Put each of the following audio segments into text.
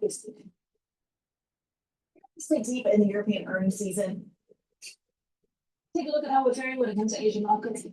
obviously deep in the European earnings season. Take a look at how we're faring when it comes to Asian markets.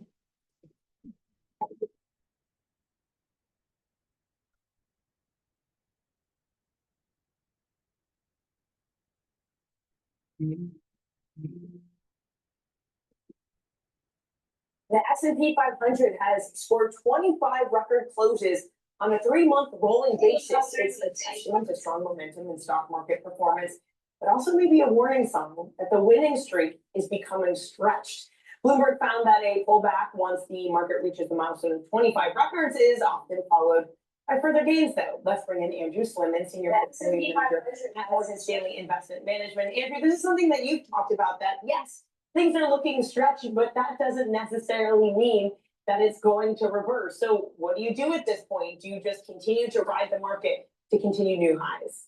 The S&P 500 has scored 25 record closes on a 3-month rolling basis. It's a testament to strong momentum in stock market performance, but also maybe a warning sign that the winning streak is becoming stretched. Bloomberg found that a pullback once the market reaches the milestone of 25 records is often followed by further gains, though. Let's bring in Andrew Slimman, Senior Portfolio Manager at Morgan Stanley Investment Management. Andrew, this is something that you've talked about, that yes, things are looking stretched, but that doesn't necessarily mean that it's going to reverse. So what do you do at this point? Do you just continue to ride the market to continue new highs?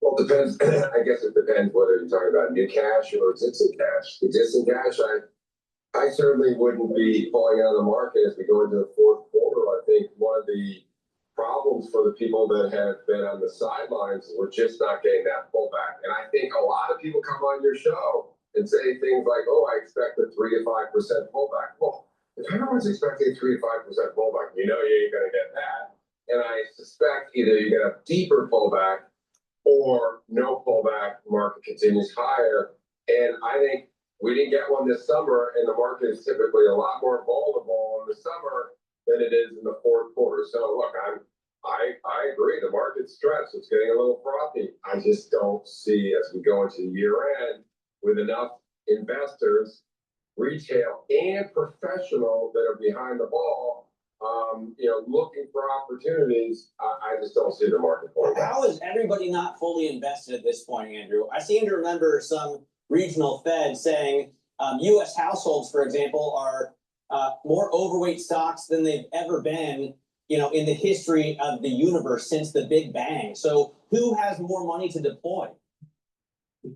Well, it depends. I guess it depends whether you're talking about new cash or existing cash. Existing cash, I certainly wouldn't be pulling out of the market as we go into the fourth quarter. I think one of the problems for the people that have been on the sidelines is we're just not getting that pullback. And I think a lot of people come on your show and say things like, oh, I expect a 3 to 5% pullback. Well, if everyone's expecting a 3 to 5% pullback, you know you ain't going to get that. And I suspect either you get a deeper pullback or no pullback, the market continues higher. And I think we didn't get one this summer, and the market is typically a lot more vulnerable in the summer than it is in the fourth quarter. So look, I agree, the market's stressed. It's getting a little frothy. I just don't see, as we go into the year end, with enough investors, retail and professional, that are behind the ball, looking for opportunities. I just don't see the market going down. How is everybody not fully invested at this point, Andrew? I seem to remember some regional Fed saying U.S. households, for example, are more overweight stocks than they've ever been, in the history of the universe since the Big Bang. So who has more money to deploy?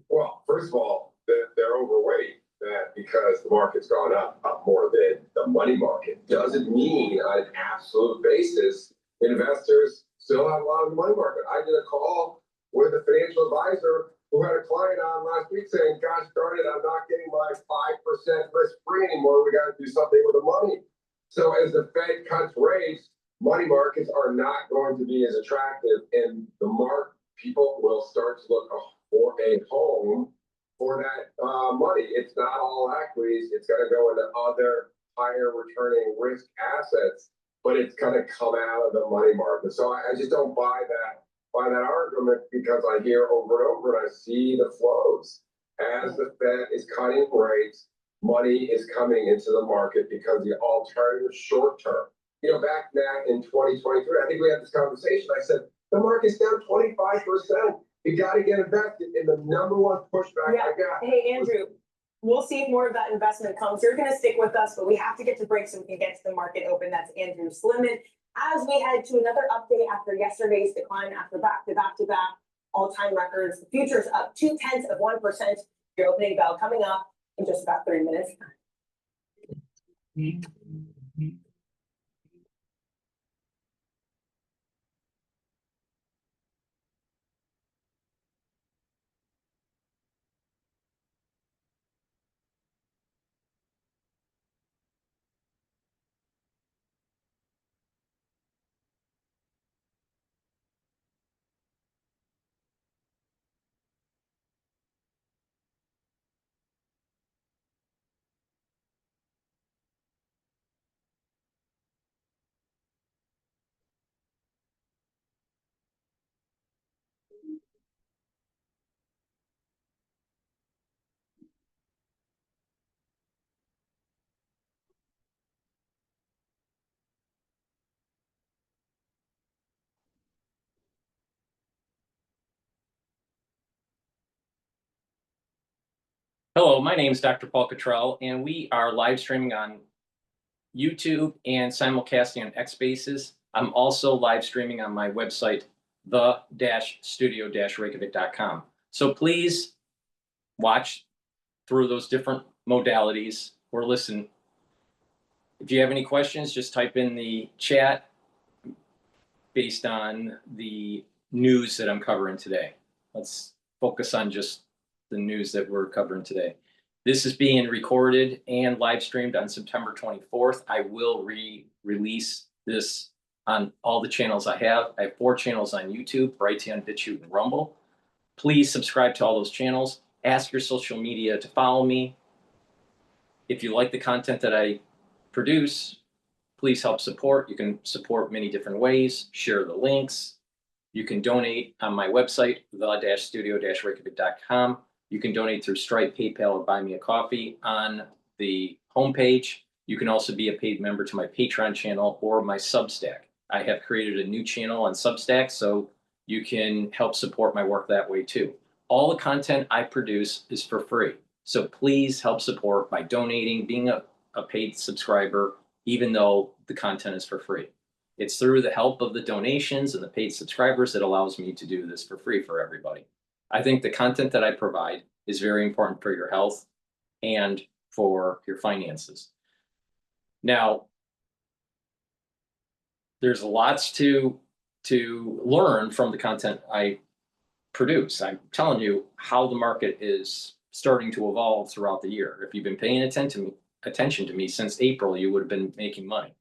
Well, first of all, they're overweight. That because the market's gone up more than the money market doesn't mean on an absolute basis investors still have a lot of the money market. I did a call with a financial advisor who had a client on last week saying, gosh darn it, I'm not getting my 5% risk free anymore. We got to do something with the money. So as the Fed cuts rates, money markets are not going to be as attractive, and people will start to look for a home for that money. It's not all equities. It's going to go into other higher returning risk assets, but it's going to come out of the money market. So I just don't buy that argument, because I hear over and over, and I see the flows. As the Fed is cutting rates, money is coming into the market because the alternative short term. Back in 2023, I think we had this conversation. I said, the market's down 25%. You got to get invested, in the number one pushback I got. Hey, Andrew, we'll see if more of that investment comes. You're going to stick with us, but we have to get to break so we can get to the market open. That's Andrew Slimman. As we head to another update after yesterday's decline, after back-to-back all-time records, the future's up 0.2%. Your opening bell coming up in just about 3 minutes. Hello, my name is Dr. Paul Cottrell, and we are live streaming on YouTube and simulcasting on X Spaces. I'm also live streaming on my website, the-studio-reykjavik.com. So please watch through those different modalities or listen. If you have any questions, just type in the chat based on the news that I'm covering today. Let's focus on just the news that we're covering today. This is being recorded and live streamed on September 24th. I will release this on all the channels I have. I have 4 channels on YouTube, Brighteon, Bitchute, and Rumble. Please subscribe to all those channels. Ask your social media to follow me. If you like the content that I produce, please help support. You can support many different ways. Share the links. You can donate on my website, the-studio-reykjavik.com. You can donate through Stripe, PayPal, or Buy Me a Coffee on the homepage. You can also be a paid member to my Patreon channel or my Substack. I have created a new channel on Substack, so you can help support my work that way too. All the content I produce is for free. So please help support by donating, being a paid subscriber, even though the content is for free. It's through the help of the donations and the paid subscribers that allows me to do this for free for everybody. I think the content that I provide is very important for your health and for your finances. Now, there's lots to learn from the content I produce. I'm telling you how the market is starting to evolve throughout the year. If you've been paying attention to me since April, you would have been making money.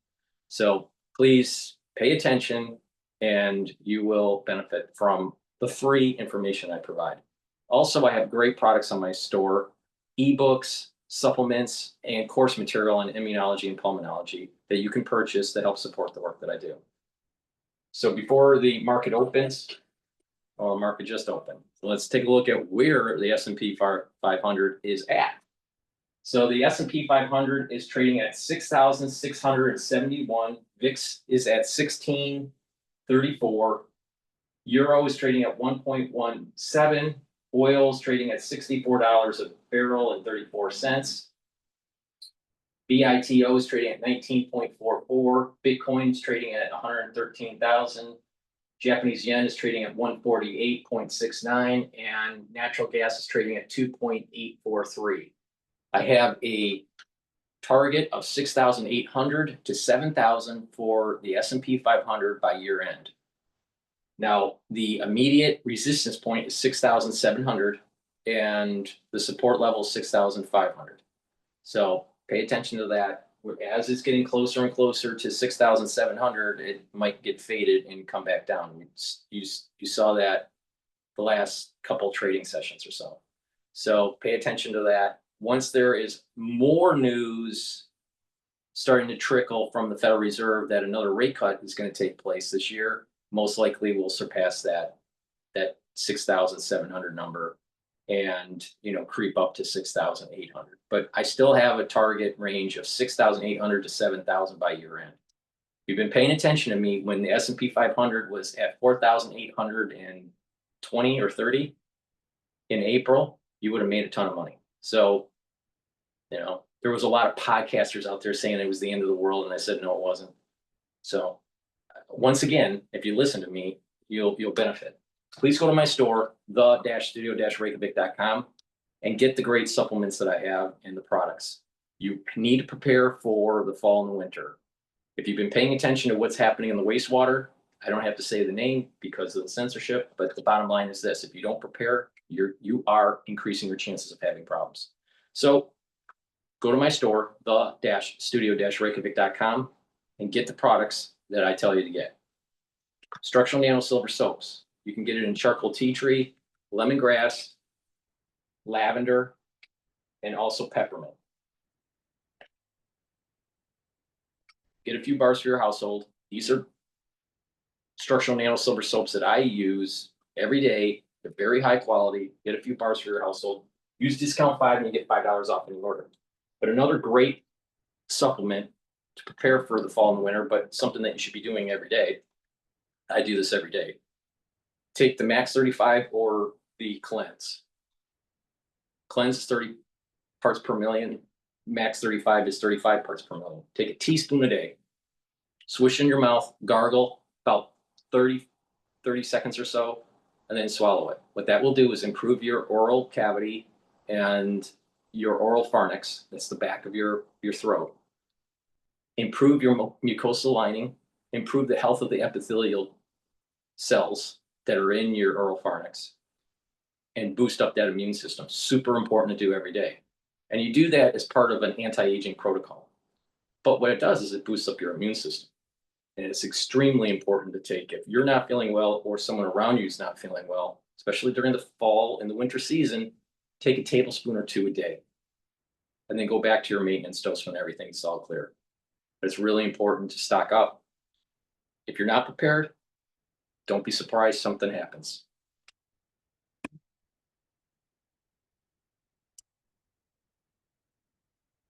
So please pay attention and you will benefit from the free information I provide. Also, I have great products on my store, ebooks, supplements, and course material on immunology and pulmonology that you can purchase to help support the work that I do. So before the market opens, well, the market just opened. So let's take a look at where the S&P 500 is at. So the S&P 500 is trading at 6,671. VIX is at 1634. Euro is trading at 1.17. Oil is trading at $64 a barrel and 34 cents. BITO is trading at 19.44. Bitcoin is trading at 113,000. Japanese yen is trading at 148.69, and natural gas is trading at 2.843. I have a target of 6,800 to 7,000 for the S&P 500 by year end. Now, the immediate resistance point is 6,700 and the support level is 6,500. So pay attention to that. As it's getting closer and closer to 6,700, it might get faded and come back down. You saw that the last couple trading sessions or so. So pay attention to that. Once there is more news starting to trickle from the Federal Reserve that another rate cut is going to take place this year, most likely we'll surpass that 6,700 number and creep up to 6,800. But I still have a target range of 6,800 to 7,000 by year end. You've been paying attention to me when the S&P 500 was at 4,820 or 30 in April, you would have made a ton of money. So, there was a lot of podcasters out there saying it was the end of the world, and I said, no, it wasn't. So once again, if you listen to me, you'll benefit. Please go to my store, the-studio-reykjavik.com, and get the great supplements that I have and the products. You need to prepare for the fall and the winter. If you've been paying attention to what's happening in the wastewater, I don't have to say the name because of the censorship, but the bottom line is this: if you don't prepare, you are increasing your chances of having problems. So go to my store, the-studio-reykjavik.com, and get the products that I tell you to get. Structural nano silver soaps. You can get it in charcoal tea tree, lemongrass, lavender, and also peppermint. Get a few bars for your household. These are structural nano silver soaps that I use every day. They're very high quality. Get a few bars for your household. Use discount 5 and you get $5 off any order. But another great supplement to prepare for the fall and the winter, but something that you should be doing every day. I do this every day. Take the Max 35 or the Cleanse. Cleanse is 30 parts per million. Max 35 is 35 parts per million. Take a teaspoon a day. Swish in your mouth, gargle about 30 seconds or so, and then swallow it. What that will do is improve your oral cavity and your oral pharynx. That's the back of your throat. Improve your mucosal lining. Improve the health of the epithelial cells that are in your oropharynx and boost up that immune system. Super important to do every day. And you do that as part of an anti-aging protocol. But what it does is it boosts up your immune system. And it's extremely important to take. If you're not feeling well or someone around you is not feeling well, especially during the fall and the winter season, take a tablespoon or 2 a day. And then go back to your maintenance dose when everything's all clear. But it's really important to stock up. If you're not prepared, don't be surprised something happens.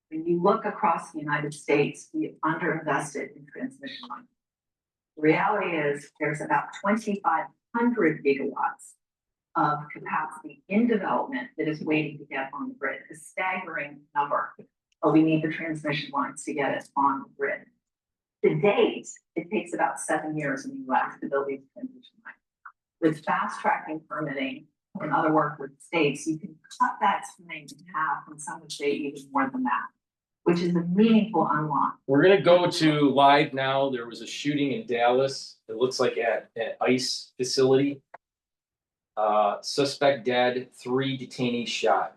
When you look across the United States, we have underinvested in transmission lines. The reality is there's about 2,500 gigawatts of capacity in development that is waiting to get on the grid, a staggering number. But we need the transmission lines to get it on the grid. To date, it takes about 7 years in the US to build these transmission lines. With fast tracking permitting and other work with states, you can cut that time in half, and some would say even more than that, which is a meaningful unlock. We're gonna go to live now. There was a shooting in Dallas. It looks like at ICE facility. Suspect dead, 3 detainees shot.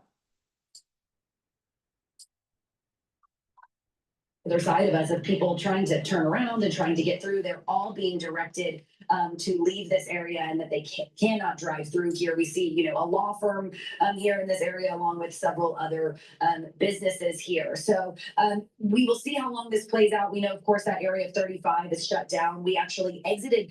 Other side of us of people trying to turn around and trying to get through, they're all being directed to leave this area and that they cannot drive through here. We see, you know, a law firm here in this area along with several other businesses here. So we will see how long this plays out. We know, of course, that area of 35 is shut down. We actually exited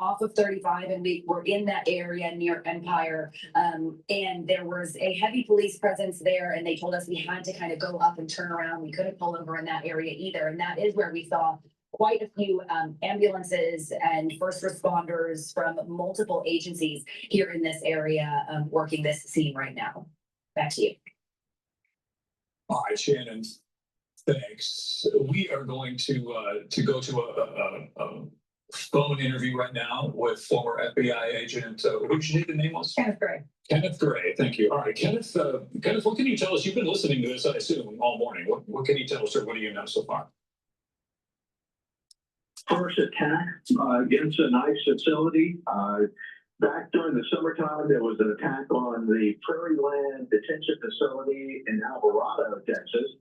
off of 35 and we were in that area near Empire, and there was a heavy police presence there, and they told us we had to kind of go up and turn around. We couldn't pull over in that area either, and that is where we saw quite a few ambulances and first responders from multiple agencies here in this area working this scene right now. Back to you. All right, Shannon, thanks. We are going to go to a phone interview right now with former FBI agent, what did you say the name was? Kenneth Gray. Kenneth Gray, thank you. All right, Kenneth, what can you tell us? You've been listening to this, I assume, all morning. What can you tell us, or what do you know so far? First attack against an ICE facility. Back during the summertime, there was an attack on the Prairie Land Detention Facility in Alvarado, Texas.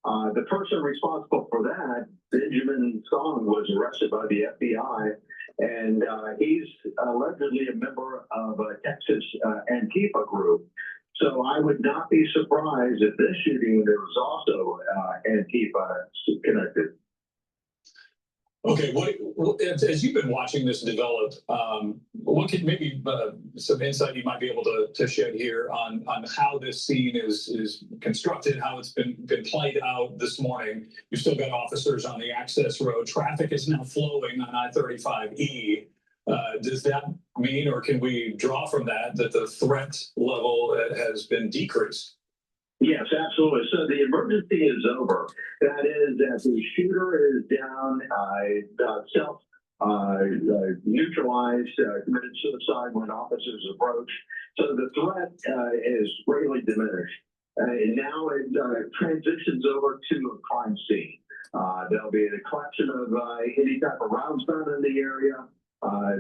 The person responsible for that, Benjamin Song, was arrested by the FBI, and he's allegedly a member of a Texas Antifa group. So I would not be surprised if this shooting there was also Antifa connected. Okay, what as you've been watching this develop, what could maybe some insight you might be able to shed here on how this scene is constructed, how it's been played out this morning? You've still got officers on the access road. Traffic is now flowing on I-35E. Does that mean, or can we draw from that the threat level has been decreased? Yes, absolutely. So the emergency is over. That is, that the shooter is down, neutralized, committed suicide when officers approach. So the threat is greatly diminished. And now it transitions over to a crime scene. There'll be a collection of any type of rounds found in the area.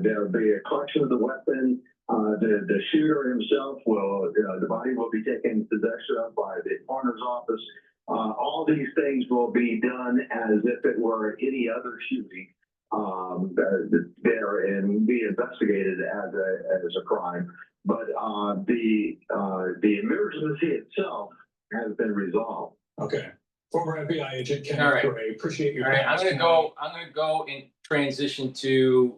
There'll be a collection of the weapon. The shooter himself will, the body will be taken possession of by the coroner's office. All these things will be done as if it were any other shooting there and be investigated as a crime. But the emergency itself has been resolved. Okay. Former FBI agent Kenneth Gray, appreciate your. All right, I'm gonna go and transition to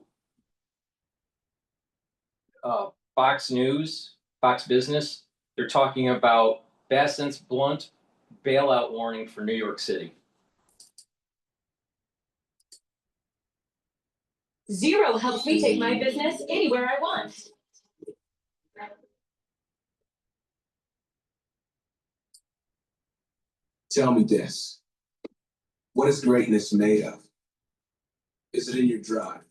Fox News, Fox Business. They're talking about Bessent's blunt bailout warning for New York City. Zero helps me take my business anywhere I want. Tell me this. What is greatness made of? Is it in your drive?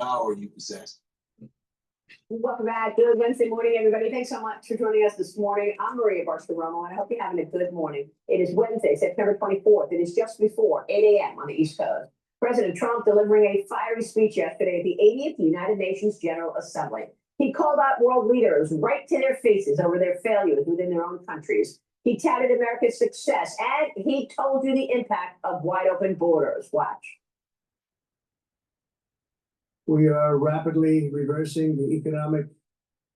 How are you possessed? Welcome back. Good Wednesday morning, everybody. Thanks so much for joining us this morning. I'm Maria Barcelona, and I hope you're having a good morning. It is Wednesday, September 24th. It is just before 8 a.m. on the East Coast. President Trump delivering a fiery speech yesterday at the 80th United Nations General Assembly. He called out world leaders right to their faces over their failures within their own countries. He touted America's success, and he told you the impact of wide open borders. Watch. We are rapidly reversing the economic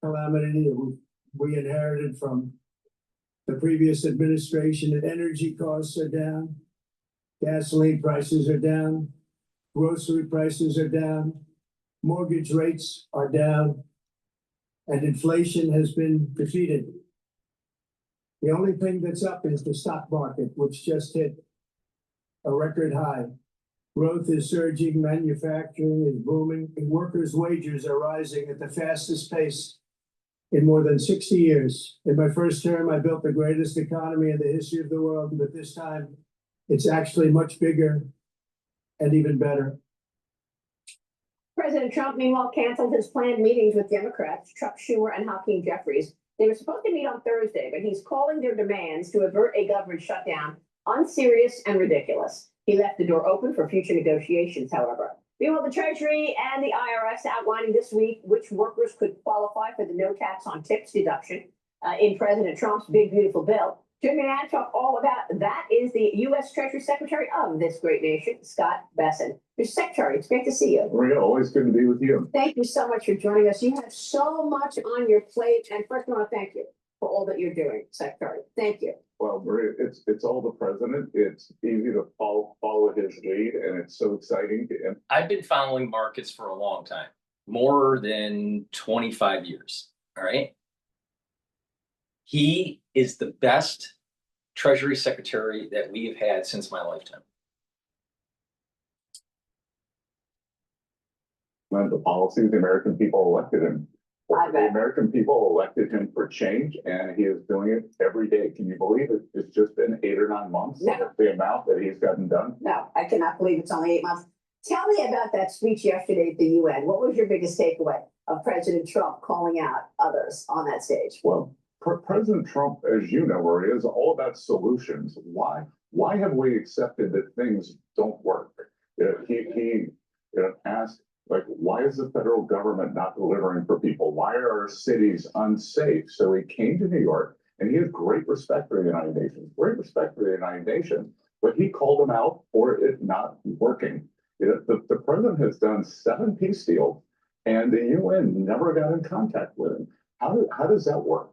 calamity that we inherited from the previous administration. That energy costs are down, gasoline prices are down, grocery prices are down, mortgage rates are down, and inflation has been defeated. The only thing that's up is the stock market, which just hit a record high. Growth is surging, manufacturing is booming, and workers' wages are rising at the fastest pace in more than 60 years. In my first term, I built the greatest economy in the history of the world, but this time it's actually much bigger and even better. President Trump, meanwhile, canceled his planned meetings with Democrats, Chuck Schumer and Hakeem Jeffries. They were supposed to meet on Thursday, but he's calling their demands to avert a government shutdown unserious and ridiculous. He left the door open for future negotiations, however. Meanwhile, the Treasury and the IRS outlining this week which workers could qualify for the no tax on tips deduction in President Trump's big, beautiful bill. Joining me now to talk all about that is the U.S. Treasury Secretary of this great nation, Scott Bessent. Mr. Secretary, it's great to see you. Maria, always good to be with you. Thank you so much for joining us. You have so much on your plate. And first, I want to thank you for all that you're doing, Secretary. Thank you. Well, Maria, it's all the president. It's easy to follow his lead, and it's so exciting. I've been following markets for a long time, more than 25 years. All right. He is the best Treasury Secretary that we have had since my lifetime. When the policies the American people elected him. The American people elected him for change, and he is doing it every day. Can you believe it? It's just been 8 or 9 months. No. The amount that he's gotten done. No, I cannot believe it's only 8 months. Tell me about that speech yesterday at the UN. What was your biggest takeaway of President Trump calling out others on that stage? Well, President Trump, as you know, Maria, is all about solutions. Why have we accepted that things don't work? He asked, like, why is the federal government not delivering for people? Why are our cities unsafe? So he came to New York, and he has great respect for the United Nations, but he called them out for it not working. The president has done 7 peace deals, and the UN never got in contact with him. How does that work?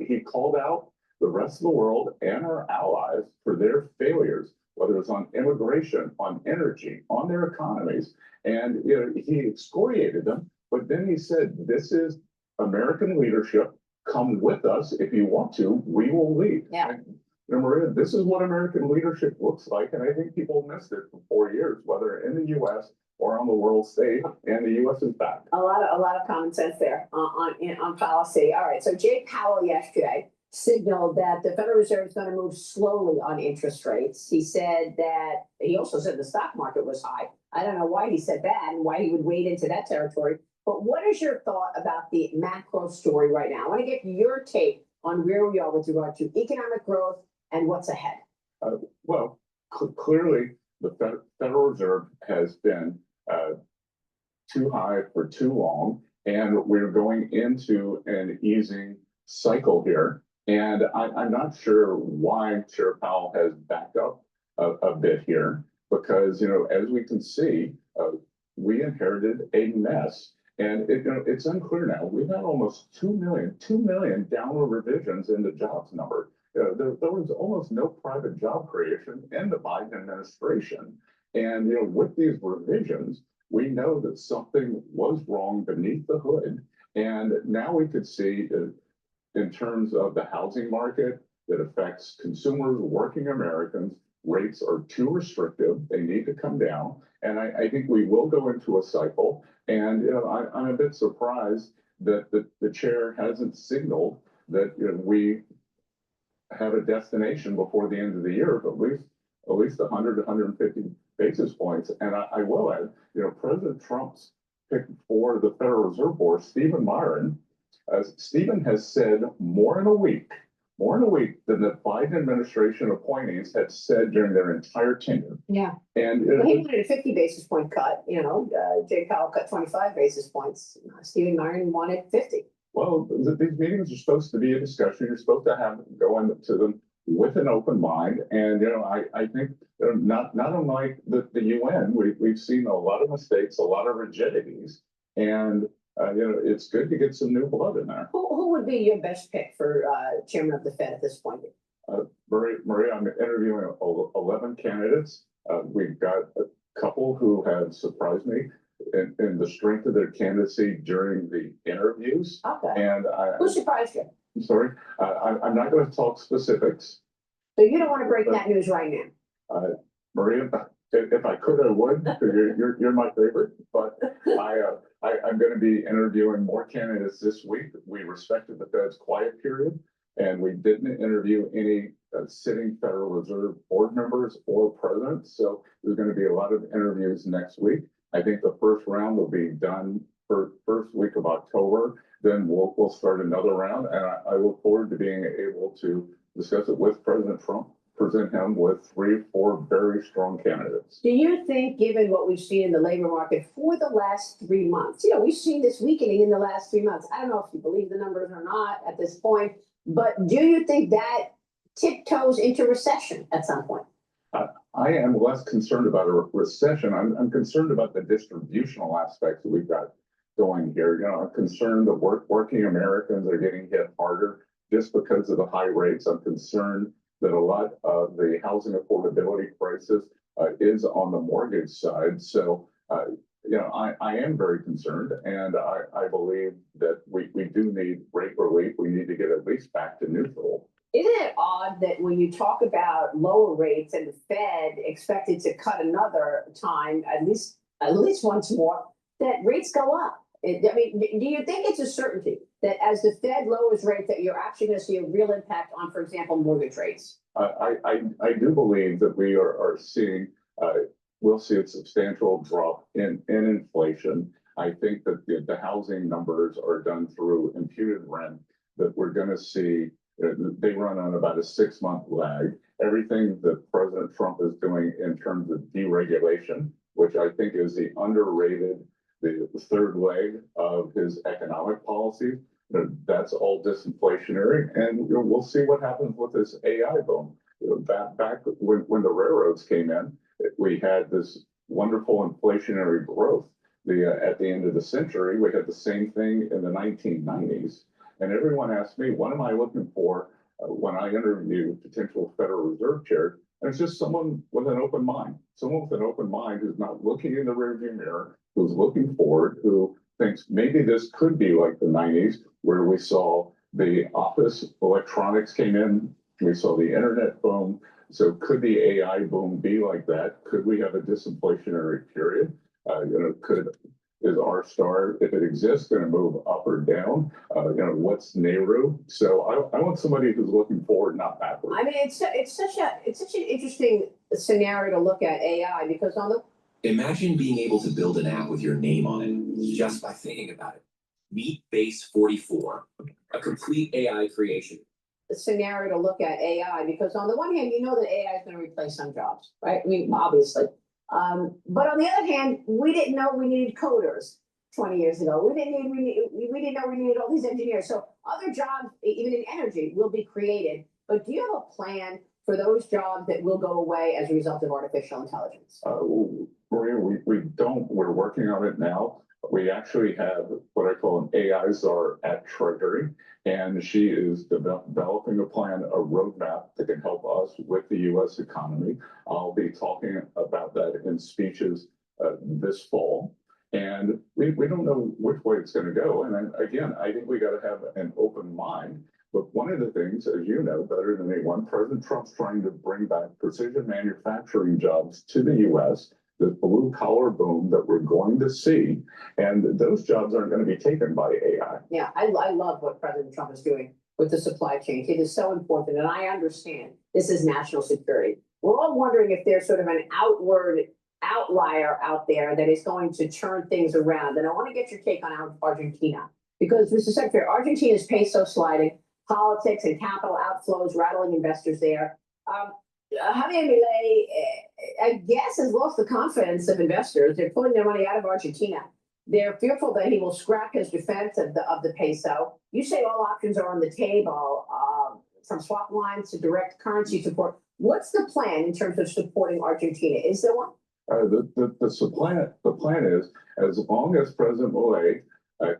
He called out the rest of the world and our allies for their failures, whether it's on immigration, on energy, on their economies. And he excoriated them, but then he said, this is American leadership. Come with us. If you want to, we will lead. Yeah. And, Maria, this is what American leadership looks like. And I think people missed it for 4 years, whether in the US or on the world stage, and the US is back. A lot of common sense there on policy. All right. So Jay Powell yesterday signaled that the Federal Reserve is going to move slowly on interest rates. He also said the stock market was high. I don't know why he said that and why he would wade into that territory. But what is your thought about the macro story right now? I want to get your take on where we are with regard to economic growth and what's ahead. Clearly, the Federal Reserve has been too high for too long, and we're going into an easing cycle here. And I'm not sure why Chair Powell has backed up a bit here, because, as we can see, we inherited a mess. And it's unclear now. We've had almost 2 million downward revisions in the jobs number. There was almost no private job creation in the Biden administration. And with these revisions, we know that something was wrong beneath the hood. And now we could see in terms of the housing market that affects consumers, working Americans, rates are too restrictive. They need to come down. And I think we will go into a cycle. And I'm a bit surprised that the chair hasn't signaled that we have a destination before the end of the year of at least 100 to 150 basis points. And I will add, President Trump's pick for the Federal Reserve Board, Stephen Myron, Stephen has said more in a week more in a week than the Biden administration appointees had said during their entire tenure. Yeah. And Well, he wanted a 50 basis point cut, Jay Powell cut 25 basis points. Stephen Myron wanted 50. well, these meetings are supposed to be a discussion. You're supposed to go into them with an open mind. And, I think not unlike the UN, we've seen a lot of mistakes, a lot of rigidities. And, it's good to get some new blood in there. Who would be your best pick for chairman of the Fed at this point? Maria, I'm interviewing 11 candidates. We've got a couple who have surprised me in the strength of their candidacy during the interviews. Okay. And Who surprised you? I'm sorry, I'm not going to talk specifics. So you don't want to break that news right now? Maria, if I could, I would, because you're my favorite, but I'm going to be interviewing more candidates this week. We respected the Fed's quiet period, and we didn't interview any sitting Federal Reserve board members or presidents. So there's going to be a lot of interviews next week. I think the first round will be done for first week of October. Then we'll start another round, and I look forward to being able to discuss it with President Trump, present him with 3 or 4 very strong candidates. Do you think, given what we've seen in the labor market for the last 3 months, we've seen this weakening in the last 3 months. I don't know if you believe the numbers or not at this point, but do you think that tiptoes into recession at some point? I am less concerned about a recession. I'm concerned about the distributional aspects that we've got going here. I'm concerned that working Americans are getting hit harder just because of the high rates. I'm concerned that a lot of the housing affordability crisis is on the mortgage side. So, I am very concerned, and I believe that we do need rate relief. We need to get at least back to neutral. Isn't it odd that when you talk about lower rates and the Fed expected to cut another time, at least once more, that rates go up? Do you think it's a certainty that as the Fed lowers rates that you're actually going to see a real impact on, for example, mortgage rates? I do believe that we are seeing, we'll see a substantial drop in inflation. I think that the housing numbers are done through imputed rent, that we're going to see, they run on about a 6-month lag. Everything that President Trump is doing in terms of deregulation, which I think is the underrated, the third leg of his economic policy, that's all disinflationary, and we'll see what happens with this AI boom. Back when the railroads came in, we had this wonderful inflationary growth. At the end of the century, we had the same thing in the 1990s, and everyone asked me, what am I looking for when I interview potential Federal Reserve chair? And it's just someone with an open mind, who's not looking in the rearview mirror, who's looking forward, who thinks maybe this could be like the 90s, where we saw the office electronics came in, we saw the internet boom. So could the AI boom be like that? Could we have a disinflationary period? Is our star, if it exists, going to move up or down? What's Nehru? So I want somebody who's looking forward, not backward. It's such an interesting scenario to look at AI, because imagine being able to build an app with your name on it just by thinking about it. Meet Base 44, a complete AI creation. scenario to look at AI, because on the one hand, that AI is going to replace some jobs, right? Obviously. But on the other hand, we didn't know we needed coders 20 years ago. We didn't know we needed all these engineers. So other jobs, even in energy, will be created. But do you have a plan for those jobs that will go away as a result of artificial intelligence? Maria, we don't. We're working on it now. We actually have what I call an AI czar at Treasury, and she is developing a plan, a roadmap that can help us with the U.S. economy. I'll be talking about that in speeches this fall. And we don't know which way it's going to go. And then, again, I think we got to have an open mind. But one of the things, as you know better than anyone, President Trump's trying to bring back precision manufacturing jobs to the U.S., the blue collar boom that we're going to see. And those jobs aren't going to be taken by AI. Yeah, I love what President Trump is doing with the supply chain. It is so important. And I understand this is national security. We're all wondering if there's sort of an outlier out there that is going to turn things around. And I want to get your take on Argentina, because Mr. Secretary, Argentina's peso sliding. politics and capital outflows rattling investors there. Javier Milei, I guess, has lost the confidence of investors. They're pulling their money out of Argentina. They're fearful that he will scrap his defense of the peso. You say all options are on the table, from swap lines to direct currency support. What's the plan in terms of supporting Argentina? Is there one? The plan is, as long as President Milei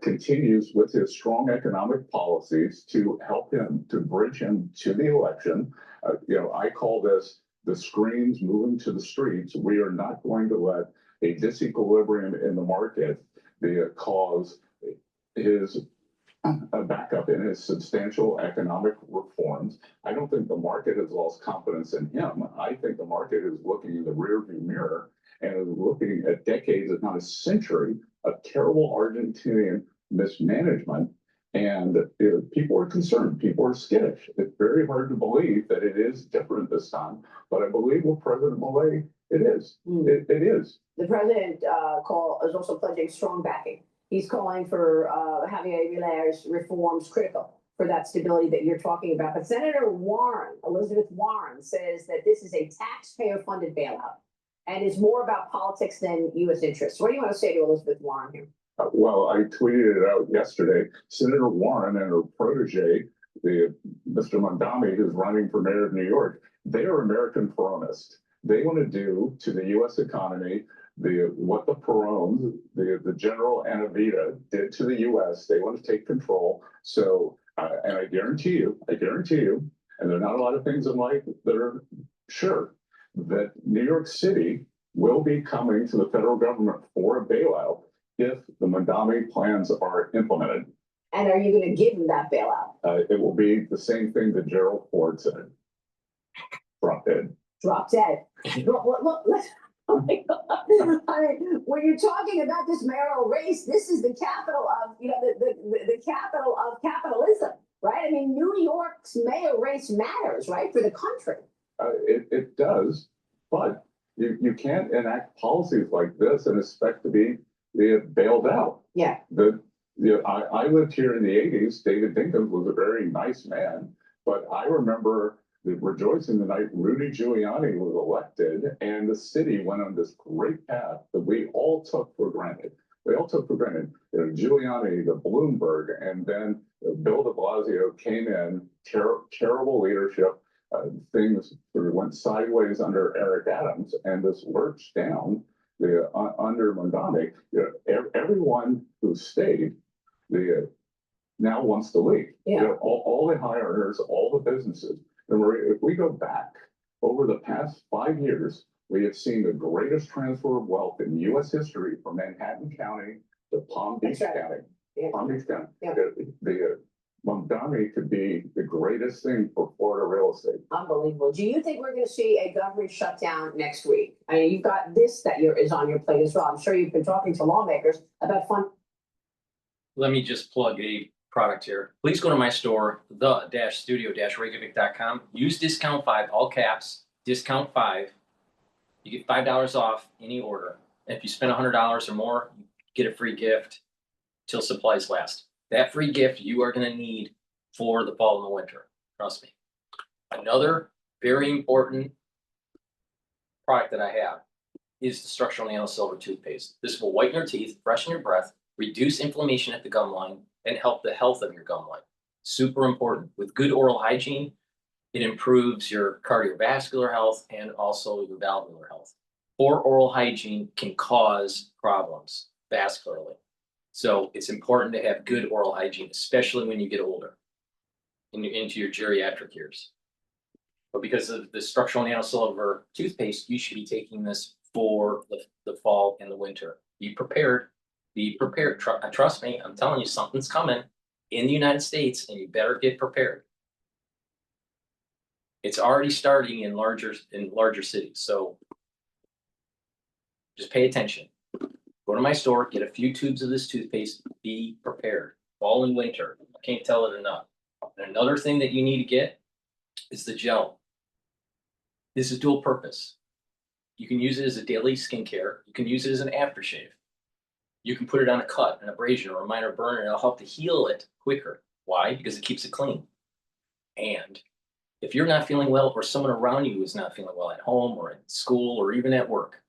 continues with his strong economic policies to help him, to bridge him to the election. I call this the screens moving to the streets. We are not going to let a disequilibrium in the market cause his backup in his substantial economic reforms. I don't think the market has lost confidence in him. I think the market is looking in the rearview mirror and is looking at decades, if not a century, of terrible Argentinian mismanagement. And people are concerned. People are skittish. It's very hard to believe that it is different this time. But I believe with President Milei, it is. It is. The president is also pledging strong backing. He's calling for Javier Milei's reforms critical for that stability that you're talking about. But Senator Warren, Elizabeth Warren, says that this is a taxpayer-funded bailout and is more about politics than U.S. interests. What do you want to say to Elizabeth Warren here? Well, I tweeted it out yesterday. Senator Warren and her protege, Mr. Mondami, who's running for mayor of New York, they are American Peronists. They want to do to the U.S. economy what the Perones, the General Anavita did to the U.S. They want to take control. So, and I guarantee you, and there are not a lot of things in life that are sure, that New York City will be coming to the federal government for a bailout if the Mondami plans are implemented. And are you going to give them that bailout? It will be the same thing that Gerald Ford said. Drop dead. Drop dead. Look, oh my God. I mean, when you're talking about this mayoral race, this is the capital of, the capital of capitalism, right? I mean, New York's mayor race matters, right, for the country. It does, but you can't enact policies like this and expect to be bailed out. Yeah. I lived here in the 80s. David Dinkins was a very nice man, but I remember rejoicing the night Rudy Giuliani was elected and the city went on this great path that we all took for granted. Giuliani, the Bloomberg, and then Bill de Blasio came in, terrible leadership. Things sort of went sideways under Eric Adams, and this lurched down under Mondami. Everyone who stayed now wants to leave. Yeah. All the high earners, all the businesses. And if we go back over the past 5 years, we have seen the greatest transfer of wealth in U.S. history from Manhattan County to Palm Beach County. Yeah. Palm Beach County. Yeah. The Mondami could be the greatest thing for Florida real estate. Unbelievable. Do you think we're going to see a government shutdown next week? I mean, you've got this that is on your plate as well. I'm sure you've been talking to lawmakers about fund. Let me just plug a product here. Please go to my store, the-studio-reykjavik.com. Use discount 5, all caps, discount 5. You get $5 off any order. And if you spend $100 or more, you get a free gift till supplies last. That free gift you are going to need for the fall and the winter. Trust me. Another very important product that I have is the structural nano silver toothpaste. This will whiten your teeth, freshen your breath, reduce inflammation at the gum line, and help the health of your gum line. Super important. With good oral hygiene, it improves your cardiovascular health and also your valvular health. Poor oral hygiene can cause problems vascularly. So it's important to have good oral hygiene, especially when you get older into your geriatric years. But because of the structural nanosilver toothpaste, you should be taking this for the fall and the winter. Be prepared. Be prepared. Trust me, I'm telling you, something's coming in the United States, and you better get prepared. It's already starting in larger cities, so just pay attention. Go to my store, get a few tubes of this toothpaste, be prepared. Fall and winter, I can't tell it enough. And another thing that you need to get is the gel. This is dual purpose. You can use it as a daily skincare. You can use it as an aftershave. You can put it on a cut, an abrasion, or a minor burn, and it'll help to heal it quicker. Why? Because it keeps it clean. And if you're not feeling well, or someone around you is not feeling well at home or at school or even at work,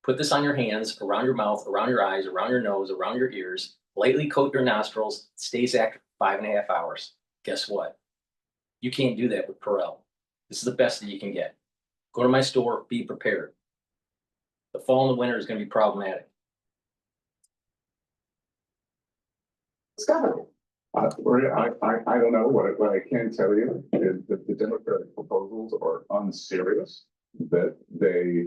put this on your hands, around your mouth, around your eyes, around your nose, around your ears, lightly coat your nostrils, stays active for 5.5 hours. Guess what? You can't do that with Cottrell. This is the best that you can get. Go to my store, be prepared. The fall and the winter is going to be problematic. It's government. Maria, I don't know. What I can tell you is that the Democratic proposals are unserious, that they,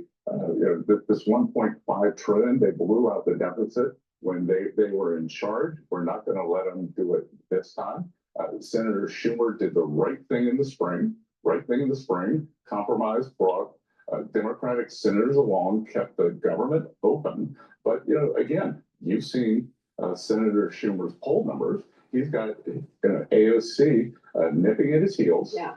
this 1.5 trillion, they blew out the deficit when they were in charge. We're not going to let them do it this time. Senator Schumer did the right thing in the spring, compromise, brought Democratic senators along, kept the government open. But, again, you've seen Senator Schumer's poll numbers. He's got AOC nipping at his heels. Yeah.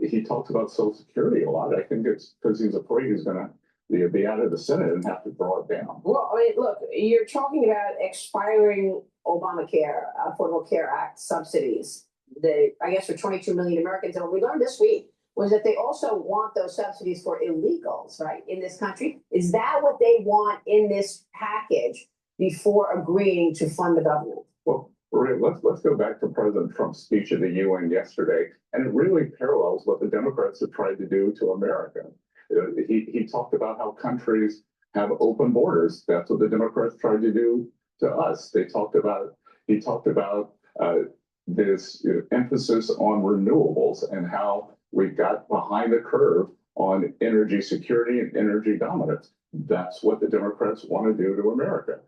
He talks about Social Security a lot. I think it's because he's afraid he's going to be out of the Senate and have to draw it down. Well, I mean, look, you're talking about expiring Obamacare, Affordable Care Act subsidies. I guess for 22 million Americans. And what we learned this week was that they also want those subsidies for illegals, right, in this country. Is that what they want in this package before agreeing to fund the government? Well, let's go back to President Trump's speech at the UN yesterday, and it really parallels what the Democrats have tried to do to America. He talked about how countries have open borders. That's what the Democrats tried to do to us. He talked about this emphasis on renewables and how we got behind the curve on energy security and energy dominance. That's what the Democrats want to do to America.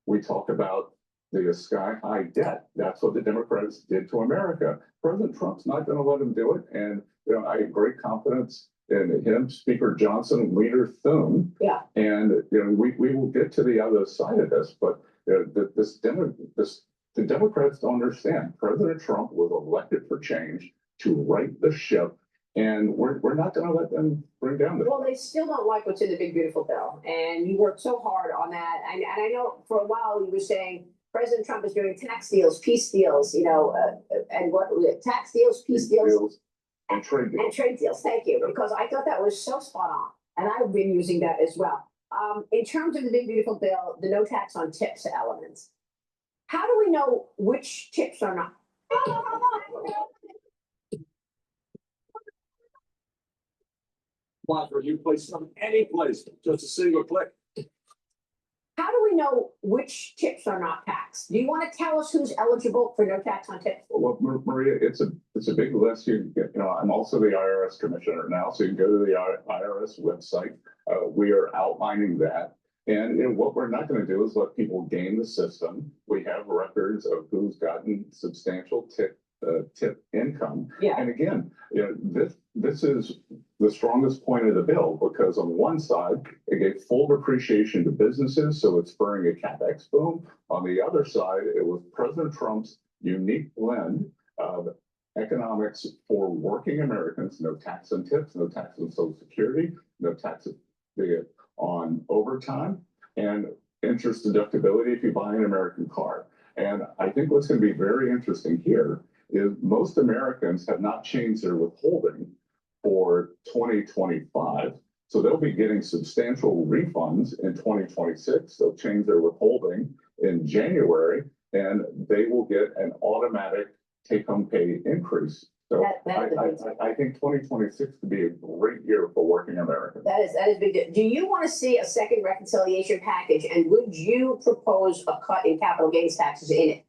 We talk about the sky-high debt. That's what the Democrats did to America. President Trump's not going to let them do it. And I have great confidence in him, Speaker Johnson, Leader Thune. Yeah. And we will get to the other side of this. But the Democrats don't understand. President Trump was elected for change to right the ship. And we're not going to let them bring down the. Well, they still don't like what's in the big, beautiful bill. And you worked so hard on that. And I know for a while you were saying President Trump is doing tax deals, peace deals, and what tax deals, peace deals, and trade deals. And trade deals. Thank you. Because I thought that was so spot on. And I've been using that as well. In terms of the big, beautiful bill, the no tax on tips elements, how do we know which tips are not? For you place from any place, just a single click. How do we know which tips are not taxed? Do you want to tell us who's eligible for no tax on tips? Well, Maria, it's a big list. I'm also the IRS commissioner now, so you can go to the IRS website. We are outlining that. And what we're not going to do is let people game the system. We have records of who's gotten substantial tip income. Yeah. And again, this is the strongest point of the bill, because on one side, it gave full depreciation to businesses, so it's spurring a CapEx boom. On the other side, it was President Trump's unique blend of economics for working Americans, no tax on tips, no tax on Social Security, no tax on overtime, and interest deductibility if you buy an American car. And I think what's going to be very interesting here is most Americans have not changed their withholding for 2025. So they'll be getting substantial refunds in 2026. They'll change their withholding in January, and they will get an automatic take-home pay increase. So I think 2026 could be a great year for working Americans. That is big. Do you want to see a second reconciliation package, and would you propose a cut in capital gains taxes in it?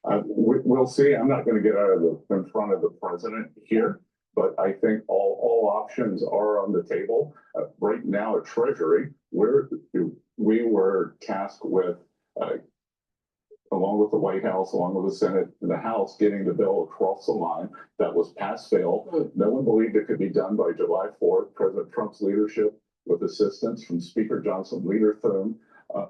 We'll see. I'm not going to get in front of the president here, but I think all options are on the table. Right now at Treasury, we were tasked with, along with the White House, along with the Senate and the House, getting the bill across the line. That was pass-fail. No one believed it could be done by July 4th. President Trump's leadership, with assistance from Speaker Johnson, Leader Thune,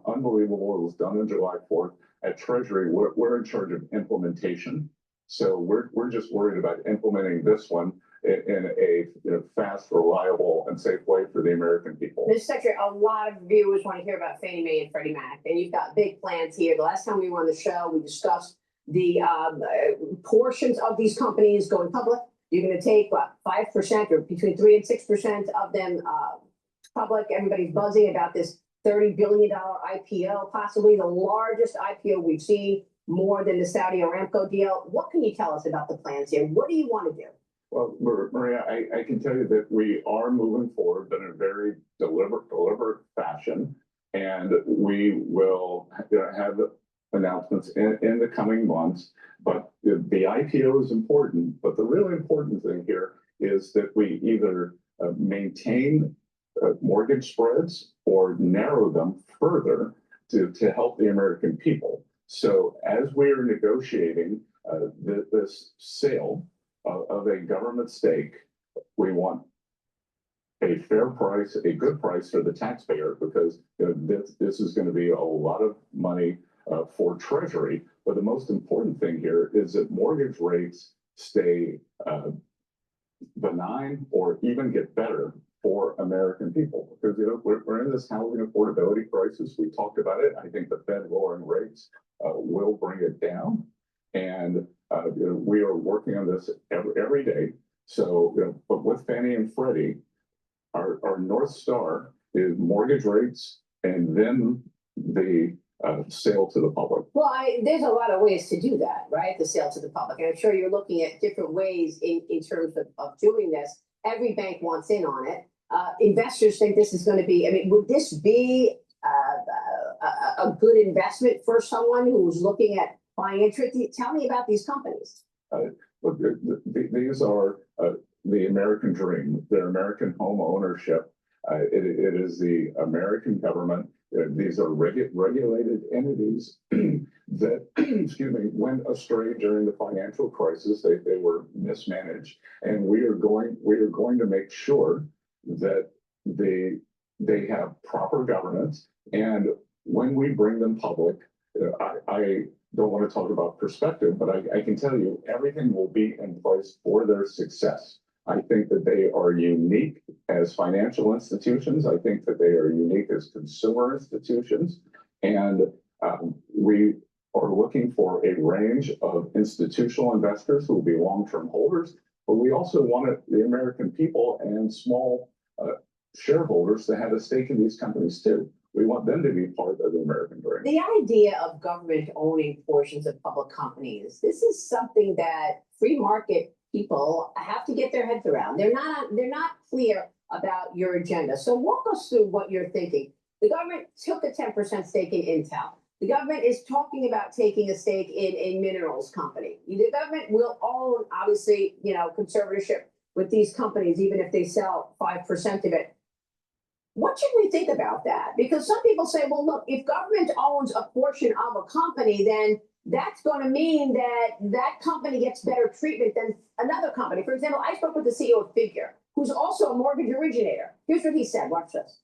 unbelievable. It was done on July 4th. At Treasury, we're in charge of implementation. So we're just worried about implementing this one in a fast, reliable, and safe way for the American people. Mr. Secretary, a lot of viewers want to hear about Fannie Mae and Freddie Mac, and you've got big plans here. The last time we were on the show, we discussed the portions of these companies going public. You're gonna take what, 5% or between 3 and 6% of them public. Everybody's buzzing about this $30 billion IPO, possibly the largest IPO we've seen, more than the Saudi Aramco deal. What can you tell us about the plans here? What do you want to do? Well, Maria, I can tell you that we are moving forward, but in a very deliberate fashion. And we will have announcements in the coming months. But the IPO is important, but the really important thing here is that we either maintain mortgage spreads or narrow them further to help the American people. So as we are negotiating this sale of a government stake, we want a fair price, a good price for the taxpayer, because this is going to be a lot of money for Treasury. But the most important thing here is that mortgage rates stay benign or even get better for American people, because we're in this housing affordability crisis. We talked about it. I think the Fed lowering rates will bring it down, and we are working on this every day. So, but with Fannie and Freddie, our North Star is mortgage rates and then the sale to the public. Well, there's a lot of ways to do that, right? The sale to the public. And I'm sure you're looking at different ways in terms of doing this. Every bank wants in on it. Investors think this is going to be, I mean, would this be a good investment for someone who's looking at buying interest? Tell me about these companies. Look, these are the American dream, their American home ownership. It is the American government. These are regulated entities that, excuse me, went astray during the financial crisis. They were mismanaged, and we are going to make sure that they have proper governance. And when we bring them public, I don't want to talk about perspective, but I can tell you everything will be in place for their success. I think that they are unique as financial institutions. I think that they are unique as consumer institutions. And we are looking for a range of institutional investors who will be long-term holders, but we also want the American people and small shareholders to have a stake in these companies too. We want them to be part of the American dream. The idea of government owning portions of public companies, this is something that free market people have to get their heads around. They're not clear about your agenda. So walk us through what you're thinking. The government took a 10% stake in Intel. The government is talking about taking a stake in a minerals company. The government will own, obviously, conservatorship with these companies, even if they sell 5% of it. What should we think about that? Because some people say, well, look, if government owns a portion of a company, then that's going to mean that that company gets better treatment than another company. For example, I spoke with the CEO of Figure, who's also a mortgage originator. Here's what he said. Watch this.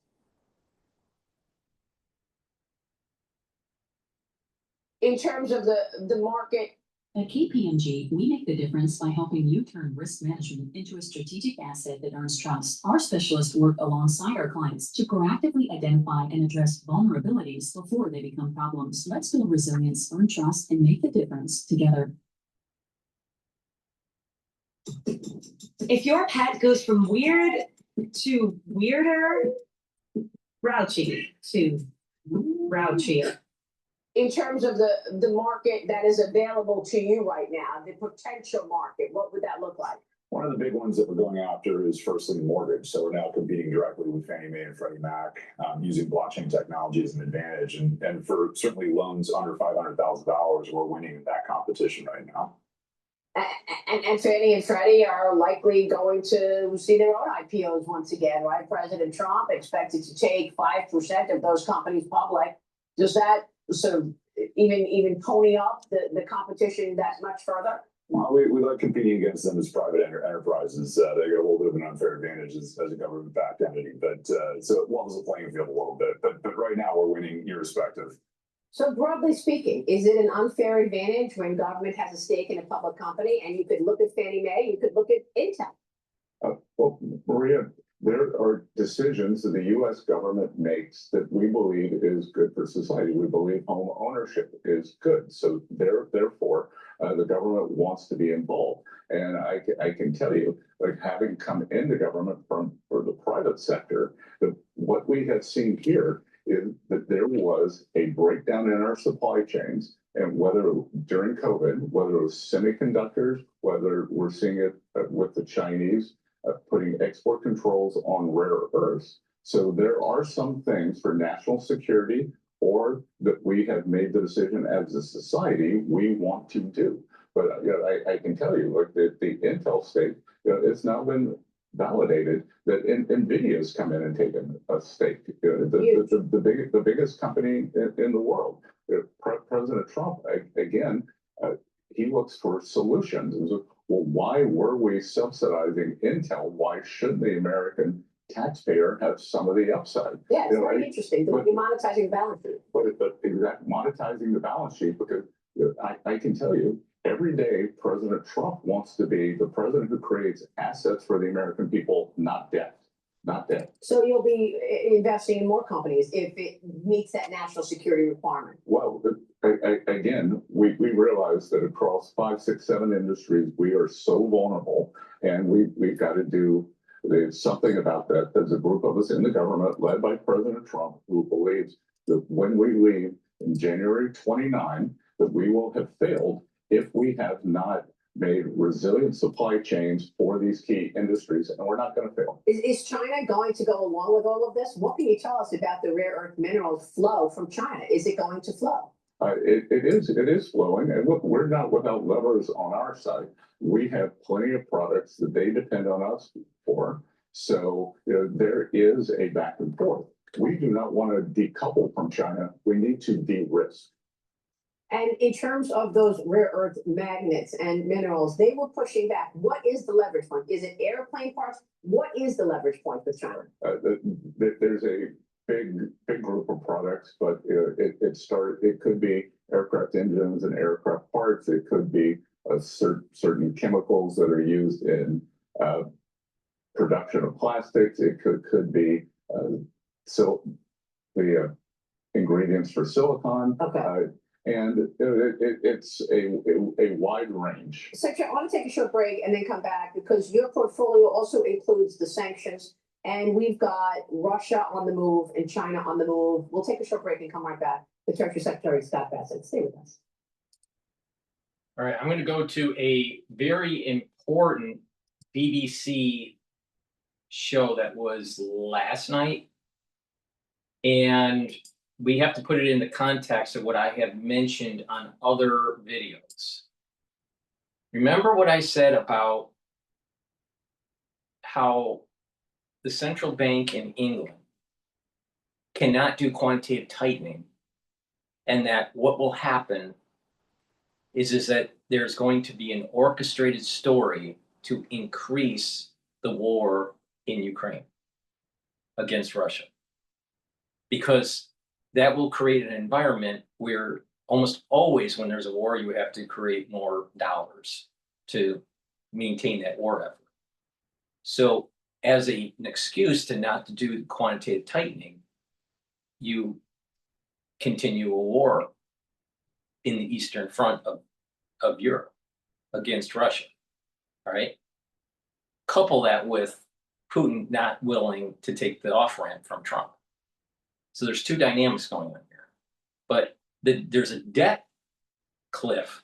In terms of the market. At KPMG, we make the difference by helping you turn risk management into a strategic asset that earns trust. Our specialists work alongside our clients to proactively identify and address vulnerabilities before they become problems. Let's build resilience, earn trust, and make the difference together. If your pet goes from weird to weirder, grouchy to grouchier. In terms of the market that is available to you right now, the potential market, what would that look like? One of the big ones that we're going after is first lien mortgage. So we're now competing directly with Fannie Mae and Freddie Mac, using blockchain technology as an advantage. And for certainly loans under $500,000, we're winning in that competition right now. And Fannie and Freddie are likely going to see their own IPOs once again, right? President Trump expected to take 5% of those companies public. Does that sort of even pony up the competition that much further? Well, we like competing against them as private enterprises. They get a little bit of an unfair advantage as a government-backed entity, but so it levels the playing field a little bit. But right now we're winning irrespective. So broadly speaking, is it an unfair advantage when government has a stake in a public company, and you could look at Fannie Mae, you could look at Intel? Well, Maria, there are decisions that the U.S. government makes that we believe is good for society. We believe home ownership is good. So therefore, The government wants to be involved. And I can tell you, like having come into government for the private sector, that what we have seen here is that there was a breakdown in our supply chains. And whether during COVID, whether it was semiconductors, whether we're seeing it with the Chinese putting export controls on rare earths. So there are some things for national security or that we have made the decision as a society we want to do. But I can tell you, like the Intel stake, it's now been validated that NVIDIA's come in and taken a stake. The biggest company in the world. President Trump, again, he looks for solutions. Well, why were we subsidizing Intel? Why shouldn't the American taxpayer have some of the upside? Yeah, it's very interesting. You're monetizing the balance sheet. But monetizing the balance sheet, because I can tell you, every day President Trump wants to be the president who creates assets for the American people, not debt. Not debt. So you'll be investing in more companies if it meets that national security requirement. Well, again, we realize that across 5, 6, 7 industries, we are so vulnerable, and we've got to do something about that. There's a group of us in the government led by President Trump who believes that when we leave in January 29, that we will have failed if we have not made resilient supply chains for these key industries, and we're not going to fail. Is China going to go along with all of this? What can you tell us about the rare earth minerals flow from China? Is it going to flow? It is flowing, and look, we're not without levers on our side. We have plenty of products that they depend on us for, so there is a back and forth. We do not want to decouple from China. We need to de-risk. And in terms of those rare earth magnets and minerals, they were pushing back. What is the leverage point? Is it airplane parts? What is the leverage point with China? There's a big group of products, but it could be aircraft engines and aircraft parts. It could be certain chemicals that are used in production of plastics. It could be the ingredients for silicon. Okay. And it's a wide range. Secretary, I want to take a short break and then come back because your portfolio also includes the sanctions, and we've got Russia on the move and China on the move. We'll take a short break and come right back with Treasury Secretary Scott Bessent. Stay with us. All right, I'm going to go to a very important BBC show that was last night, and we have to put it in the context of what I have mentioned on other videos. Remember what I said about how the central bank in England cannot do quantitative tightening, and that what will happen is that there's going to be an orchestrated story to increase the war in Ukraine against Russia. Because that will create an environment where almost always when there's a war, you have to create more dollars to maintain that war effort. So as an excuse to not to do quantitative tightening, you continue a war in the Eastern Front of Europe against Russia, all right? Couple that with Putin not willing to take the off-ramp from Trump. So there's two dynamics going on here. But there's a debt cliff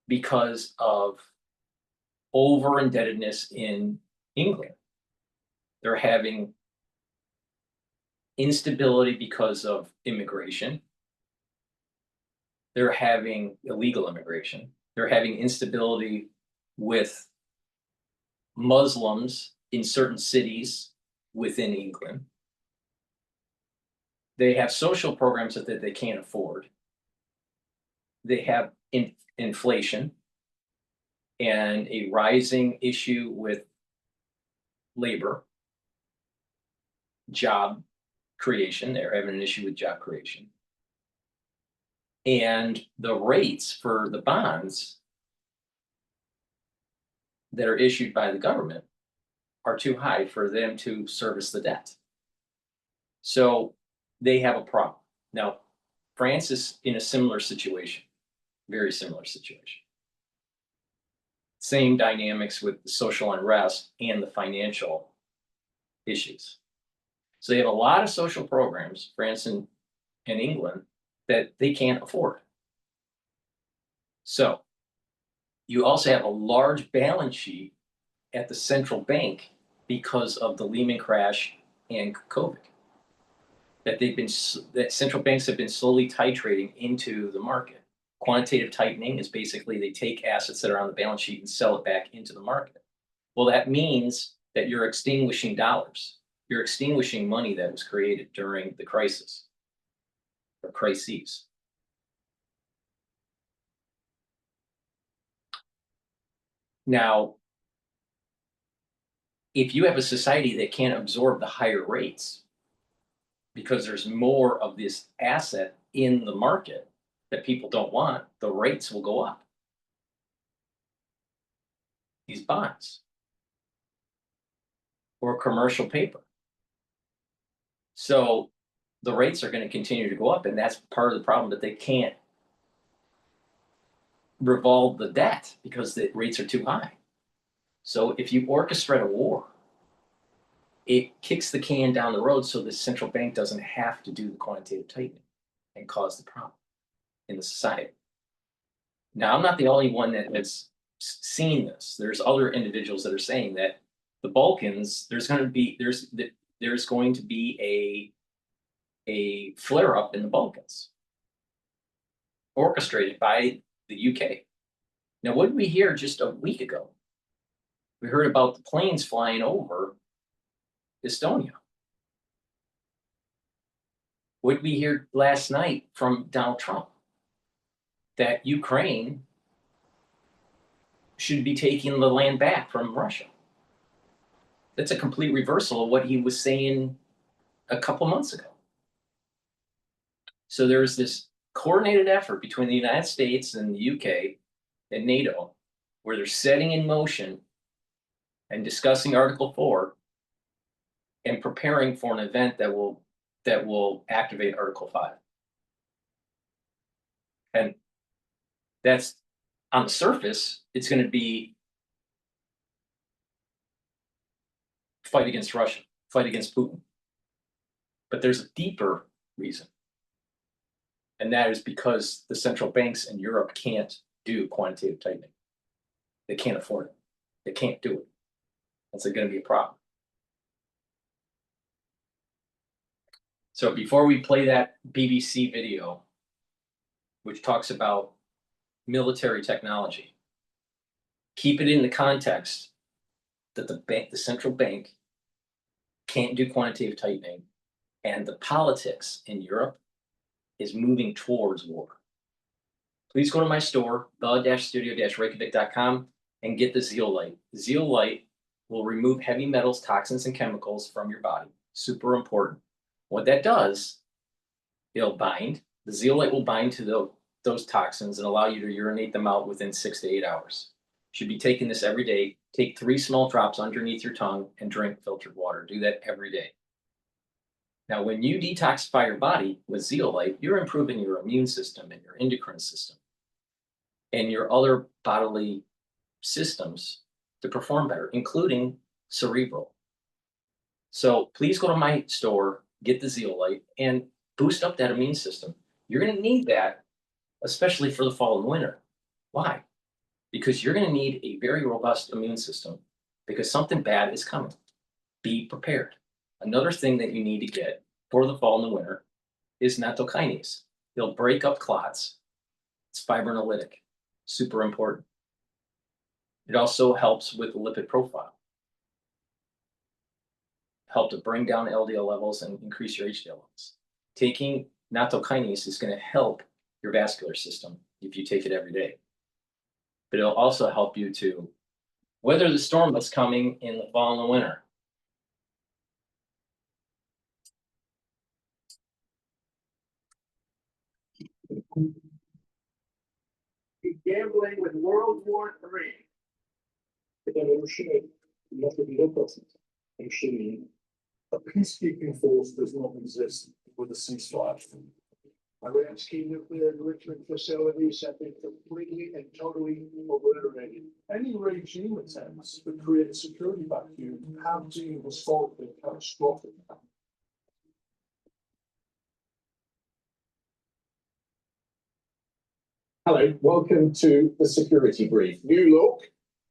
because of over-indebtedness in England. They're having instability because of immigration. They're having illegal immigration. They're having instability with Muslims in certain cities within England. They have social programs that they can't afford. They have inflation and a rising issue with labor, job creation. They're having an issue with job creation. And the rates for the bonds that are issued by the government are too high for them to service the debt. So they have a problem. Now, France is in a similar situation. Very similar situation. Same dynamics with the social unrest and the financial issues. So they have a lot of social programs, France and England, that they can't afford. So you also have a large balance sheet at the central bank because of the Lehman crash and COVID. That central banks have been slowly titrating into the market. Quantitative tightening is basically they take assets that are on the balance sheet and sell it back into the market. Well, that means that you're extinguishing dollars. You're extinguishing money that was created during the crisis or crises. Now, if you have a society that can't absorb the higher rates because there's more of this asset in the market that people don't want, the rates will go up. These bonds or commercial paper. So the rates are going to continue to go up, and that's part of the problem, that they can't revolve the debt because the rates are too high. So if you orchestrate a war, it kicks the can down the road so the central bank doesn't have to do the quantitative tightening and cause the problem in the society. Now, I'm not the only one that has seen this. There's other individuals that are saying that the Balkans, there's going to be a flare up in the Balkans, orchestrated by the UK. Now, what did we hear just a week ago? We heard about the planes flying over Estonia. What did we hear last night from Donald Trump? That Ukraine should be taking the land back from Russia. That's a complete reversal of what he was saying a couple months ago. So there's this coordinated effort between the United States and the UK and NATO, where they're setting in motion and discussing Article 4 and preparing for an event that will activate Article 5. And that's, on the surface, it's going to be fight against Russia, fight against Putin. But there's a deeper reason. And that is because the central banks in Europe can't do quantitative tightening. They can't afford it. They can't do it. That's going to be a problem. So before we play that BBC video, which talks about military technology, keep it in the context that the central bank can't do quantitative tightening, and the politics in Europe is moving towards war. Please go to my store, the-studio-reykjavik.com, and get the zeolite. Zeolite will remove heavy metals, toxins, and chemicals from your body. Super important. What that does, it'll bind. The zeolite will bind to those toxins and allow you to urinate them out within 6 to 8 hours. You should be taking this every day. Take 3 small drops underneath your tongue and drink filtered water. Do that every day. Now, when you detoxify your body with zeolite, you're improving your immune system and your endocrine system and your other bodily systems to perform better, including cerebral. So please go to my store, get the zeolite, and boost up that immune system. You're going to need that, especially for the fall and winter. Why? Because you're going to need a very robust immune system because something bad is coming. Be prepared. Another thing that you need to get for the fall and the winter is nattokinase. It'll break up clots. It's fibrinolytic, super important. It also helps with the lipid profile. Help to bring down LDL levels and increase your HDL levels. Taking nattokinase is going to help your vascular system if you take it every day. But it'll also help you to weather the storm that's coming in the fall and the winter. Gambling with World War III. A peacekeeping force does not exist with a ceasefire. Iraqi nuclear enrichment facilities have been completely and totally obliterated. Any regime attempts to create a security vacuum have been historically catastrophic. Hello, welcome to the security brief. New look,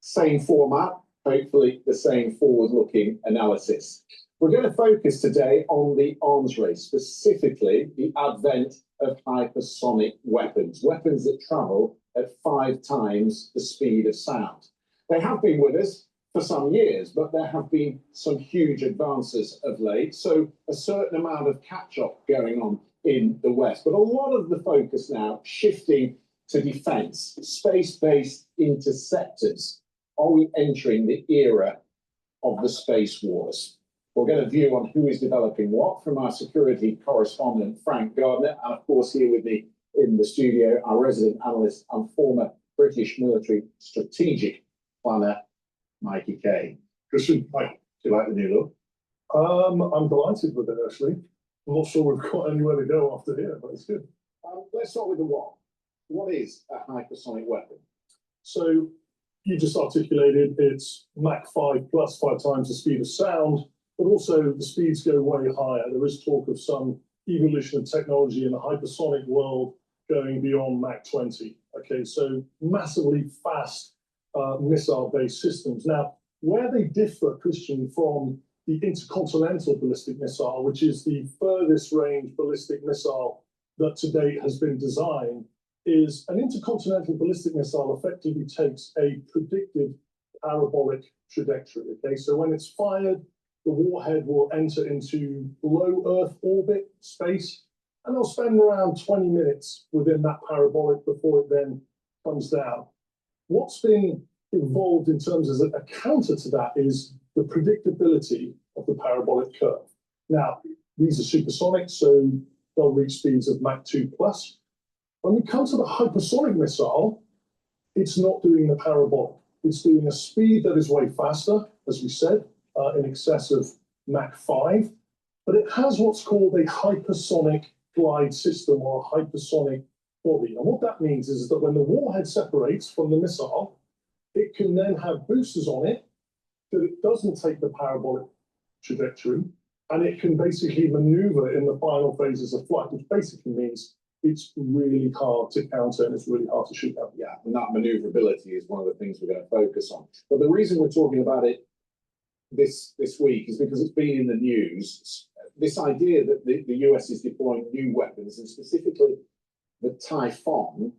same format, hopefully the same forward-looking analysis. We're going to focus today on the arms race, specifically the advent of hypersonic weapons, weapons that travel at 5 times the speed of sound. They have been with us for some years, but there have been some huge advances of late, so a certain amount of catch-up going on in the West. But a lot of the focus now shifting to defence, space-based interceptors. Are we entering the era of the space wars? We'll get a view on who is developing what from our security correspondent, Frank Gardner, and of course here with me in the studio, our resident analyst and former British military strategic planner, Mikey Kay. Christian, Mike, do you like the new look? I'm delighted with it, actually. I'm not sure we've got anywhere to go after here, but it's good. Let's start with the what. What is a hypersonic weapon? So you just articulated it's Mach 5 plus 5 times the speed of sound, but also the speeds go way higher. There is talk of some evolution of technology in the hypersonic world going beyond Mach 20. Okay, so massively fast missile-based systems. Now, where they differ, Christian, from the intercontinental ballistic missile, which is the furthest range ballistic missile that to date has been designed, is an intercontinental ballistic missile effectively takes a predicted parabolic trajectory. Okay, so when it's fired, the warhead will enter into low Earth orbit space, and they'll spend around 20 minutes within that parabolic before it then comes down. What's been involved in terms of a counter to that is the predictability of the parabolic curve. Now, these are supersonic, so they'll reach speeds of Mach 2 plus. When we come to the hypersonic missile, it's not doing the parabolic. It's doing a speed that is way faster, as we said, in excess of Mach 5, but it has what's called a hypersonic glide system or a hypersonic body. And what that means is that when the warhead separates from the missile, it can then have boosters on it that it doesn't take the parabolic trajectory, and it can basically maneuver in the final phases of flight, which basically means it's really hard to counter and it's really hard to shoot out. Yeah, and that maneuverability is one of the things we're going to focus on. But the reason we're talking about it this week is because it's been in the news. This idea that the US is deploying new weapons, and specifically the Typhoon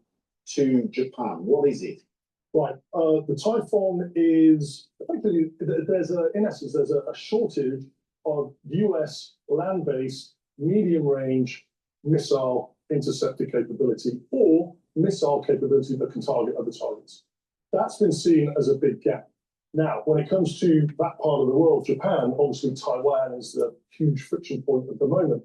to Japan. What is it? Right, the Typhoon is effectively, in essence, there's a shortage of US land-based medium-range missile interceptor capability or missile capability that can target other targets. That's been seen as a big gap. Now, when it comes to that part of the world, Japan, obviously Taiwan is the huge friction point at the moment.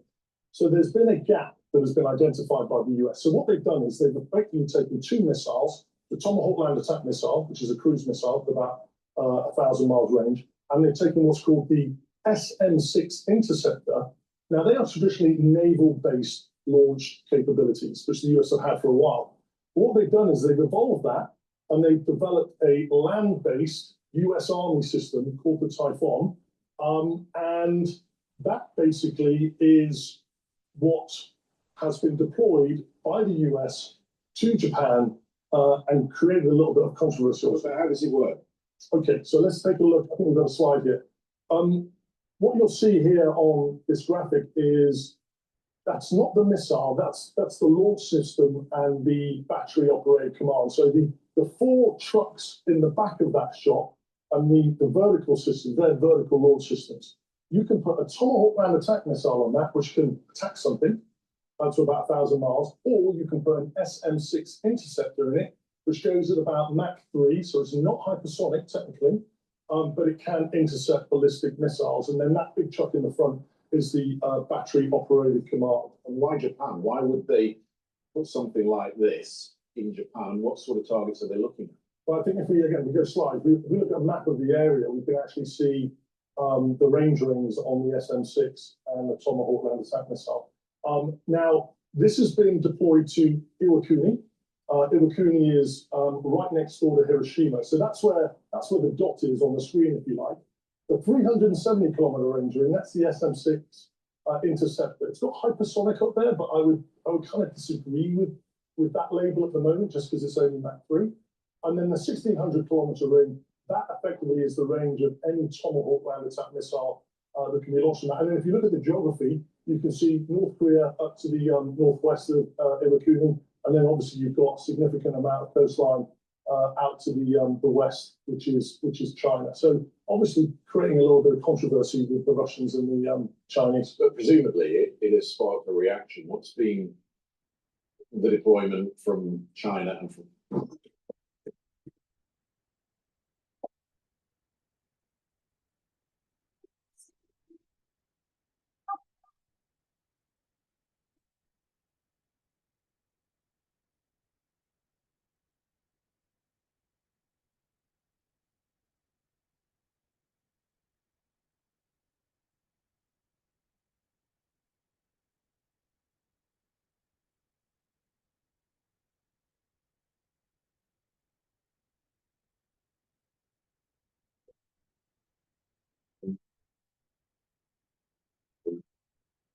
So there's been a gap that has been identified by the US. So what they've done is they've effectively taken 2 missiles, the Tomahawk land attack missile, which is a cruise missile with about 1,000 miles range, and they've taken what's called the SM-6 interceptor. Now, they are traditionally naval-based launch capabilities, which the US have had for a while. But what they've done is they've evolved that, and they've developed a land-based US Army system called the Typhoon, and that basically is what has been deployed by the US to Japan and created a little bit of controversy. So how does it work? Okay, so let's take a look. I think we've got a slide here. What you'll see here on this graphic is that's not the missile, that's the launch system and the battery operated command. So the 4 trucks in the back of that shot and the vertical systems, they're vertical launch systems. You can put a Tomahawk land attack missile on that, which can attack something to about 1,000 miles, or you can put an SM-6 interceptor in it, which goes at about Mach 3, so it's not hypersonic technically, but it can intercept ballistic missiles. And then that big truck in the front is the battery operated command. And why Japan? Why would they put something like this in Japan? What sort of targets are they looking at? Well, I think if we go slide, we look at a map of the area, we can actually see the range rings on the SM-6 and the Tomahawk land attack missile. Now, this is being deployed to Iwakuni. Iwakuni is right next door to Hiroshima. So that's where the dot is on the screen, if you like. The 370-kilometer range ring, that's the SM6 interceptor. It's got hypersonic up there, but I would kind of disagree with that label at the moment, just because it's only Mach 3. And then the 1,600-kilometer ring, that effectively is the range of any Tomahawk land attack missile that can be launched from that. And then if you look at the geography, you can see North Korea up to the northwest of Iwakuni, and then obviously you've got a significant amount of coastline out to the west, which is China. So obviously creating a little bit of controversy with the Russians and the Chinese. But presumably it has sparked a reaction. What's been the deployment from China and from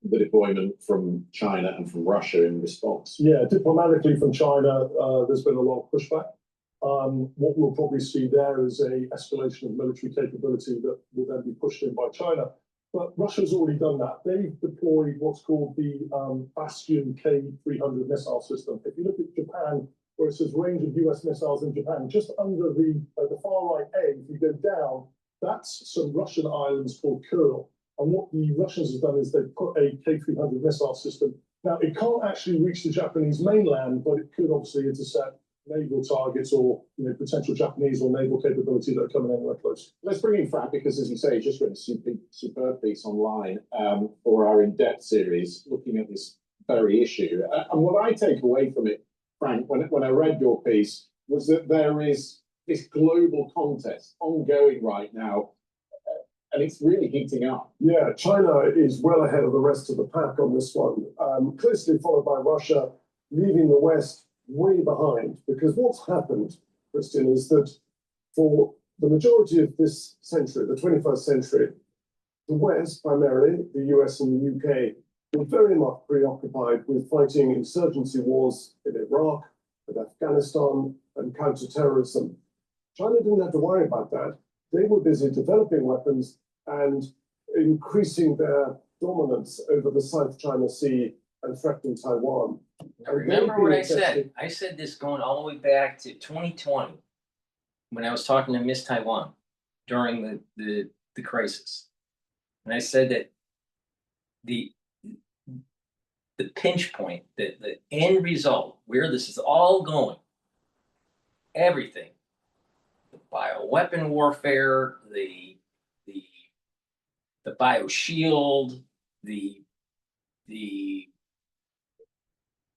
the deployment from China and from Russia in response? Yeah, diplomatically from China, there's been a lot of pushback. What we'll probably see there is a escalation of military capability that will then be pushed in by China. But Russia's already done that. They've deployed what's called the Bastion K-300 missile system. If you look at Japan, where it says range of US missiles in Japan, just under the far right A, if you go down, that's some Russian islands called Kuril. And what the Russians have done is they've put a K-300 missile system. Now, it can't actually reach the Japanese mainland, but it could obviously intercept naval targets or potential Japanese or naval capability that are coming anywhere close. Let's bring in Frank, because as you say, you just read a superb piece online for our in-depth series looking at this very issue. And what I take away from it, Frank, when I read your piece, was that there is this global contest ongoing right now, and it's really heating up. Yeah, China is well ahead of the rest of the pack on this one, closely followed by Russia, leaving the West way behind. Because what's happened, Christian, is that for the majority of this century, the 21st century, the West, primarily the US and the UK, were very much preoccupied with fighting insurgency wars in Iraq, and Afghanistan, and counterterrorism. China didn't have to worry about that. They were busy developing weapons and increasing their dominance over the South China Sea and threatening Taiwan. Now, remember what I said? I said this going all the way back to 2020 when I was talking to Miss Taiwan during the crisis. And I said that the pinch point, the end result, where this is all going, everything, the bioweapon warfare, the bioshield, the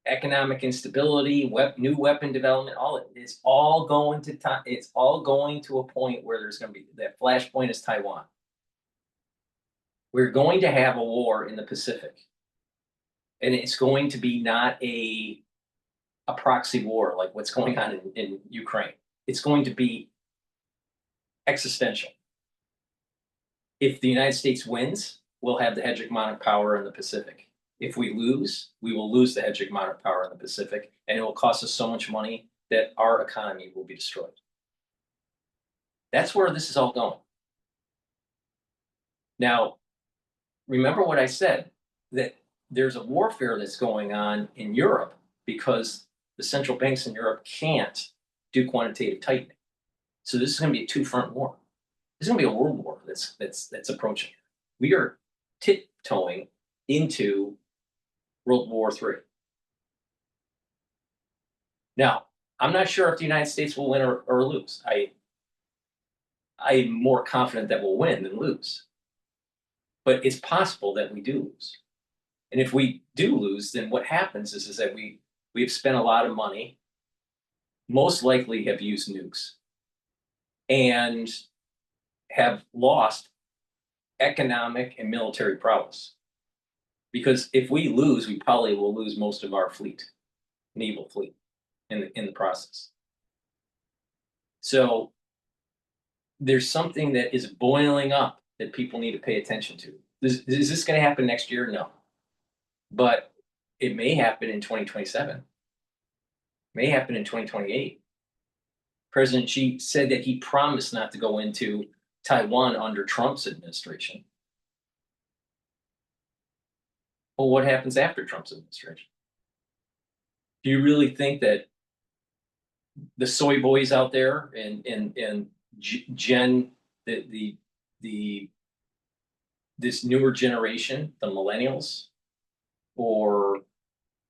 economic instability, new weapon development, it's all going to it's all going to a point where there's going to be that flashpoint is Taiwan. We're going to have a war in the Pacific, and it's going to be not a proxy war like what's going on in Ukraine. It's going to be existential. If the United States wins, we'll have the hegemonic power in the Pacific. If we lose, we will lose the hegemonic power in the Pacific, and it will cost us so much money that our economy will be destroyed. That's where this is all going. Now, remember what I said, that there's a warfare that's going on in Europe because the central banks in Europe can't do quantitative tightening. So this is going to be a two-front war. This is going to be a world war that's approaching. We are tiptoeing into World War III. Now, I'm not sure if the United States will win or lose. I'm more confident that we'll win than lose. But it's possible that we do lose. And if we do lose, then what happens is that we've spent a lot of money, most likely have used nukes, and have lost economic and military prowess. Because if we lose, we probably will lose most of our fleet, naval fleet, in the process. So there's something that is boiling up that people need to pay attention to. Is this going to happen next year? No. But it may happen in 2027. May happen in 2028. President Xi said that he promised not to go into Taiwan under Trump's administration. Well, what happens after Trump's administration? Do you really think that the soy boys out there and Gen this newer generation, the millennials, or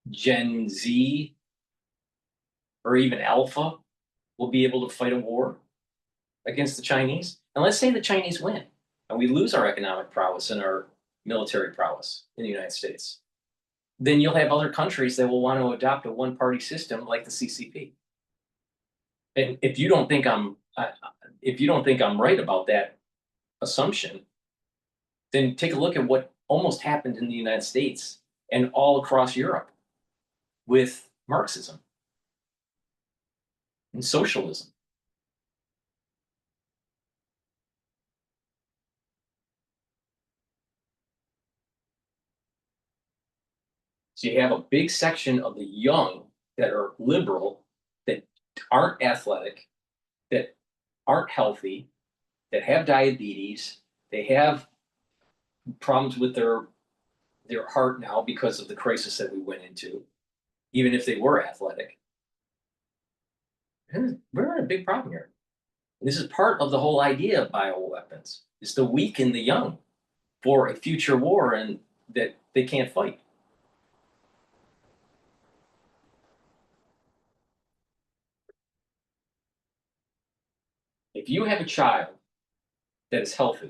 Gen Z, or even Alpha, will be able to fight a war against the Chinese? And let's say the Chinese win, and we lose our economic prowess and our military prowess in the United States. Then you'll have other countries that will want to adopt a one-party system like the CCP. And if you don't think I'm right about that assumption, then take a look at what almost happened in the United States and all across Europe with Marxism and socialism. So you have a big section of the young that are liberal, that aren't athletic, that aren't healthy, that have diabetes, they have problems with their heart now because of the crisis that we went into, even if they were athletic. And we're in a big problem here. This is part of the whole idea of bioweapons, is to weaken the young for a future war and that they can't fight. If you have a child that is healthy,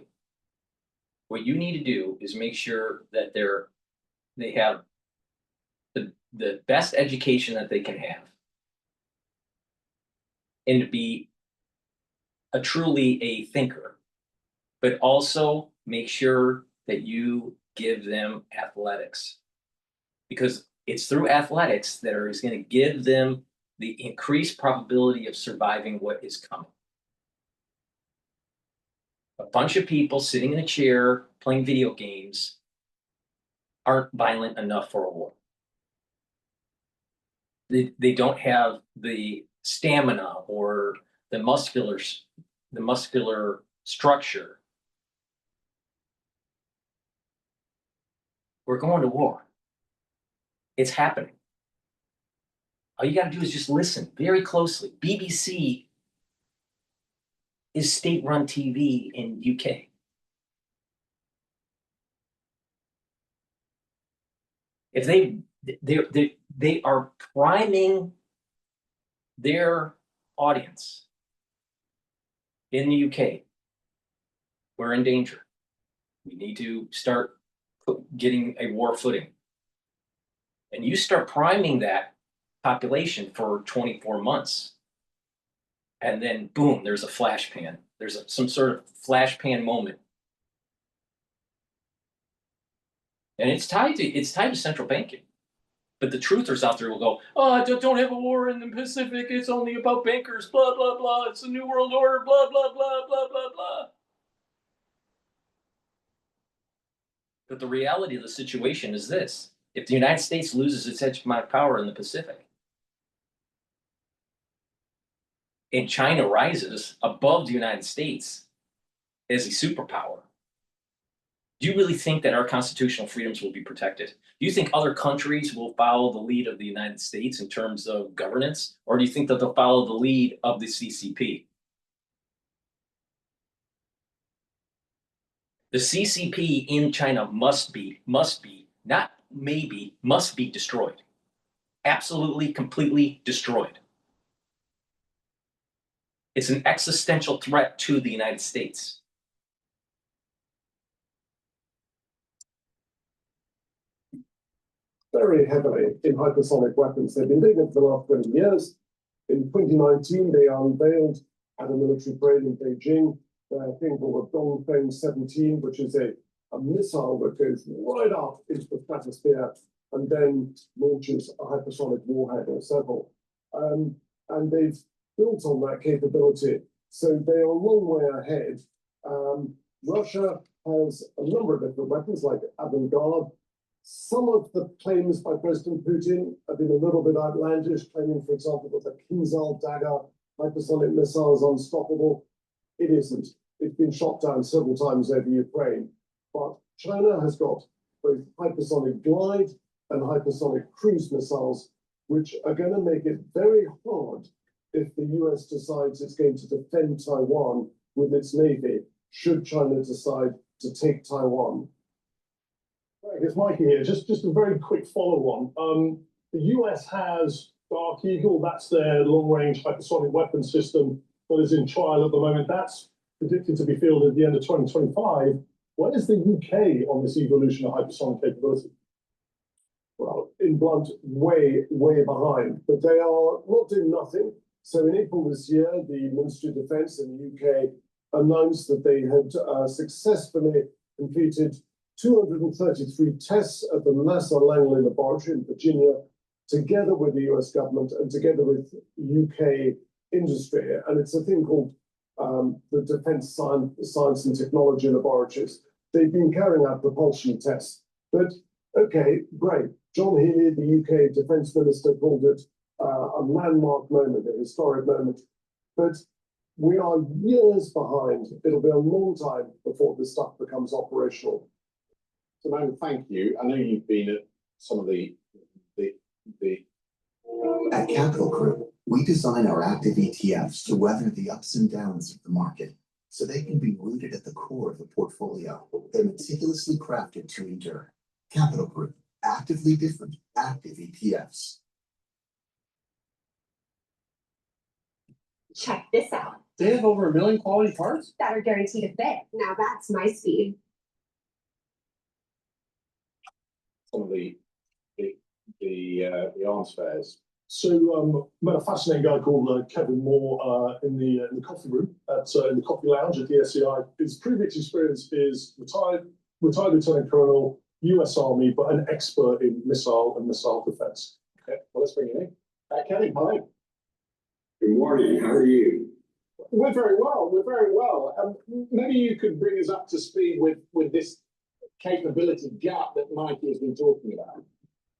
what you need to do is make sure that they have the best education that they can have, and to be truly a thinker, but also make sure that you give them athletics, because it's through athletics that is going to give them the increased probability of surviving what is coming. A bunch of people sitting in a chair playing video games aren't violent enough for a war. They don't have the stamina or the muscular structure. We're going to war. It's happening. All you got to do is just listen very closely. BBC is state-run TV in UK. If they are priming their audience in the UK, we're in danger. We need to start getting a war footing. And you start priming that population for 24 months. And then boom, there's a flash pan. There's some sort of flash pan moment. And it's tied to central banking. But the truthers out there will go, oh, don't have a war in the Pacific. It's only about bankers, blah, blah, blah. It's a new world order, blah, blah, blah, blah, blah, blah. But the reality of the situation is this. If the United States loses its hegemonic power in the Pacific, and China rises above the United States as a superpower, do you really think that our constitutional freedoms will be protected? Do you think other countries will follow the lead of the United States in terms of governance? Or do you think that they'll follow the lead of the CCP? The CCP in China must be, not maybe, must be destroyed. Absolutely, completely destroyed. It's an existential threat to the United States. Very heavily in hypersonic weapons. They've been doing it for the last 20 years. In 2019, they unveiled at a military parade in Beijing their thing called the Dongfeng 17, which is a a missile that goes right up into the stratosphere and then launches a hypersonic warhead or several. And they've built on that capability. So they are a long way ahead. Russia has a number of different weapons like avant-garde. Some of the claims by President Putin have been a little bit outlandish, claiming, for example, that the Kimmel dagger hypersonic missile is unstoppable. It isn't. It's been shot down several times over Ukraine. But China has got both hypersonic glide and hypersonic cruise missiles, which are going to make it very hard if the US decides it's going to defend Taiwan with its navy, should China decide to take Taiwan. I guess Mikey here, just a very quick follow-on. The US has Dark Eagle, that's their long-range hypersonic weapon system that is in trial at the moment. That's predicted to be fielded at the end of 2025. Where is the UK on this evolution of hypersonic capability? Well, in blunt, way behind, but they are not doing nothing. So in April this year, the Ministry of Defence in the UK announced that they had successfully completed 233 tests at the NASA Langley Laboratory in Virginia, together with the US government and together with UK industry. And it's a thing called the Defence Science and Technology Laboratories. They've been carrying out propulsion tests. But okay, great. John Healey, the UK Defence Minister, called it a landmark moment, a historic moment. But we are years behind. It'll be a long time before this stuff becomes operational. Simone, thank you. I know you've been at some of the At Capital Group, we design our active ETFs to weather the ups and downs of the market, so they can be rooted at the core of the portfolio. They're meticulously crafted to endure. Capital Group, actively different, active ETFs. Check this out. They have over 1 million quality parts? That are guaranteed to fit. Now that's my speed. some of the arms fairs. So met a fascinating guy called Kevin Moore in the coffee room in the coffee lounge at the SEI. His previous experience is retired Lieutenant Colonel, US Army, but an expert in missile and missile defense. Okay, well, let's bring him in. Kevin, hi. Good morning. How are you? We're very well. We're very well. Maybe you could bring us up to speed with this capability gap that Mikey has been talking about.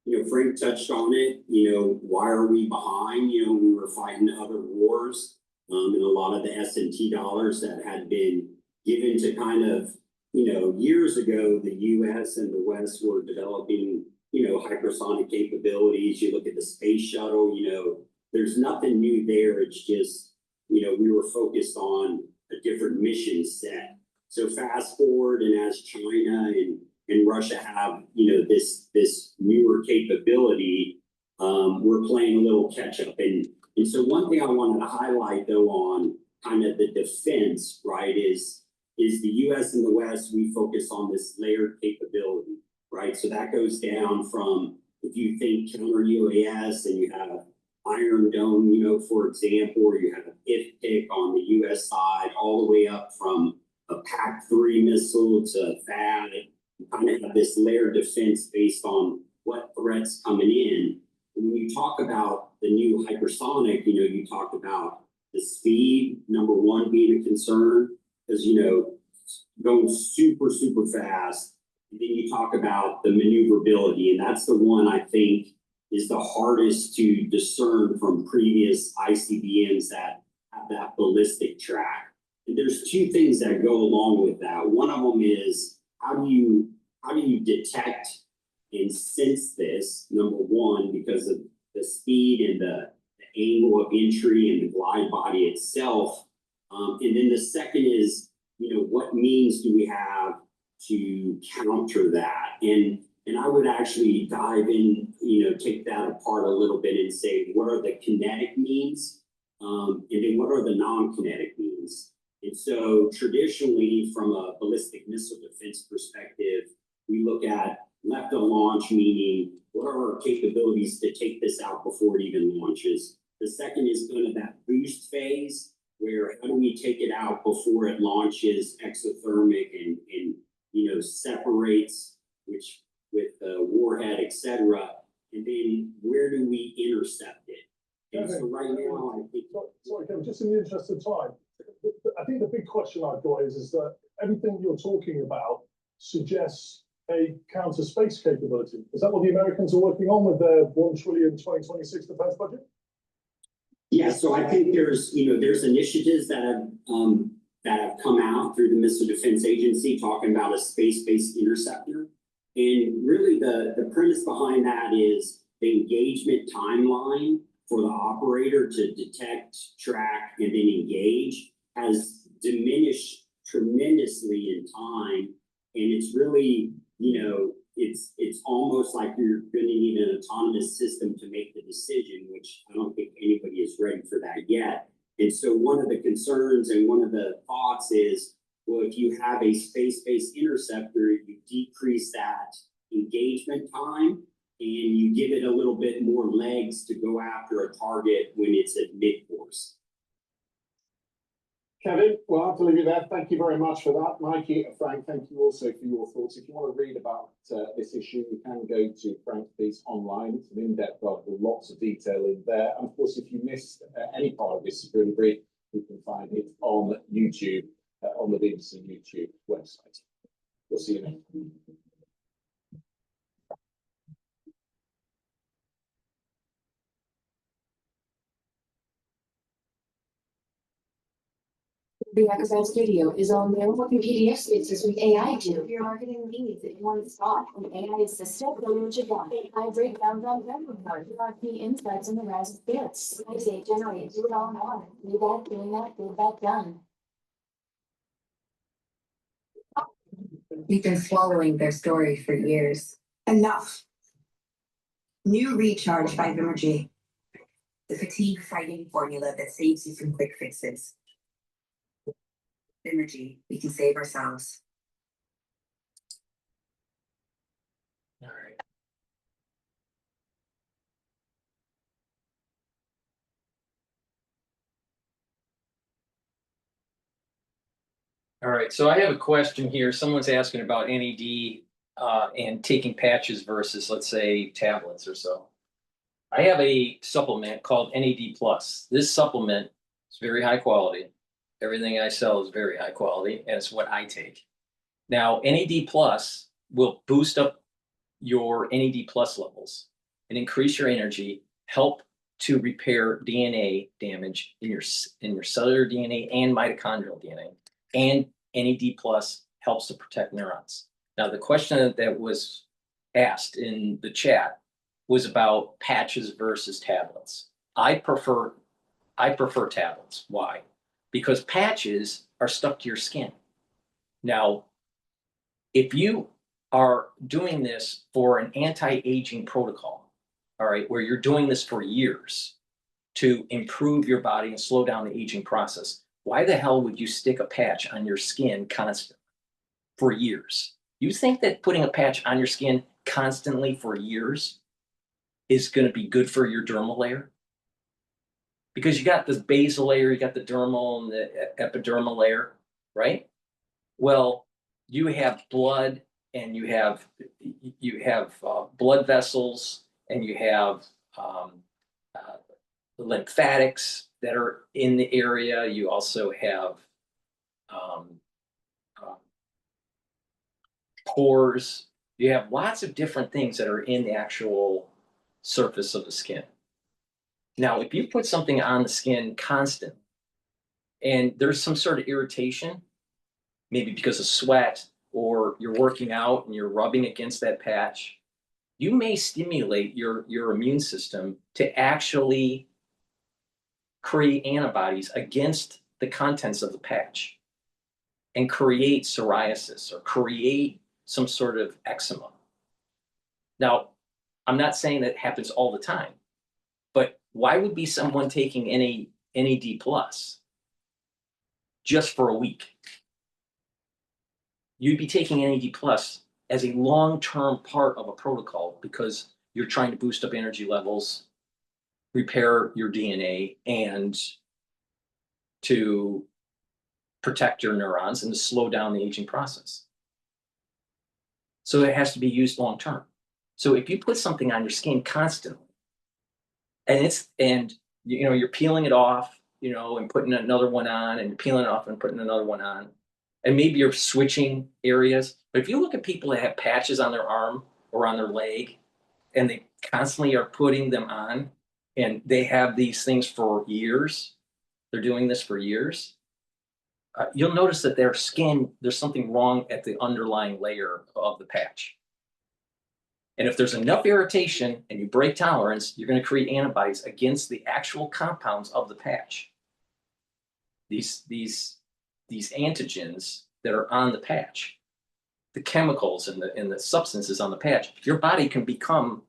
You know, Frank touched on it. You know, why are we behind? You know, we were fighting other wars, and a lot of the S&T dollars that had been given to kind of, you know, years ago, the U.S. and the West were developing, you know, hypersonic capabilities. You look at the space shuttle, you know, there's nothing new there. It's just, you know, we were focused on a different mission set. So fast forward, and as China and Russia have, you know, this newer capability, we're playing a little catch up. And so one thing I wanted to highlight though on kind of the defense, right, is the US and the West, we focus on this layered capability, right? So that goes down from, if you think counter UAS and you have Iron Dome, you know, for example, or you have IFPC on the US side, all the way up from a PAC-3 missile to THAAD. You kind of have this layered defense based on what threats coming in. And when you talk about the new hypersonic, you know, you talk about the speed, number one, being a concern, because, you know, going super, super fast. And then you talk about the maneuverability, and that's the one I think is the hardest to discern from previous ICBMs that have that ballistic track. And there's two things that go along with that. One of them is how do you detect and sense this, number one, because of the speed and the angle of entry and the glide body itself. And then the second is, you know, what means do we have to counter that? And I would actually dive in, you know, take that apart a little bit and say, what are the kinetic means? And then what are the non-kinetic means? And so traditionally, from a ballistic missile defense perspective, we look at left of launch, meaning what are our capabilities to take this out before it even launches? The second is kind of that boost phase, where how do we take it out before it launches exothermic and separates, which with the warhead, etc. And then where do we intercept it? And so right now, I think. Sorry, Kevin, just in the interest of time, I think the big question I've got is that everything you're talking about suggests a counter space capability. Is that what the Americans are working on with their 1 trillion 2026 defense budget? Yeah, so I think there's initiatives that have come out through the Missile Defense Agency talking about a space-based interceptor. And really the premise behind that is the engagement timeline for the operator to detect, track, and then engage has diminished tremendously in time. And it's really, it's almost like you're going to need an autonomous system to make the decision, which I don't think anybody is ready for that yet. And so one of the concerns and one of the thoughts is, well, if you have a space-based interceptor, you decrease that engagement time and you give it a little bit more legs to go after a target when it's at mid-course. Kevin, well, I'll have to leave you there. Thank you very much for that. Mikey and Frank, thank you also for your thoughts. If you want to read about this issue, you can go to Frank's piece online. It's an in-depth article, lots of detail in there. And of course, if you missed any part of this security brief, you can find it on YouTube, on the BBC YouTube website. We'll see you next week. The Acrobat Studio is on there. What can PDF spaces with AI do? If your marketing needs that you want to spot an AI assistant, go to Javon. I break down report. There are key insights in the rise of bits. I say generate, do it all in one. Do that, doing that, do that, done. We've been swallowing their story for years. Enough. New Recharge by Vimergy. The fatigue-fighting formula that saves you from quick fixes. Energy, we can save ourselves. All right. All right, so I have a question here. Someone's asking about NAD and taking patches versus, let's say, tablets or so. I have a supplement called NAD Plus. This supplement is very high quality. Everything I sell is very high quality, and it's what I take. Now, NAD Plus will boost up your NAD Plus levels and increase your energy, help to repair DNA damage in your cellular DNA and mitochondrial DNA. And NAD Plus helps to protect neurons. Now, the question that was asked in the chat was about patches versus tablets. I prefer tablets. Why? Because patches are stuck to your skin. Now, if you are doing this for an anti-aging protocol, all right, where you're doing this for years to improve your body and slow down the aging process, why the hell would you stick a patch on your skin constantly for years? You think that putting a patch on your skin constantly for years is going to be good for your dermal layer? Because you got the basal layer, you got the dermal and the epidermal layer, right? Well, you have blood and you have blood vessels and you have lymphatics that are in the area. You also have pores. You have lots of different things that are in the actual surface of the skin. Now, if you put something on the skin constant and there's some sort of irritation, maybe because of sweat or you're working out and you're rubbing against that patch, you may stimulate your immune system to actually create antibodies against the contents of the patch and create psoriasis or create some sort of eczema. Now, I'm not saying that happens all the time, but why would be someone taking NAD Plus just for a week? You'd be taking NAD Plus as a long-term part of a protocol because you're trying to boost up energy levels, repair your DNA, and to protect your neurons and to slow down the aging process. So it has to be used long-term. So if you put something on your skin constantly, and you're peeling it off, and putting another one on, and you're peeling it off and putting another one on, and maybe you're switching areas. But if you look at people that have patches on their arm or on their leg, and they constantly are putting them on, and they have these things for years, they're doing this for years, you'll notice that their skin, there's something wrong at the underlying layer of the patch. And if there's enough irritation and you break tolerance, you're going to create antibodies against the actual compounds of the patch. These antigens that are on the patch, the chemicals and the substances on the patch, your body can become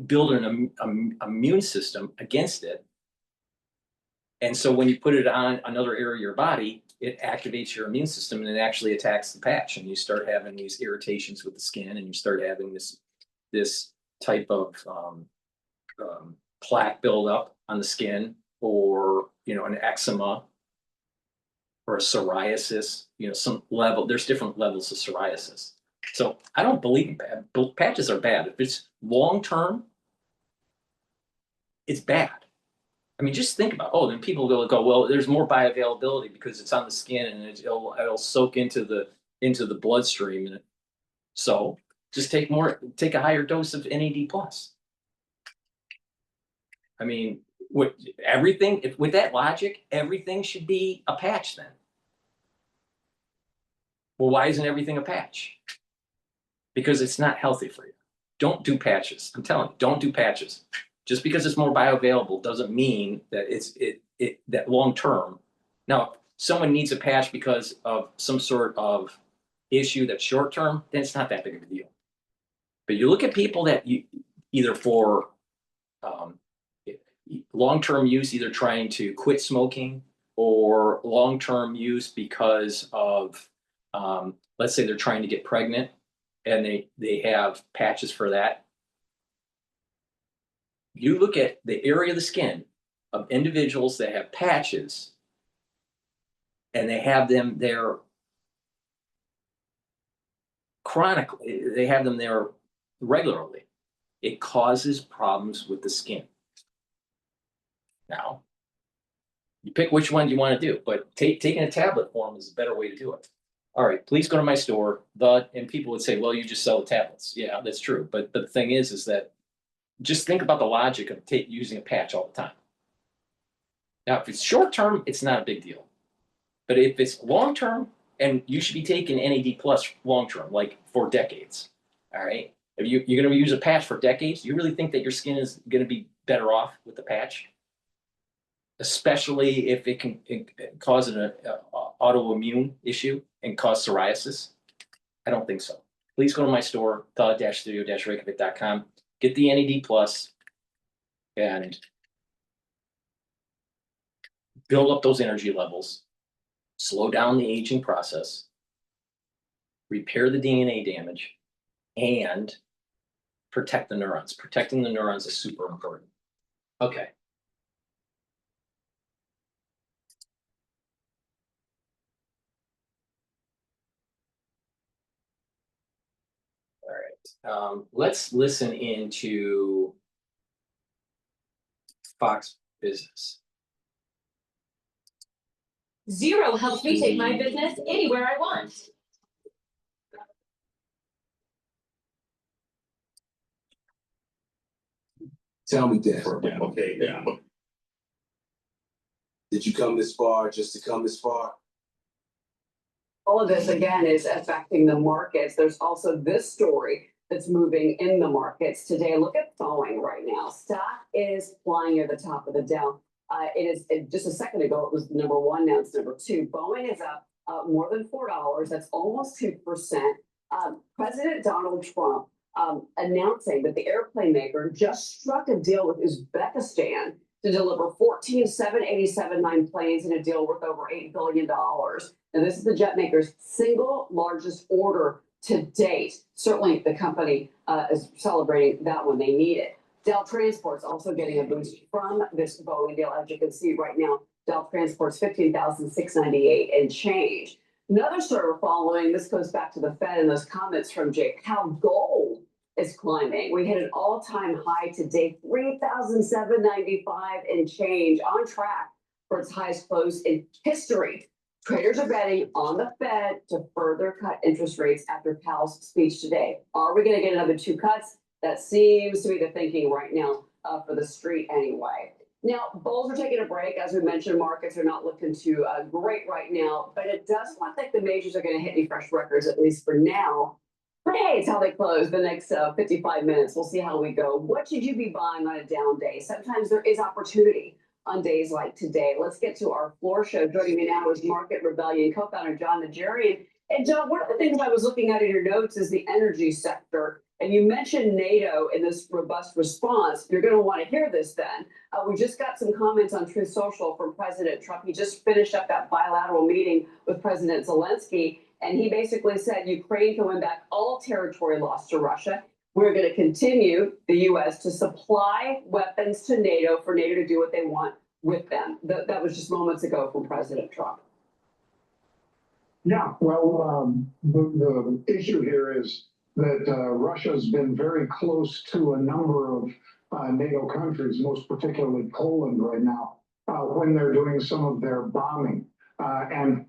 build an immune system against it. And so when you put it on another area of your body, it activates your immune system and it actually attacks the patch, and you start having these irritations with the skin, and you start having this type of plaque buildup on the skin, or an eczema or a psoriasis. Some level. There's different levels of psoriasis. So I don't believe in bad. Patches are bad. If it's long term, it's bad. I mean, just think about, then people go, well, there's more bioavailability because it's on the skin and it'll soak into the bloodstream. And so just take a higher dose of NAD+. I mean, with that logic, everything should be a patch then. Well, why isn't everything a patch? Because it's not healthy for you. Don't do patches. I'm telling you, don't do patches. Just because it's more bioavailable doesn't mean that that long term. Now, if someone needs a patch because of some sort of issue that's short term, then it's not that big of a deal. But you look at people that either for long term use, either trying to quit smoking, or long term use because of, let's say they're trying to get pregnant, and they have patches for that. You look at the area of the skin of individuals that have patches, and they have them there chronically, they have them there regularly, it causes problems with the skin. Now, you pick which one you want to do, but taking a tablet form is a better way to do it. All right, please go to my store. And people would say, well, you just sell the tablets. Yeah, that's true. But the thing is that just think about the logic of using a patch all the time. Now, if it's short term, it's not a big deal. But if it's long term, and you should be taking NAD+ long term, like for decades. All right. If you're going to use a patch for decades, you really think that your skin is going to be better off with the patch? Especially if it can cause an autoimmune issue and cause psoriasis? I don't think so. Please go to my store, the-studio-reykjavik.com. Get the NAD+ and build up those energy levels, slow down the aging process, repair the DNA damage, and protect the neurons. Protecting the neurons is super important. Okay. All right. Let's listen into Fox Business. Zero helps me take my business anywhere I want. Tell me, Dad. Okay, yeah. Did you come this far just to come this far? All of this, again, is affecting the markets. There's also this story that's moving in the markets today. Look at Boeing right now. Stock is flying at the top of the Dow. Just a second ago, it was number one. Now it's number two. Boeing is up more than $4. That's almost 2%. President Donald Trump announcing that the airplane maker just struck a deal with Uzbekistan to deliver 14 787-9 planes in a deal worth over $8 billion. And this is the jet maker's single largest order to date. Certainly the company is celebrating that one. They need it. Dell Transport's also getting a boost from this Boeing deal. As you can see right now, Dell Transport's $15,698 and change. Another story we're following, this goes back to the Fed and those comments from Jake, how gold is climbing. We hit an all-time high today, 3,795 and change, on track for its highest close in history. Traders are betting on the Fed to further cut interest rates after Powell's speech today. Are we going to get another 2 cuts? That seems to be the thinking right now for the street anyway. Now, bulls are taking a break. As we mentioned, markets are not looking too great right now, but it does look like the majors are going to hit any fresh records, at least for now. But hey, it's how they close the next 55 minutes. We'll see how we go. What should you be buying on a down day? Sometimes there is opportunity on days like today. Let's get to our floor show. Joining me now is Market Rebellion co-founder John Najarian. And John, one of the things I was looking at in your notes is the energy sector. And you mentioned NATO in this robust response. You're going to want to hear this then. We just got some comments on Truth Social from President Trump. He just finished up that bilateral meeting with President Zelensky. And he basically said Ukraine can win back all territory lost to Russia. We're going to continue, the U.S., to supply weapons to NATO for NATO to do what they want with them. That was just moments ago from President Trump. Yeah, well, the issue here is that Russia's been very close to a number of NATO countries, most particularly Poland right now, when they're doing some of their bombing. And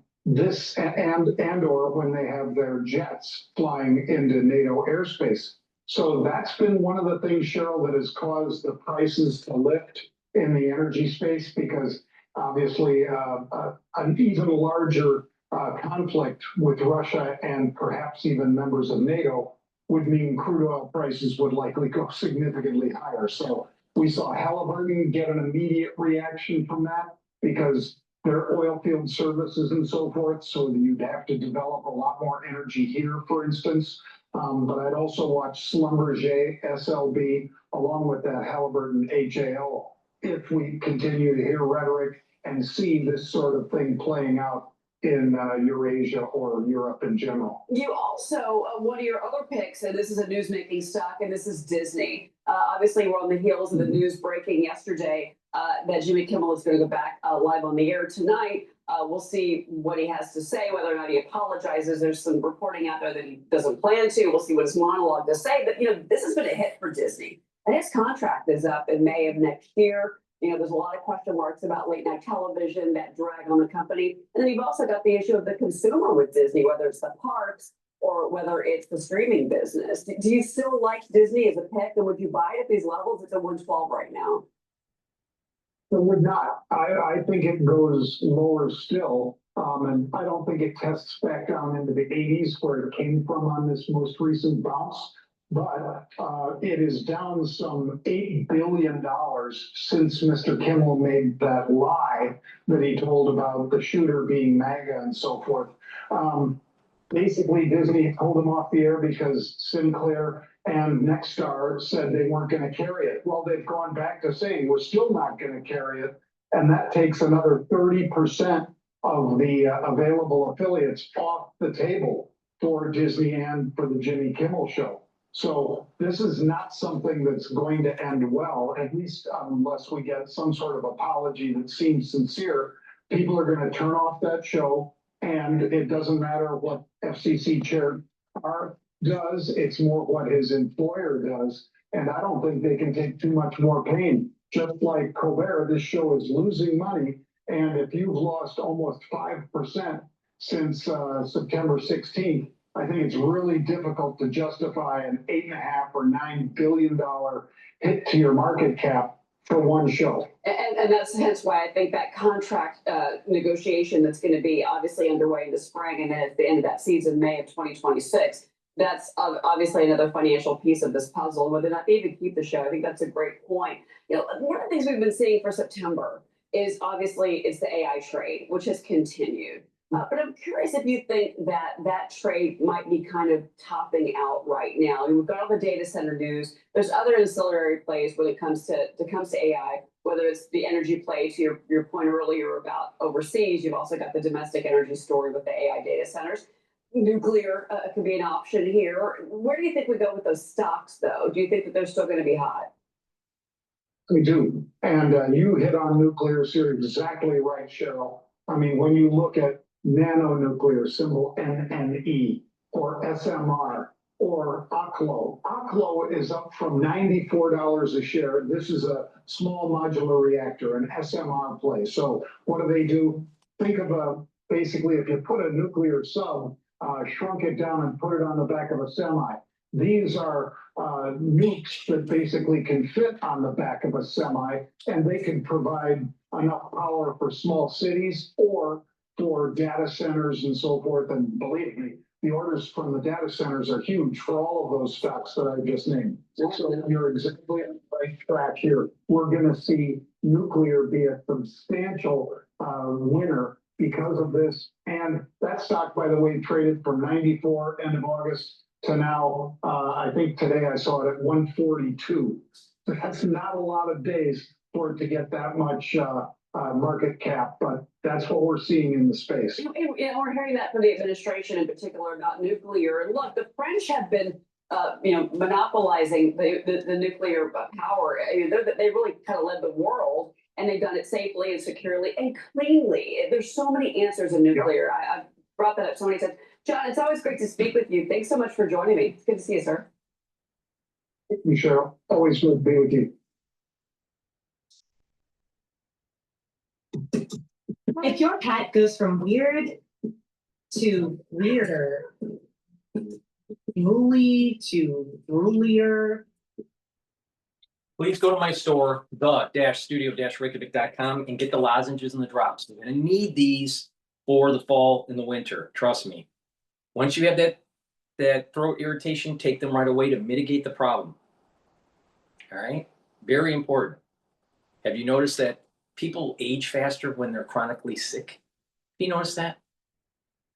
or when they have their jets flying into NATO airspace. So that's been one of the things, Cheryl, that has caused the prices to lift in the energy space, because obviously an even larger conflict with Russia and perhaps even members of NATO would mean crude oil prices would likely go significantly higher. So we saw Halliburton get an immediate reaction from that because their oil field services and so forth, so that you'd have to develop a lot more energy here, for instance. But I'd also watch Schlumberger, SLB, along with that Halliburton HAO, if we continue to hear rhetoric and see this sort of thing playing out in Eurasia or Europe in general. You also, one of your other picks, and this is a news-making stock, and this is Disney. Obviously, we're on the heels of the news breaking yesterday that Jimmy Kimmel is going to go back live on the air tonight. We'll see what he has to say, whether or not he apologizes. There's some reporting out there that he doesn't plan to. We'll see what his monologue to say. But, this has been a hit for Disney. And his contract is up in May of next year. There's a lot of question marks about late night television, that drag on the company. And then you've also got the issue of the consumer with Disney, whether it's the parks or whether it's the streaming business. Do you still like Disney as a pick? And would you buy it at these levels? It's at 112 right now. It would not. I think it goes lower still. And I don't think it tests back down into the 80s where it came from on this most recent bounce. But it is down some $8 billion since Mr. Kimmel made that lie that he told about the shooter being MAGA and so forth. Basically, Disney pulled him off the air because Sinclair and Nexstar said they weren't going to carry it. Well, they've gone back to saying we're still not going to carry it. And that takes another 30% of the available affiliates off the table for Disney and for the Jimmy Kimmel Show. So this is not something that's going to end well, at least unless we get some sort of apology that seems sincere. People are going to turn off that show, and it doesn't matter what FCC Chair Barr does. It's more what his employer does. And I don't think they can take too much more pain. Just like Colbert, this show is losing money. And if you've lost almost 5% since September 16th, I think it's really difficult to justify an $8.5 or $9 billion hit to your market cap for one show. And that's hence why I think that contract negotiation that's going to be obviously underway in the spring and then at the end of that season, May of 2026, that's obviously another financial piece of this puzzle. Whether or not they even keep the show, I think that's a great point. One of the things we've been seeing for September is obviously it's the AI trade, which has continued. But I'm curious if you think that trade might be kind of topping out right now. We've got all the data center news. There's other ancillary plays when it comes to AI, whether it's the energy play to your point earlier about overseas. You've also got the domestic energy story with the AI data centers. Nuclear could be an option here. Where do you think we go with those stocks, though? Do you think that they're still going to be hot? We do. And you hit on nuclear, so you're exactly right, Cheryl. I mean, when you look at nanonuclear, symbol NNE, or SMR, or ACLO. ACLO is up from $94 a share. This is a small modular reactor, an SMR play. So what do? Think of basically if you put a nuclear sub, shrunk it down and put it on the back of a semi. These are nukes that basically can fit on the back of a semi, and they can provide enough power for small cities or for data centers and so forth. And believe me, the orders from the data centers are huge for all of those stocks that I just named. So you're exactly on the right track here. We're going to see nuclear be a substantial winner because of this. And that stock, by the way, traded from 94 end of August to now, I think today I saw it at 142. That's not a lot of days for it to get that much market cap, but that's what we're seeing in the space. And we're hearing that from the administration in particular about nuclear. And look, the French have been, monopolizing the nuclear power. I mean, they really kind of led the world, and they've done it safely and securely and cleanly. There's so many answers in nuclear. I've brought that up so many times. John, it's always great to speak with you. Thanks so much for joining me. It's good to see you, sir. Thank you, Cheryl. Always good to be with you. If your pet goes from weird to weirder, drooly to droolier, please go to my store, the-studio-reykjavik.com, and get the lozenges and the drops. You're going to need these for the fall and the winter. Trust me. Once you have that throat irritation, take them right away to mitigate the problem. All right? Very important. Have you noticed that people age faster when they're chronically sick? Have you noticed that?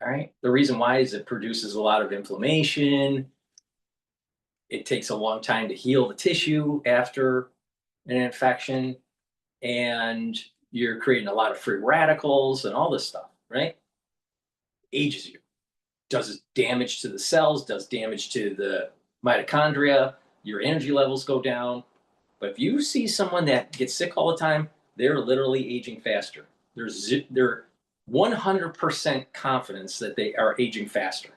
All right. The reason why is it produces a lot of inflammation. It takes a long time to heal the tissue after an infection, and you're creating a lot of free radicals and all this stuff, right? Ages you. Does damage to the cells, does damage to the mitochondria, your energy levels go down. But if you see someone that gets sick all the time, they're literally aging faster. They're 100% confidence that they are aging faster.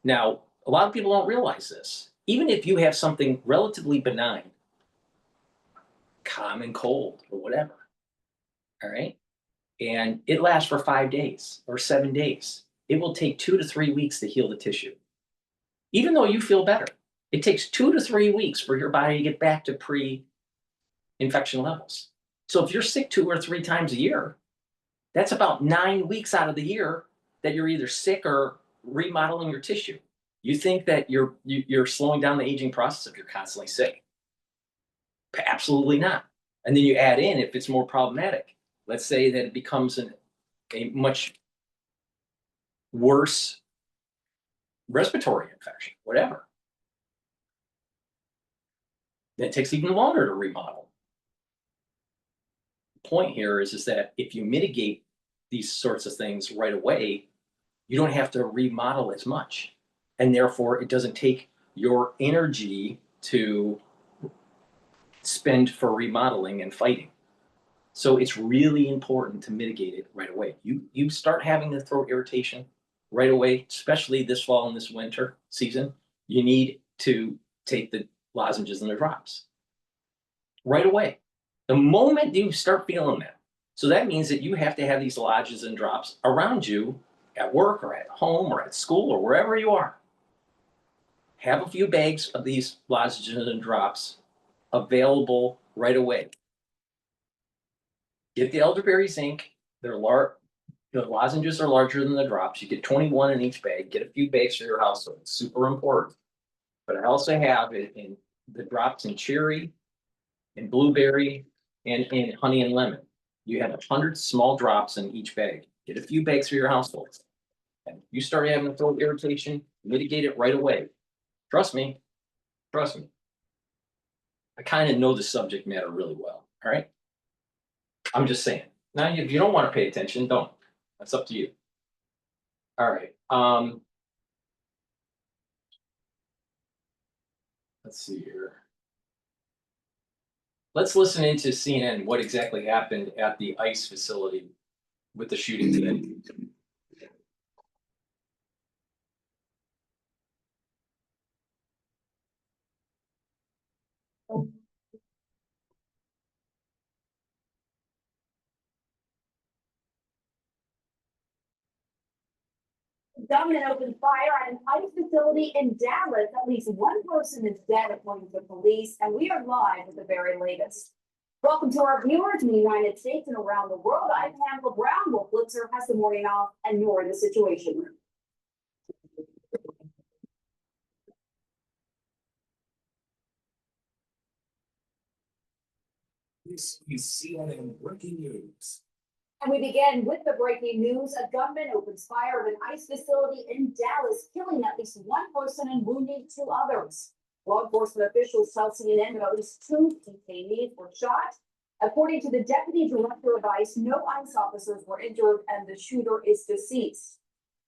Now, a lot of people don't realize this. Even if you have something relatively benign, common cold or whatever, all right, and it lasts for 5 days or 7 days, it will take 2 to 3 weeks to heal the tissue. Even though you feel better, it takes 2 to 3 weeks for your body to get back to pre-infection levels. So if you're sick 2 or 3 times a year, that's about 9 weeks out of the year that you're either sick or remodeling your tissue. You think that you're slowing down the aging process if you're constantly sick? Absolutely not. And then you add in, if it's more problematic, let's say that it becomes a much worse respiratory infection, whatever. Then it takes even longer to remodel. The point here is that if you mitigate these sorts of things right away, you don't have to remodel as much. And therefore, it doesn't take your energy to spend for remodeling and fighting. So it's really important to mitigate it right away. You start having the throat irritation right away, especially this fall and this winter season, you need to take the lozenges and the drops right away. The moment you start feeling that. So that means that you have to have these lozenges and drops around you at work or at home or at school or wherever you are. Have a few bags of these lozenges and drops available right away. Get the elderberry zinc. The lozenges are larger than the drops. You get 21 in each bag. Get a few bags for your household. It's super important. But I also have it in the drops in cherry, in blueberry, and in honey and lemon. You have 100 small drops in each bag. Get a few bags for your household. And if you start having a throat irritation, mitigate it right away. Trust me. Trust me. I kind of know the subject matter really well. All right. I'm just saying. Now, if you don't want to pay attention, don't. That's up to you. All right. Let's see here. Let's listen into CNN what exactly happened at the ICE facility with the shooting today. Gunman opened fire at an ICE facility in Dallas. At least one person is dead, according to police, and we are live with the very latest. Welcome to our viewers in the United States and around the world. I'm Pamela Brown. Wolf Blitzer has the morning off, and you're in the Situation Room. This is CNN breaking news. And we begin with the breaking news. A gunman opens fire at an ICE facility in Dallas, killing at least one person and wounding two others. Law enforcement officials tell CNN that at least two detainees were shot. According to the deputy director of ICE, no ICE officers were injured and the shooter is deceased.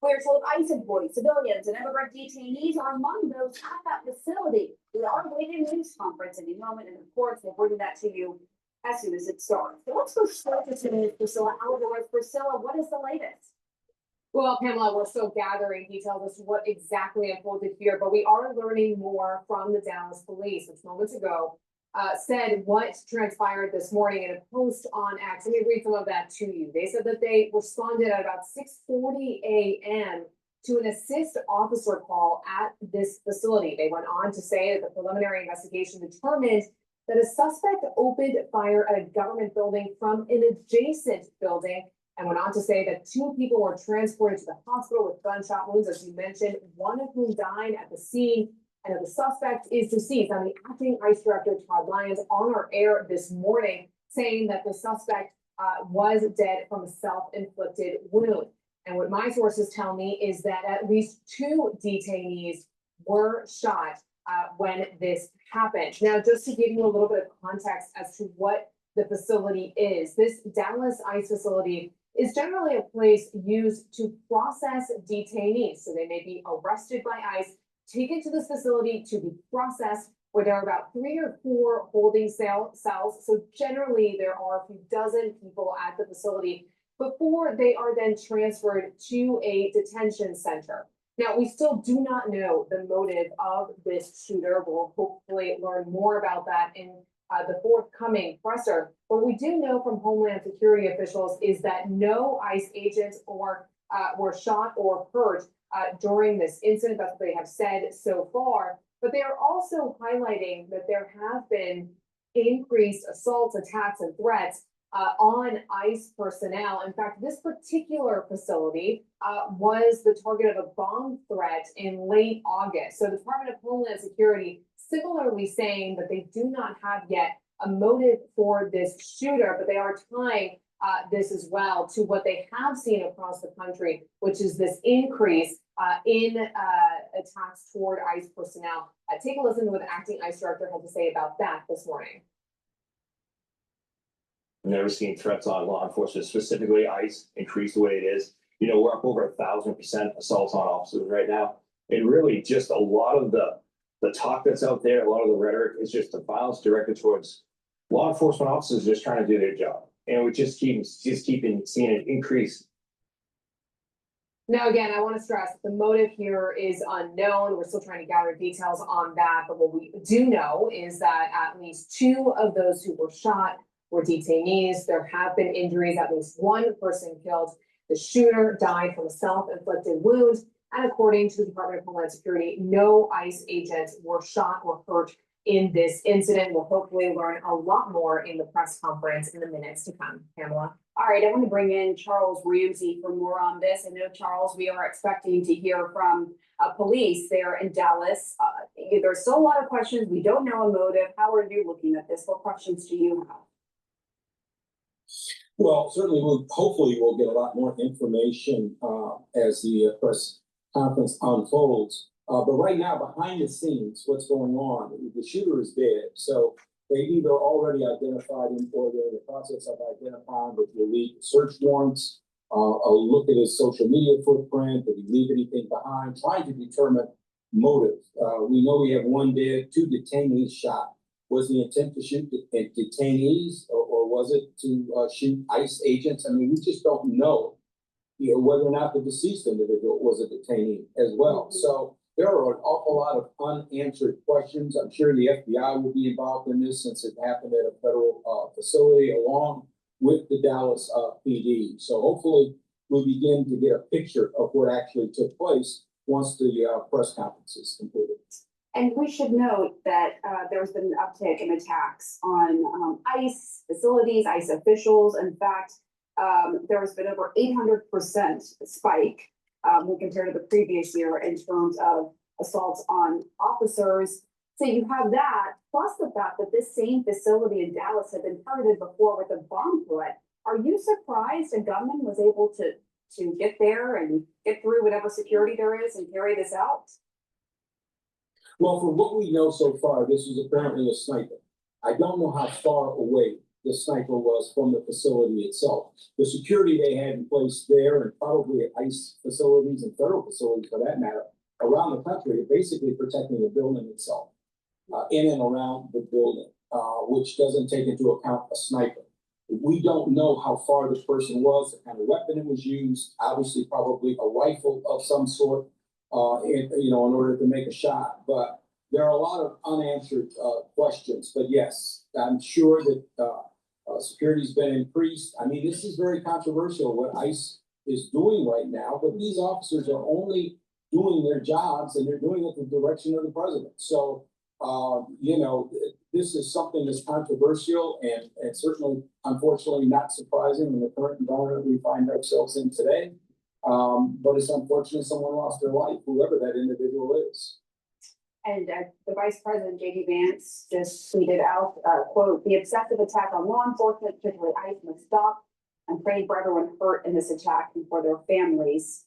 We are told ICE employees, civilians, and immigrant detainees are among those at that facility. We are waiting a news conference any moment, and of course, we'll bring that to you as soon as it starts. So let's go straight to today's Priscilla Alvarez. Priscilla, what is the latest? Well, Pamela, we're still gathering details as to what exactly unfolded here, but we are learning more from the Dallas police, which moments ago said what transpired this morning in a post on X. Let me read some of that to you. They said that they responded at about 6:40 a.m. to an assist officer call at this facility. They went on to say that the preliminary investigation determined that a suspect opened fire at a government building from an adjacent building, and went on to say that two people were transported to the hospital with gunshot wounds, as you mentioned, one of whom died at the scene, and the suspect is deceased. Now, the acting ICE director, Todd Lyons, on our air this morning, saying that the suspect was dead from a self-inflicted wound. And what my sources tell me is that at least two detainees were shot when this happened. Now, just to give you a little bit of context as to what the facility is, this Dallas ICE facility is generally a place used to process detainees. So they may be arrested by ICE, taken to this facility to be processed, where there are about 3 or 4 holding cells. So generally there are a few dozen people at the facility before they are then transferred to a detention center. Now, we still do not know the motive of this shooter. We'll hopefully learn more about that in the forthcoming presser. What we do know from Homeland Security officials is that no ICE agents were shot or hurt during this incident. That's what they have said so far. But they are also highlighting that there have been increased assaults, attacks, and threats on ICE personnel. In fact, this particular facility was the target of a bomb threat in late August. So the Department of Homeland Security similarly saying that they do not have yet a motive for this shooter, but they are tying this as well to what they have seen across the country, which is this increase in attacks toward ICE personnel. Take a listen to what the acting ICE director had to say about that this morning. I've never seen threats on law enforcement, specifically ICE, increase the way it is. You know, we're up over 1,000% assaults on officers right now. And really just a lot of the talk that's out there, a lot of the rhetoric is just the violence directed towards law enforcement officers just trying to do their job. And we just keep seeing an increase. Now, again, I want to stress the motive here is unknown. We're still trying to gather details on that. But what we do know is that at least 2 of those who were shot were detainees. There have been injuries, at least 1 person killed. The shooter died from a self-inflicted wound. And according to the Department of Homeland Security, no ICE agents were shot or hurt in this incident. We'll hopefully learn a lot more in the press conference in the minutes to come. Pamela. All right, I want to bring in Charles Ramsey for more on this. I know, Charles, we are expecting to hear from police there in Dallas. There's still a lot of questions. We don't know a motive. How are you looking at this? What questions do you have? Well, certainly, hopefully we'll get a lot more information as the press conference unfolds. But right now, behind the scenes, what's going on? The shooter is dead. So they either already identified him or they're in the process of identifying with the elite search warrants, a look at his social media footprint, did he leave anything behind, trying to determine motive. We know we have 1 dead, 2 detainees shot. Was the intent to shoot detainees or was it to shoot ICE agents? I mean, we just don't know, whether or not the deceased individual was a detainee as well. So there are an awful lot of unanswered questions. I'm sure the FBI will be involved in this since it happened at a federal facility along with the Dallas PD. So hopefully we begin to get a picture of what actually took place once the press conference is completed. And we should note that there's been an uptick in attacks on ICE facilities, ICE officials. In fact, there has been over 800% spike when compared to the previous year in terms of assaults on officers. So you have that, plus the fact that this same facility in Dallas had been targeted before with a bomb threat. Are you surprised a gunman was able to get there and get through whatever security there is and carry this out? Well, from what we know so far, this was apparently a sniper. I don't know how far away the sniper was from the facility itself. The security they had in place there, and probably at ICE facilities and federal facilities for that matter, around the country, are basically protecting the building itself, in and around the building, which doesn't take into account a sniper. We don't know how far this person was, the kind of weapon it was used, obviously probably a rifle of some sort, in order to make a shot. But there are a lot of unanswered questions. But yes, I'm sure that security's been increased. I mean, this is very controversial what ICE is doing right now, but these officers are only doing their jobs, and they're doing it in the direction of the president. So, this is something that's controversial and certainly, unfortunately, not surprising in the current environment we find ourselves in today. But it's unfortunate someone lost their life, whoever that individual is. And the Vice President, J.D. Vance, just tweeted out, quote, "The obsessive attack on law enforcement, particularly ICE, must stop. I'm praying for everyone hurt in this attack and for their families."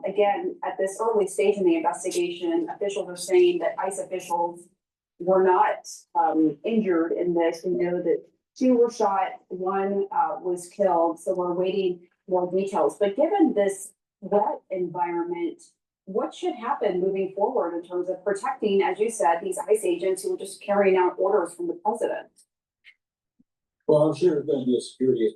Again, at this early stage in the investigation, officials are saying that ICE officials were not injured in this. We know that 2 were shot, 1 was killed, so we're waiting more details. But given this wet environment, what should happen moving forward in terms of protecting, as you said, these ICE agents who are just carrying out orders from the president? Well, I'm sure there's going to be a security.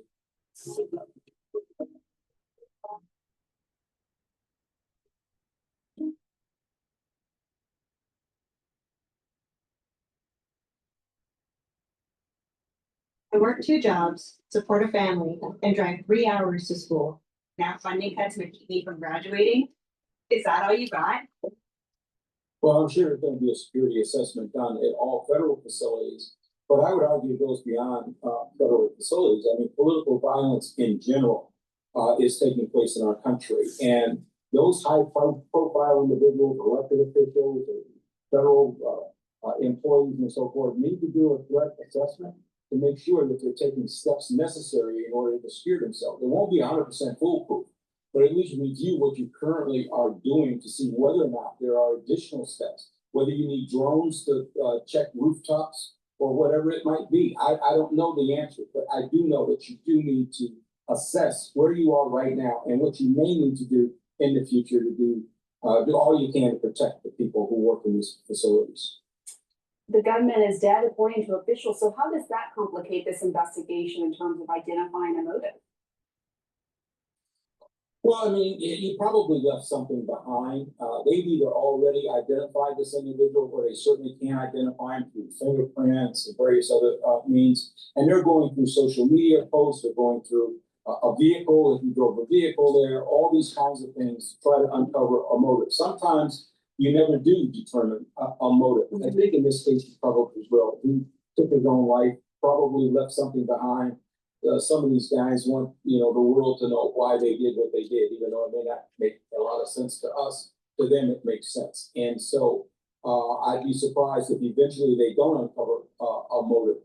I work 2 jobs, support a family, and drive 3 hours to school. Now funding cuts would keep me from graduating. Is that all you got? Well, I'm sure there's going to be a security assessment done at all federal facilities, but I would argue it goes beyond federal facilities. I mean, political violence in general is taking place in our country, and those high-profile individuals, elected officials, federal employees, and so forth, need to do a threat assessment to make sure that they're taking steps necessary in order to secure themselves. It won't be 100% foolproof, but at least review what you currently are doing to see whether or not there are additional steps, whether you need drones to check rooftops or whatever it might be. I don't know the answer, but I do know that you do need to assess where you are right now and what you may need to do in the future to do all you can to protect the people who work in these facilities. The gunman is dead, according to officials. So how does that complicate this investigation in terms of identifying a motive? Well, I mean, he probably left something behind. They've either already identified this individual, or they certainly can identify him through fingerprints and various other means. And they're going through social media posts. They're going through a vehicle, if you drove a vehicle there, all these kinds of things to try to uncover a motive. Sometimes you never do determine a motive. I think in this case, he probably will. He took his own life, probably left something behind. Some of these guys want, the world to know why they did what they did, even though it may not make a lot of sense to us. To them, it makes sense. And so I'd be surprised if eventually they don't uncover a motive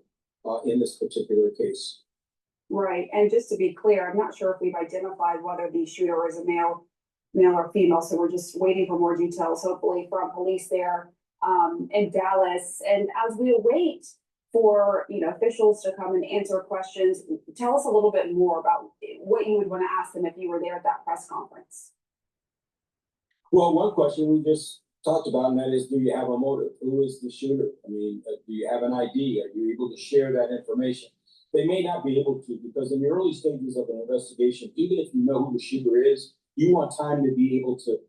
in this particular case. Right. And just to be clear, I'm not sure if we've identified whether the shooter is a male or female. So we're just waiting for more details, hopefully from police there in Dallas. And as we await for officials to come and answer questions, tell us a little bit more about what you would want to ask them if you were there at that press conference. Well, one question we just talked about, and that is, do you have a motive? Who is the shooter? I mean, do you have an ID? Are you able to share that information? They may not be able to, because in the early stages of an investigation, even if you know who the shooter is, you want time to be able to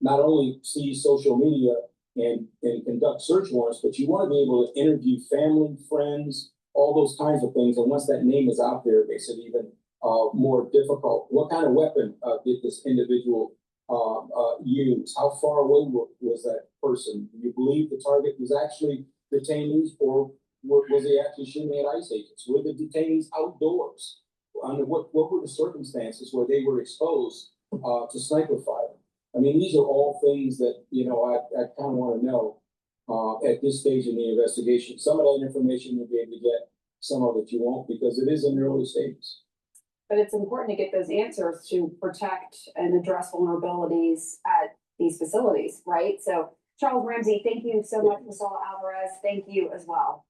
not only see social media and conduct search warrants, but you want to be able to interview family, friends, all those kinds of things. And once that name is out there, it makes it even more difficult. What kind of weapon did this individual use? How far away was that person? Do you believe the target was actually detainees, or was he actually shooting at ICE agents? Were the detainees outdoors? Under what were the circumstances where they were exposed to sniper fire? I mean, these are all things that, you know, I kind of want to know at this stage in the investigation. Some of that information you'll be able to get, some of it you won't, because it is in the early stages. But it's important to get those answers to protect and address vulnerabilities at these facilities, right? So Charles Ramsey, thank you so much. Marcelo Alvarez, thank you as well.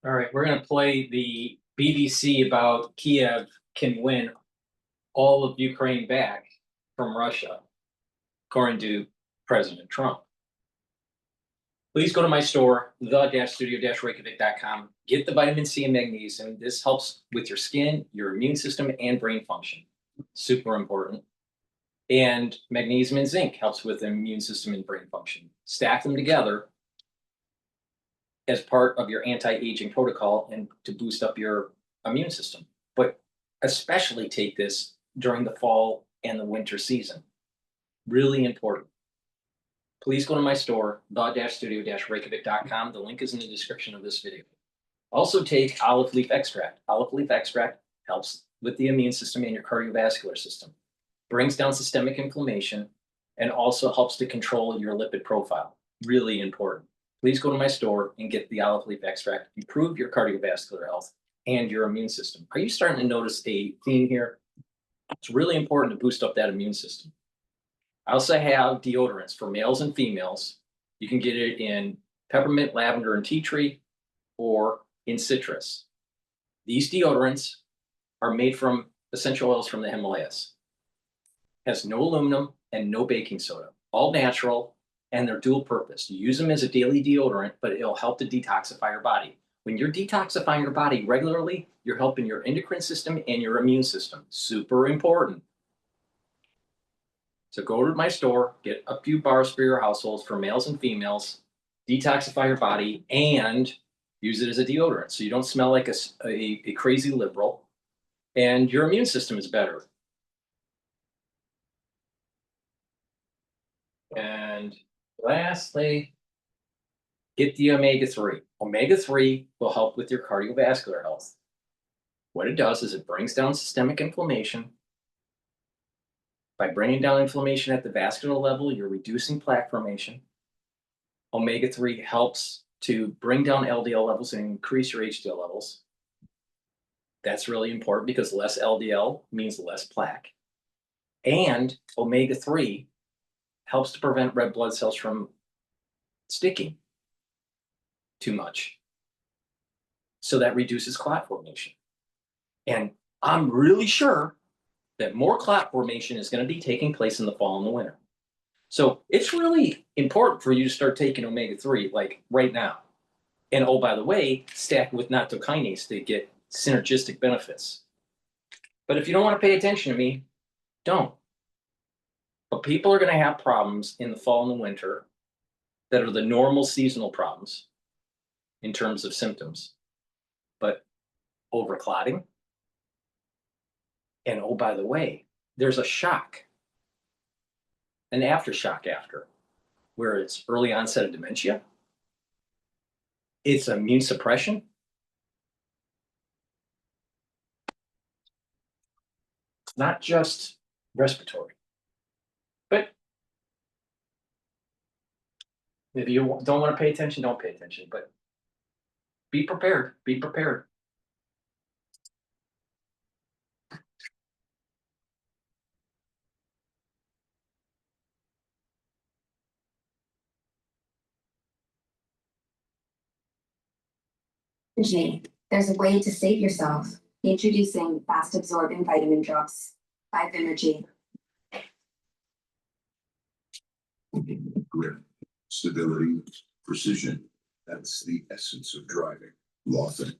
All right, we're gonna play the BBC about Kiev can win all of Ukraine back from Russia, according to President Trump. Please go to my store, the-studio-reykjavik.com. Get the vitamin C and magnesium. This helps with your skin, your immune system, and brain function. Super important. And magnesium and zinc helps with the immune system and brain function. Stack them together as part of your anti-aging protocol and to boost up your immune system. But especially take this during the fall and the winter season. Really important. Please go to my store, the-studio-reykjavik.com. The link is in the description of this video. Also take olive leaf extract. Olive leaf extract helps with the immune system and your cardiovascular system. Brings down systemic inflammation and also helps to control your lipid profile. Really important. Please go to my store and get the olive leaf extract. Improve your cardiovascular health and your immune system. Are you starting to notice a theme here? It's really important to boost up that immune system. I also have deodorants for males and females. You can get it in peppermint, lavender, and tea tree, or in citrus. These deodorants are made from essential oils from the Himalayas. Has no aluminum and no baking soda. All natural, and they're dual purpose. You use them as a daily deodorant, but it'll help to detoxify your body. When you're detoxifying your body regularly, you're helping your endocrine system and your immune system. Super important. So go to my store, get a few bars for your households for males and females, detoxify your body, and use it as a deodorant so you don't smell like a crazy liberal, and your immune system is better. And lastly, get the omega-3. Omega-3 will help with your cardiovascular health. What it does is it brings down systemic inflammation. By bringing down inflammation at the vascular level, you're reducing plaque formation. Omega-3 helps to bring down LDL levels and increase your HDL levels. That's really important because less LDL means less plaque. And omega-3 helps to prevent red blood cells from sticking too much. So that reduces clot formation. And I'm really sure that more clot formation is going to be taking place in the fall and the winter. So it's really important for you to start taking omega-3 like right now. And oh, by the way, stack with nattokinase to get synergistic benefits. But if you don't want to pay attention to me, don't. But people are going to have problems in the fall and the winter that are the normal seasonal problems in terms of symptoms. But overclotting, and oh, by the way, there's a shock, an aftershock after, where it's early onset of dementia. It's immune suppression. It's not just respiratory. But if you don't want to pay attention, don't pay attention. But be prepared. Be prepared. There's a way to save yourself. Introducing fast absorbing vitamin drops by Bimergy. Grip, stability, precision. That's the essence of driving. Lawson.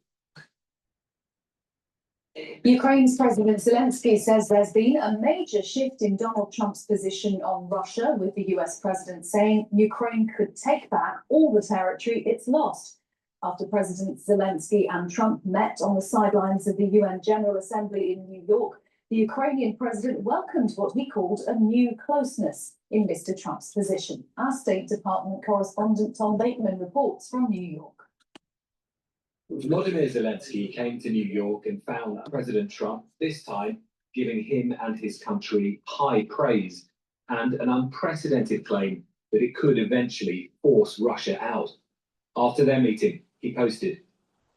Ukraine's President Zelensky says there's been a major shift in Donald Trump's position on Russia, with the US president saying Ukraine could take back all the territory it's lost. After President Zelensky and Trump met on the sidelines of the UN General Assembly in New York, the Ukrainian president welcomed what he called a new closeness in Mr. Trump's position. Our State Department correspondent Tom Bateman reports from New York. Volodymyr Zelensky came to New York and found President Trump, this time giving him and his country high praise and an unprecedented claim that it could eventually force Russia out. After their meeting, he posted,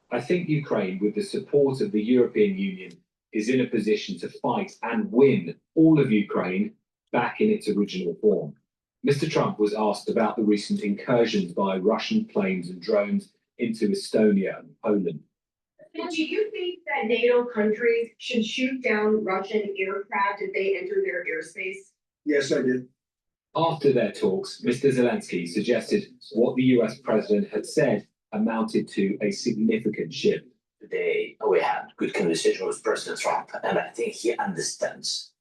"I think Ukraine, with the support of the European Union, is in a position to fight and win all of Ukraine back in its original form." Mr. Trump was asked about the recent incursions by Russian planes and drones into Estonia and Poland. Do you think that NATO countries should shoot down Russian aircraft if they enter their airspace? Yes, I do. After their talks, Mr. Zelensky suggested what the US president had said amounted to a significant shift. Today, we had good conversation with President Trump, and I think he understands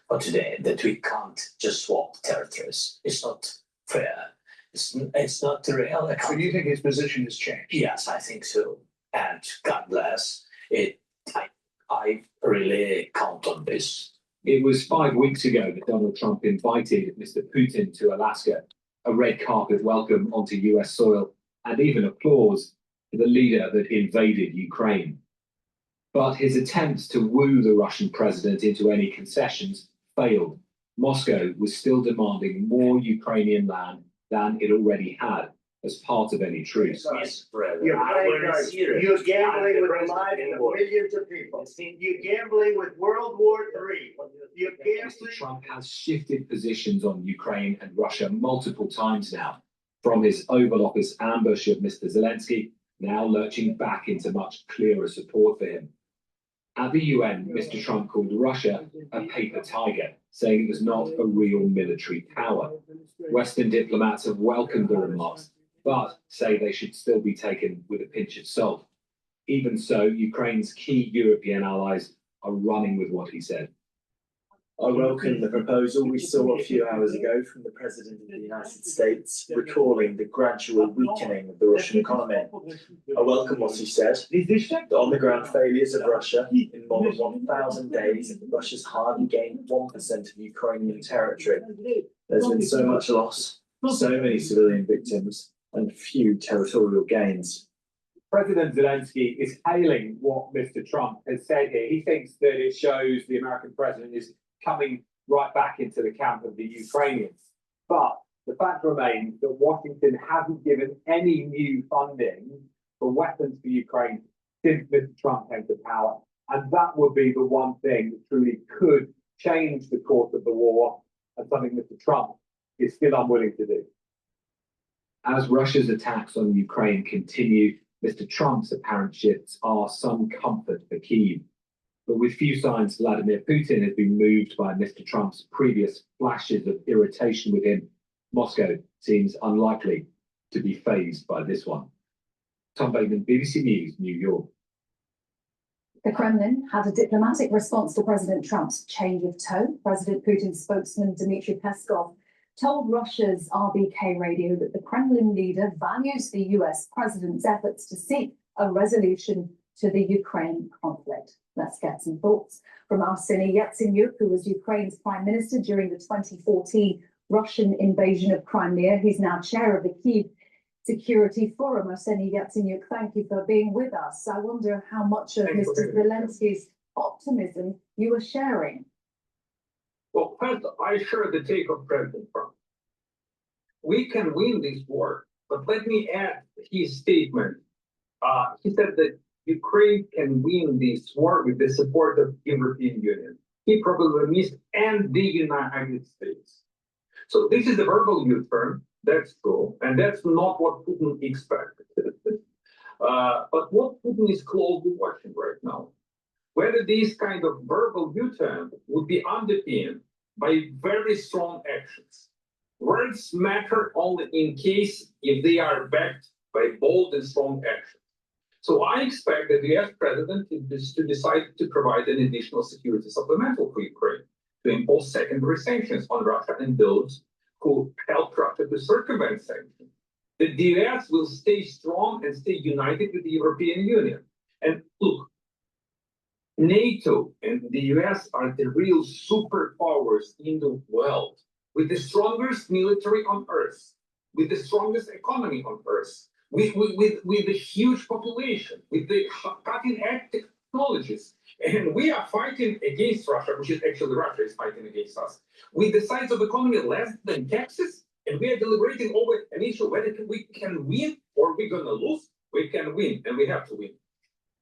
for today that we can't just swap territories. It's not fair. It's not real. So you think his position has changed? Yes, I think so. And God bless it. I really count on this. It was 5 weeks ago that Donald Trump invited Mr. Putin to Alaska, a red carpet welcome onto US soil, and even applause for the leader that invaded Ukraine. But his attempts to woo the Russian president into any concessions failed. Moscow was still demanding more Ukrainian land than it already had as part of any truce. You're gambling with the lives of millions of people. You're gambling with World War III. You're gambling. Mr. Trump has shifted positions on Ukraine and Russia multiple times now, from his Oval Office ambush of Mr. Zelensky, now lurching back into much clearer support for him. At the UN, Mr. Trump called Russia a paper tiger, saying it was not a real military power. Western diplomats have welcomed the remarks, but say they should still be taken with a pinch of salt. Even so, Ukraine's key European allies are running with what he said. I welcome the proposal we saw a few hours ago from the President of the United States, recalling the gradual weakening of the Russian economy. I welcome what he said, the on-the-ground failures of Russia in more than 1,000 days. Russia's hardly gained 1% of Ukrainian territory. There's been so much loss, so many civilian victims, and few territorial gains. President Zelensky is hailing what Mr. Trump has said here. He thinks that it shows the American president is coming right back into the camp of the Ukrainians. But the fact remains that Washington hasn't given any new funding for weapons for Ukraine since Mr. Trump came to power. And that would be the one thing that truly could change the course of the war, and something Mr. Trump is still unwilling to do. As Russia's attacks on Ukraine continue, Mr. Trump's apparent shifts are some comfort for Kyiv. But with few signs Vladimir Putin has been moved by Mr. Trump's previous flashes of irritation with him, Moscow seems unlikely to be fazed by this one. Tom Bateman, BBC News, New York. The Kremlin had a diplomatic response to President Trump's change of tone. President Putin's spokesman, Dmitry Peskov, told Russia's RBK radio that the Kremlin leader values the US president's efforts to seek a resolution to the Ukraine conflict. Let's get some thoughts from Arseniy Yatsenyuk, who was Ukraine's prime minister during the 2014 Russian invasion of Crimea. He's now chair of the Kyiv Security Forum. Arseniy Yatsenyuk, thank you for being with us. I wonder how much of Mr. Zelensky's optimism you are sharing. Well, first, I share the take of President Trump. We can win this war, but let me add his statement. He said that Ukraine can win this war with the support of the European Union. He probably missed and the United States. So this is a verbal U-turn, that's true, and that's not what Putin expected. But what Putin is closely watching right now, whether this kind of verbal U-turn would be underpinned by very strong actions. Words matter only in case if they are backed by bold and strong actions. So I expect that the US president is to decide to provide an additional security supplemental for Ukraine, to impose secondary sanctions on Russia and those who help Russia to circumvent sanctions. that the US will stay strong and stay united with the European Union. And look, NATO and the US are the real superpowers in the world, with the strongest military on earth, with the strongest economy on earth, with a huge population, with the cutting-edge technologies. And we are fighting against Russia, which is actually Russia is fighting against us, with the size of economy less than Texas, and we are deliberating over an issue whether we can win or we're gonna lose. We can win, and we have to win.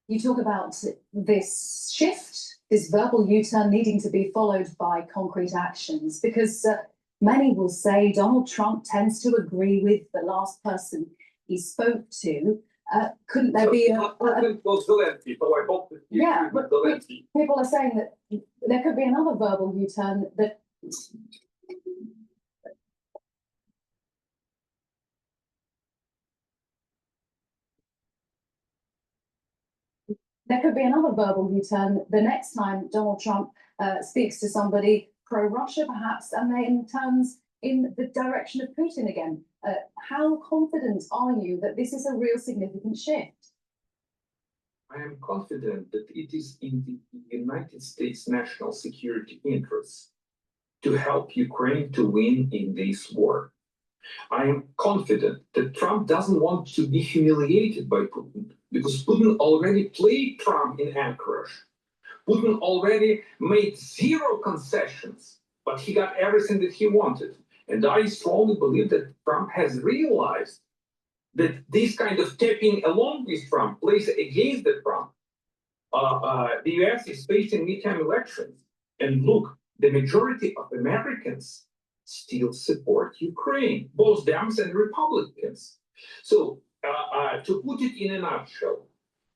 You talk about this shift, this verbal U-turn needing to be followed by concrete actions, because many will say Donald Trump tends to agree with the last person he spoke to. Couldn't there be a yeah, but people are saying that there could be another verbal U-turn that there could be another verbal U-turn the next time Donald Trump speaks to somebody pro-Russia, perhaps, and then turns in the direction of Putin again. How confident are you that this is a real significant shift? I am confident that it is in the United States national security interests to help Ukraine to win in this war. I am confident that Trump doesn't want to be humiliated by Putin, because Putin already played Trump in Anchorage. Putin already made zero concessions, but he got everything that he wanted. And I strongly believe that Trump has realized that this kind of tapping along with Trump plays against the Trump. The US is facing midterm elections. And look, the majority of Americans still support Ukraine, both Dems and Republicans. So to put it in a nutshell,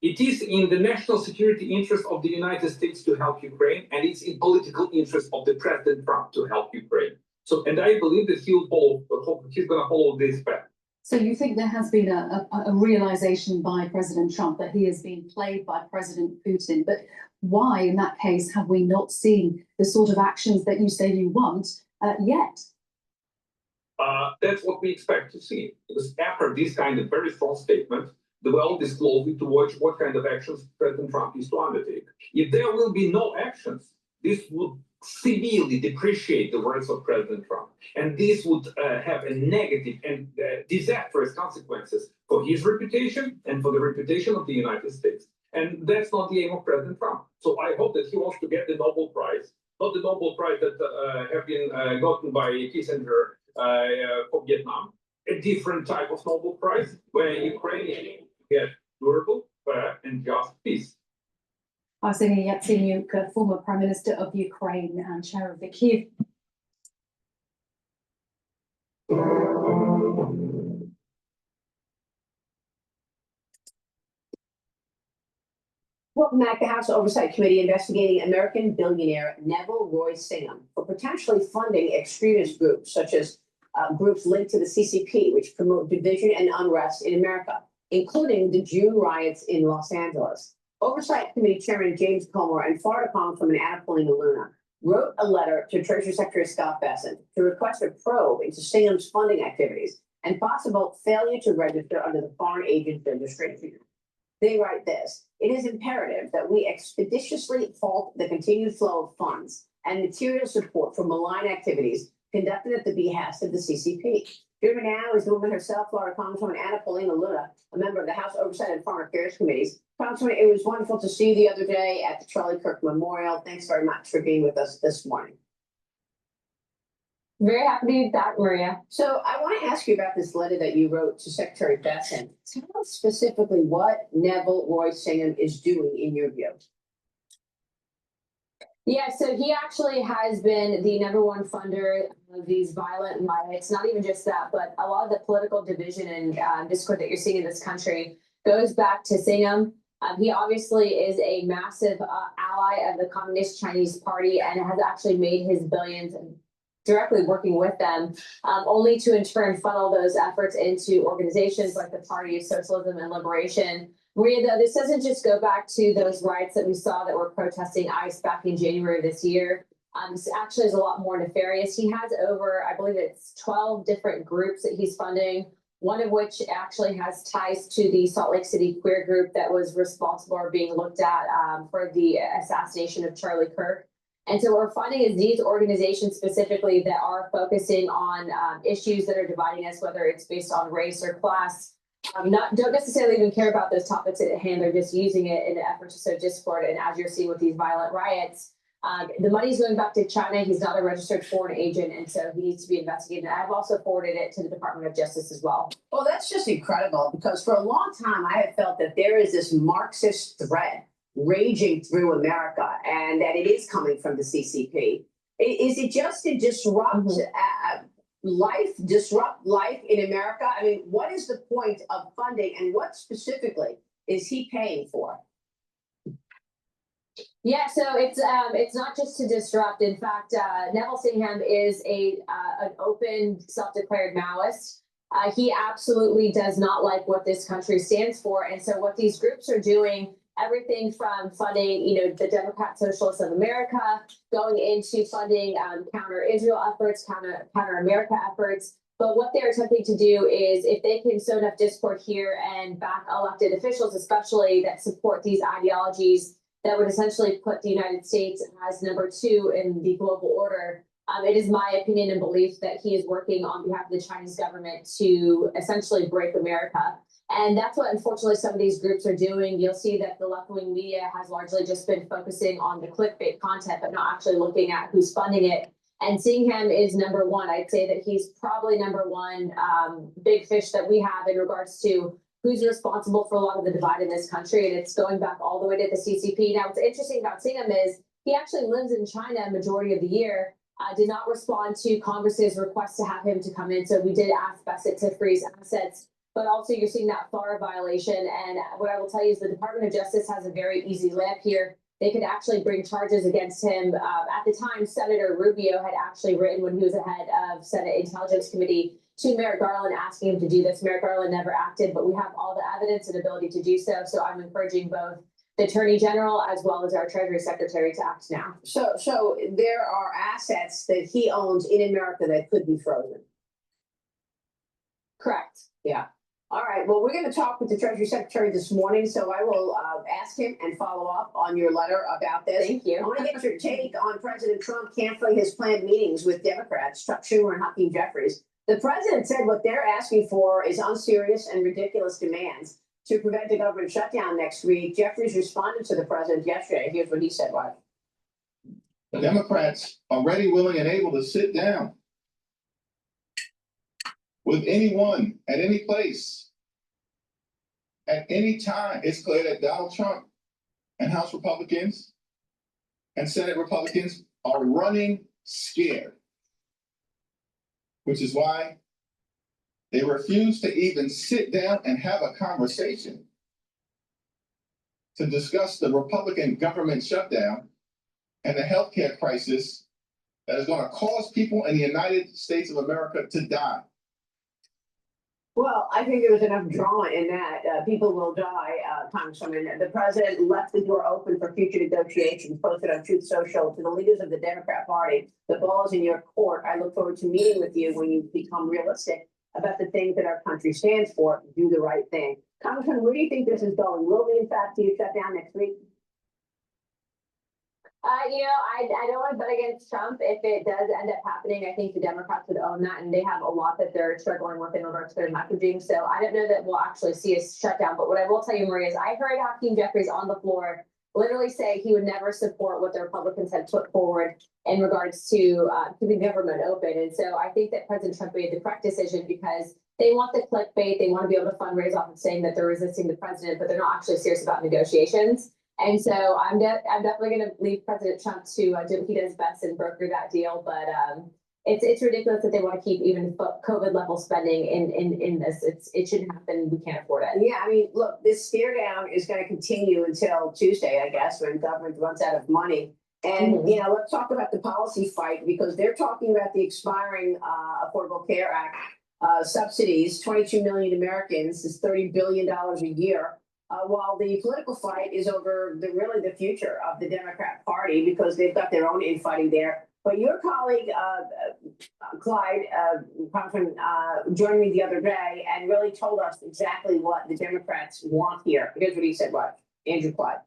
it is in the national security interest of the United States to help Ukraine, and it's in political interest of the President Trump to help Ukraine. So, and I believe that he's going to follow this path. So you think there has been a realization by President Trump that he has been played by President Putin, but why, in that case, have we not seen the sort of actions that you say you want yet? That's what we expect to see, because after this kind of very strong statement, the world is closely to watch what kind of actions President Trump is to undertake. If there will be no actions, this would severely depreciate the words of President Trump. And this would have a negative and disastrous consequences for his reputation and for the reputation of the United States. And that's not the aim of President Trump. So I hope that he wants to get the Nobel Prize, not the Nobel Prize that have been gotten by Kissinger for Vietnam, a different type of Nobel Prize where Ukraine get durable, fair, and just peace. Arseniy Yatsenyuk, former Prime Minister of Ukraine and chair of the Kyiv. Welcome back. The House Oversight Committee investigating American billionaire Neville Roy Singham for potentially funding extremist groups, such as groups linked to the CCP, which promote division and unrest in America, including the June riots in Los Angeles. Oversight Committee Chairman James Comer and Florida Congresswoman Anna Paulina Luna wrote a letter to Treasury Secretary Scott Bessent to request a probe into Singham's funding activities and possible failure to register under the Foreign Agent Registration. They write this: "It is imperative that we expeditiously halt the continued flow of funds and material support for malign activities conducted at the behest of the CCP." Here now is the woman herself, Florida Congresswoman Anna Paulina Luna, a member of the House Oversight and Foreign Affairs Committees. Congresswoman, it was wonderful to see you the other day at the Charlie Kirk Memorial. Thanks very much for being with us this morning. Very happy to be back, Maria. So I want to ask you about this letter that you wrote to Secretary Bessent. Tell us specifically what Neville Roy Singham is doing in your view. Yeah, so he actually has been the #1 funder of these violent riots. Not even just that, but a lot of the political division and discord that you're seeing in this country goes back to Singham. He obviously is a massive ally of the Communist Chinese Party and has actually made his billions directly working with them, only to in turn funnel those efforts into organizations like the Party of Socialism and Liberation. Maria, though, this doesn't just go back to those riots that we saw that were protesting ICE back in January of this year. This actually is a lot more nefarious. He has over, I believe it's 12 different groups that he's funding, one of which actually has ties to the Salt Lake City queer group that was responsible or being looked at for the assassination of Charlie Kirk. And so what we're finding is these organizations specifically that are focusing on issues that are dividing us, whether it's based on race or class, don't necessarily even care about those topics at hand. They're just using it in an effort to sow discord. And as you're seeing with these violent riots, the money's going back to China. He's not a registered foreign agent, and so he needs to be investigated. I've also forwarded it to the Department of Justice as well. Well, that's just incredible because for a long time I have felt that there is this Marxist thread raging through America and that it is coming from the CCP. Is it just to disrupt life in America? I mean, what is the point of funding and what specifically is he paying for? Yeah, so it's not just to disrupt. In fact, Neville Singham is an open, self-declared Maoist. He absolutely does not like what this country stands for, and so what these groups are doing, everything from funding, the Democrat Socialists of America, going into funding counter-Israel efforts, counter-America efforts. But what they're attempting to do is, if they can sow enough discord here and back elected officials, especially that support these ideologies, that would essentially put the United States as number 2 in the global order. It is my opinion and belief that he is working on behalf of the Chinese government to essentially break America. And that's what, unfortunately, some of these groups are doing. You'll see that the left-wing media has largely just been focusing on the clickbait content, but not actually looking at who's funding it. And Singham is number 1. I'd say that he's probably number 1 big fish that we have in regards to who's responsible for a lot of the divide in this country. And it's going back all the way to the CCP. Now, what's interesting about Singham is he actually lives in China a majority of the year, did not respond to Congress's request to have him to come in. So we did ask Bessent to freeze assets, but also you're seeing that FARA violation. And what I will tell you is the Department of Justice has a very easy layup here. They could actually bring charges against him. At the time, Senator Rubio had actually written, when he was ahead of Senate Intelligence Committee, to Merrick Garland asking him to do this. Merrick Garland never acted, but we have all the evidence and ability to do so. So I'm encouraging both the Attorney General as well as our Treasury Secretary to act now. So there are assets that he owns in America that could be frozen. Correct. Yeah. All right. Well, we're going to talk with the Treasury Secretary this morning, so I will ask him and follow up on your letter about this. Thank you. I want to get your take on President Trump canceling his planned meetings with Democrats, Chuck Schumer and Hakeem Jeffries. The president said what they're asking for is unserious and ridiculous demands to prevent a government shutdown next week. Jeffries responded to the president yesterday. Here's what he said. What? The Democrats are ready, willing, and able to sit down with anyone at any place at any time. It's clear that Donald Trump and House Republicans and Senate Republicans are running scared, which is why they refuse to even sit down and have a conversation to discuss the Republican government shutdown and the healthcare crisis that is going to cause people in the United States of America to die. Well, I think there was enough drama in that. People will die, Congresswoman. The president left the door open for future negotiations, posted on Truth Social to the leaders of the Democrat Party. The ball is in your court. I look forward to meeting with you when you become realistic about the things that our country stands for. Do the right thing. Congressman, where do you think this is going? Will we, in fact, see a shutdown next week? I don't want to bet against Trump. If it does end up happening, I think the Democrats would own that, and they have a lot that they're struggling with in regards to their messaging. So I don't know that we'll actually see a shutdown. But what I will tell you, Maria, is I heard Hakeem Jeffries on the floor literally say he would never support what the Republicans had put forward in regards to keeping government open. And so I think that President Trump made the correct decision because they want the clickbait. They want to be able to fundraise off of saying that they're resisting the president, but they're not actually serious about negotiations. And so I'm definitely going to leave President Trump to do what he does best and broker that deal. But it's ridiculous that they want to keep even COVID level spending in this. It shouldn't happen. We can't afford it. Yeah, I mean, look, this stare down is going to continue until Tuesday, I guess, when government runs out of money. And, let's talk about the policy fight because they're talking about the expiring Affordable Care Act subsidies, 22 million Americans is $30 billion a year. While the political fight is over the future of the Democrat Party because they've got their own infighting there. But your colleague, Clyde, Congressman, joined me the other day and really told us exactly what the Democrats want here. Here's what he said, what? Andrew Clyde.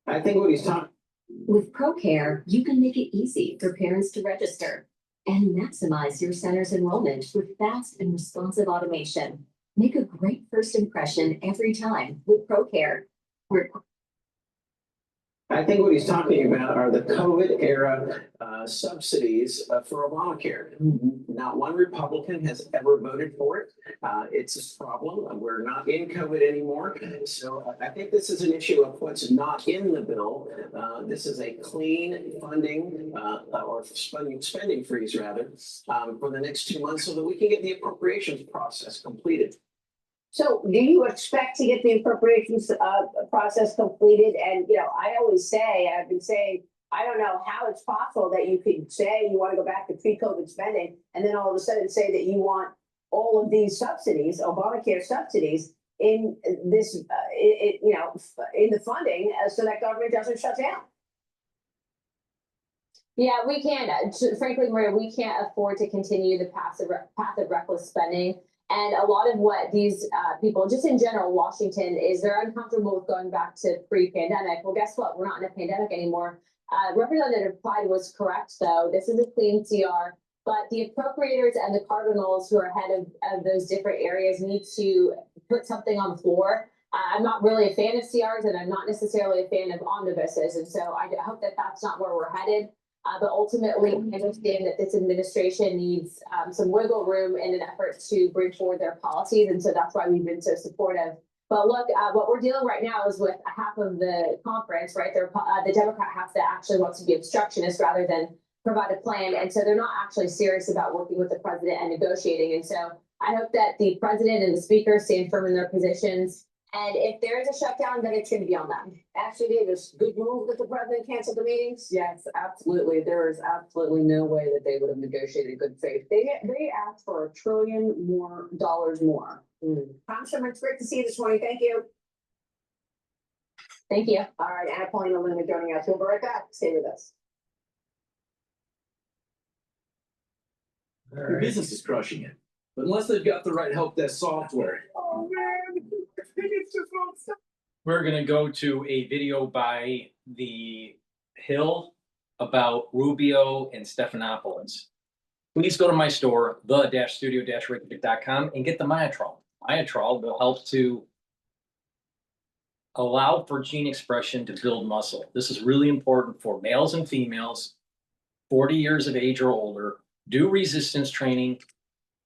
I think what he's talking. With ProCare, you can make it easy for parents to register and maximize your center's enrollment with fast and responsive automation. Make a great first impression every time with ProCare. I think what he's talking about are the COVID era subsidies for Obamacare. Not one Republican has ever voted for it. It's a problem. We're not in COVID anymore. So I think this is an issue of what's not in the bill. This is a clean funding or spending freeze rather for the next 2 months so that we can get the appropriations process completed. So do you expect to get the appropriations process completed? And, you know, I always say, I've been saying, I don't know how it's possible that you could say you want to go back to pre-COVID spending and then all of a sudden say that you want all of these subsidies, Obamacare subsidies in this, you know, in the funding so that government doesn't shut down. Yeah, we can't, frankly, Maria, we can't afford to continue the path of reckless spending. And a lot of what these people, just in general, Washington, is they're uncomfortable with going back to pre-pandemic. Well, guess what? We're not in a pandemic anymore. Representative Clyde was correct, though. This is a clean CR, but the appropriators and the cardinals who are head of those different areas need to put something on the floor. I'm not really a fan of CRs, and I'm not necessarily a fan of omnibuses. And so I hope that that's not where we're headed. But ultimately, I understand that this administration needs some wiggle room in an effort to bring forward their policies. And so that's why we've been so supportive. But look, what we're dealing right now is with half of the conference, right? The Democrat half that actually wants to be obstructionist rather than provide a plan. And so they're not actually serious about working with the president and negotiating. And so I hope that the president and the speaker stand firm in their positions. And if there is a shutdown, then it's going to be on them. Ashley Davis, good move that the president canceled the meetings? Yes, absolutely. There is absolutely no way that they would have negotiated good faith. They asked for $1 trillion more. Congressman, it's great to see you this morning. Thank you. Thank you. All right, Anna Paulina Luna joining us. We'll be right back. Stay with us. Your business is crushing it, but unless they've got the right help desk software. Oh man, it's just won't stop. We're gonna go to a video by the Hill about Rubio and Stephanopoulos. Please go to my store, the-studio-reykjavik.com, and get the Myotrol. Myotrol will help to allow for gene expression to build muscle. This is really important for males and females, 40 years of age or older. Do resistance training,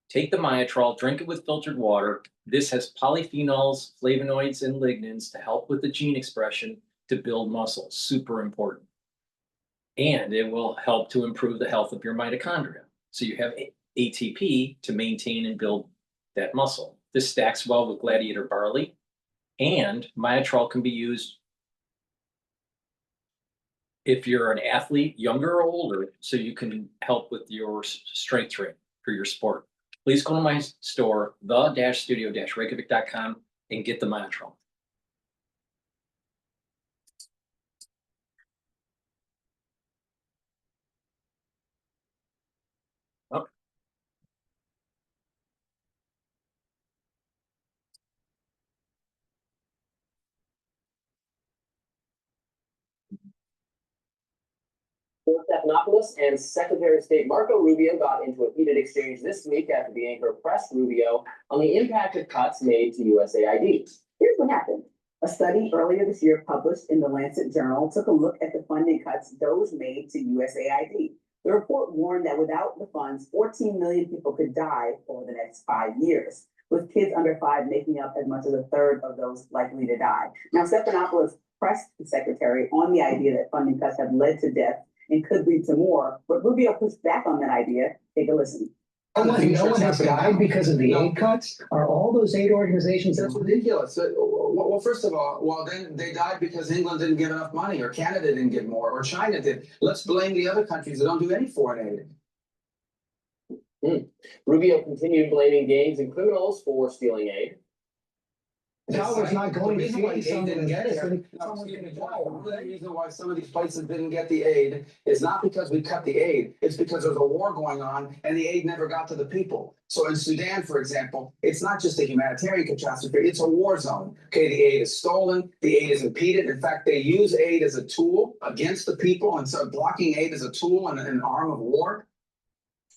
take the Myotrol, drink it with filtered water. This has polyphenols, flavonoids, and lignans to help with the gene expression to build muscle. Super important. And it will help to improve the health of your mitochondria. So you have ATP to maintain and build that muscle. This stacks well with gladiator barley, and Myotrol can be used if you're an athlete, younger or older, so you can help with your strength training for your sport. Please go to my store, the-studio-reykjavik.com, and get the Myotrol. Oh. Stephanopoulos and Secretary of State Marco Rubio got into a heated exchange this week after the anchor pressed Rubio on the impact of cuts made to USAID. Here's what happened. A study earlier this year published in the Lancet Journal took a look at the funding cuts those made to USAID. The report warned that without the funds, 14 million people could die over the next 5 years, with kids under 5 making up as much as a third of those likely to die. Now, Stephanopoulos pressed the secretary on the idea that funding cuts have led to death and could lead to more, but Rubio pushed back on that idea. Take a listen. No one has died because of the aid cuts? Are all those aid organizations? That's ridiculous. Well, first of all, then they died because England didn't give enough money, or Canada didn't give more, or China did. Let's blame the other countries that don't do any foreign aid. Rubio continued blaming gangs and criminals for stealing aid. Dollar's not going to The reason why feed aid some didn't get there, the reason why some of these places didn't get the aid is not because we cut the aid, it's because there's a war going on and the aid never got to the people. So in Sudan, for example, it's not just a humanitarian catastrophe, it's a war zone. Okay, the aid is stolen, the aid is impeded. In fact, they use aid as a tool against the people, and so blocking aid as a tool and an arm of war.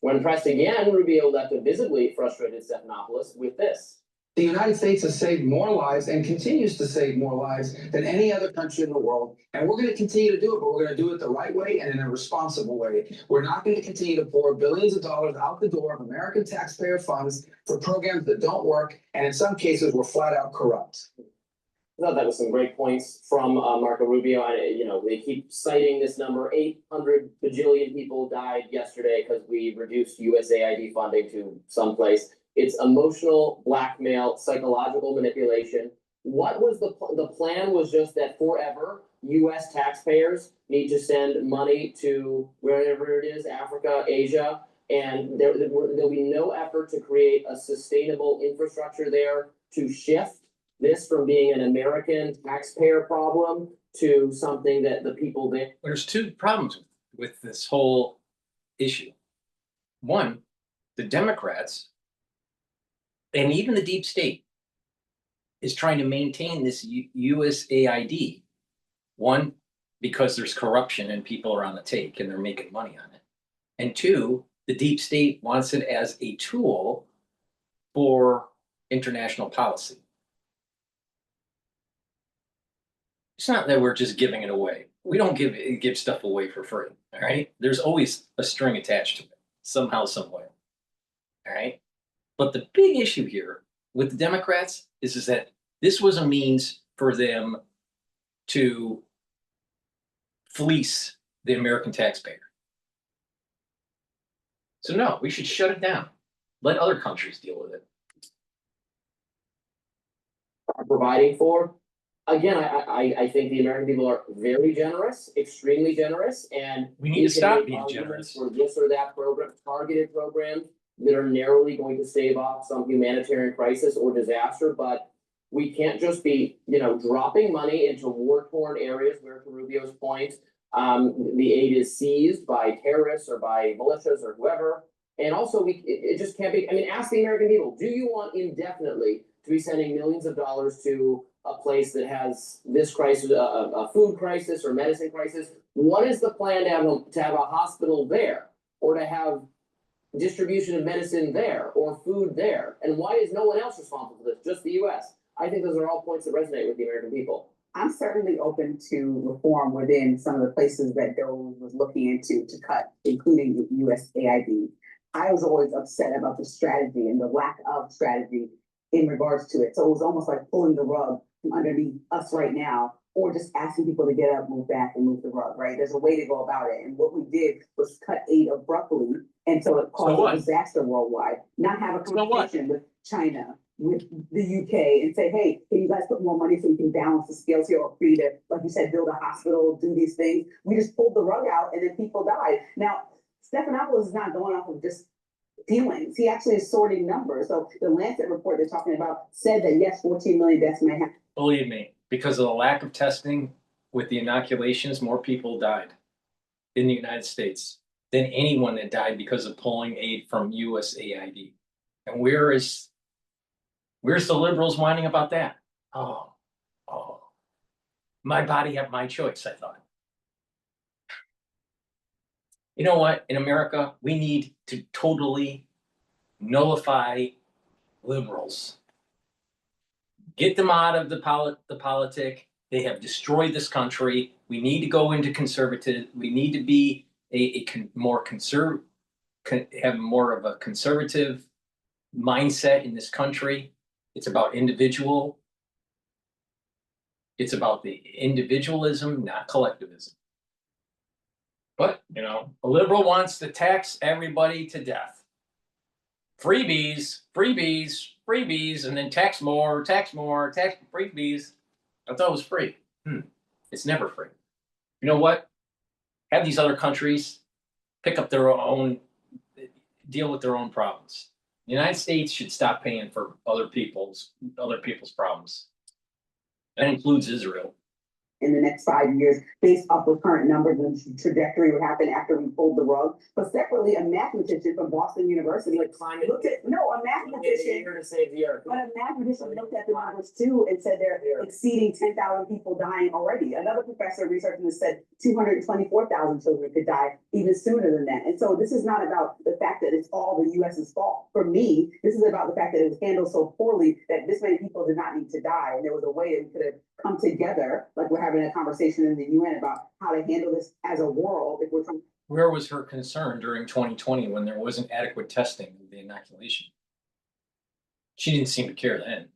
When pressed again, Rubio left a visibly frustrated Stephanopoulos with this. The United States has saved more lives and continues to save more lives than any other country in the world. And we're going to continue to do it, but we're going to do it the right way and in a responsible way. We're not going to continue to pour billions of dollars out the door of American taxpayer funds for programs that don't work, and in some cases, we're flat out corrupt. I thought that was some great points from Marco Rubio. They keep citing this number. 800 bajillion people died yesterday because we reduced USAID funding to someplace. It's emotional blackmail, psychological manipulation. What was the plan? Was just that forever U.S. taxpayers need to send money to wherever it is, Africa, Asia, and there'll be no effort to create a sustainable infrastructure there to shift this from being an American taxpayer problem to something that the people there. There's two problems with this whole issue. One, the Democrats and even the deep state is trying to maintain this USAID. One, because there's corruption and people are on the take and they're making money on it. And two, the deep state wants it as a tool for international policy. It's not that we're just giving it away. We don't give stuff away for free, all right? There's always a string attached to it, somehow, some way, all right? But the big issue here with the Democrats is that this was a means for them to fleece the American taxpayer. So no, we should shut it down. Let other countries deal with it. Providing for. Again, I think the American people are very generous, extremely generous, and we need to stop being generous for this or that program, targeted programs that are narrowly going to stave off some humanitarian crisis or disaster. But we can't just be, dropping money into war-torn areas where, to Rubio's point, the aid is seized by terrorists or by militias or whoever. And also, it just can't be. I mean, ask the American people: do you want indefinitely to be sending millions of dollars to a place that has this crisis, a food crisis or medicine crisis? What is the plan to have a hospital there, or to have distribution of medicine there, or food there? And why is no one else responsible for this? Just the U.S. I think those are all points that resonate with the American people. I'm certainly open to reform within some of the places that Doe was looking into to cut, including USAID. I was always upset about the strategy and the lack of strategy in regards to it. So it was almost like pulling the rug from underneath us right now, or just asking people to get up, move back, and move the rug, right? There's a way to go about it. And what we did was cut aid abruptly, and so it caused a disaster worldwide. Not have a conversation with China, with the UK, and say, hey, can you guys put more money so we can balance the scales here, or free to, like you said, build a hospital, do these things. We just pulled the rug out, and then people died. Now, Stephanopoulos is not going off of just feelings. He actually is sorting numbers. So the Lancet report they're talking about said that yes, 14 million deaths may happen. Believe me, because of the lack of testing with the inoculations, more people died in the United States than anyone that died because of pulling aid from USAID. And where's the liberals whining about that? Oh, my body have my choice, I thought. You know what? In America, we need to totally nullify liberals. Get them out of the politic. They have destroyed this country. We need to go into conservative. We need to be have more of a conservative mindset in this country. It's about individual. It's about the individualism, not collectivism. But, a liberal wants to tax everybody to death. Freebies, freebies, freebies, and then tax more, tax freebies. I thought it was free. It's never free. You know what? Have these other countries pick up their own, deal with their own problems. The United States should stop paying for other people's problems. That includes Israel. in the next 5 years, based off of current numbers and trajectory would happen after we pulled the rug. But separately, a mathematician from Boston University looked at, no, a mathematician. Here to save the earth. But a mathematician looked at the numbers too and said they're exceeding 10,000 people dying already. Another professor researching this said 224,000 children could die even sooner than that. And so this is not about the fact that it's all the US's fault. For me, this is about the fact that it was handled so poorly that this many people did not need to die. And there was a way that we could have come together, like we're having a conversation in the UN about how to handle this as a world if we're trying. Where was her concern during 2020 when there wasn't adequate testing of the inoculation? She didn't seem to care then.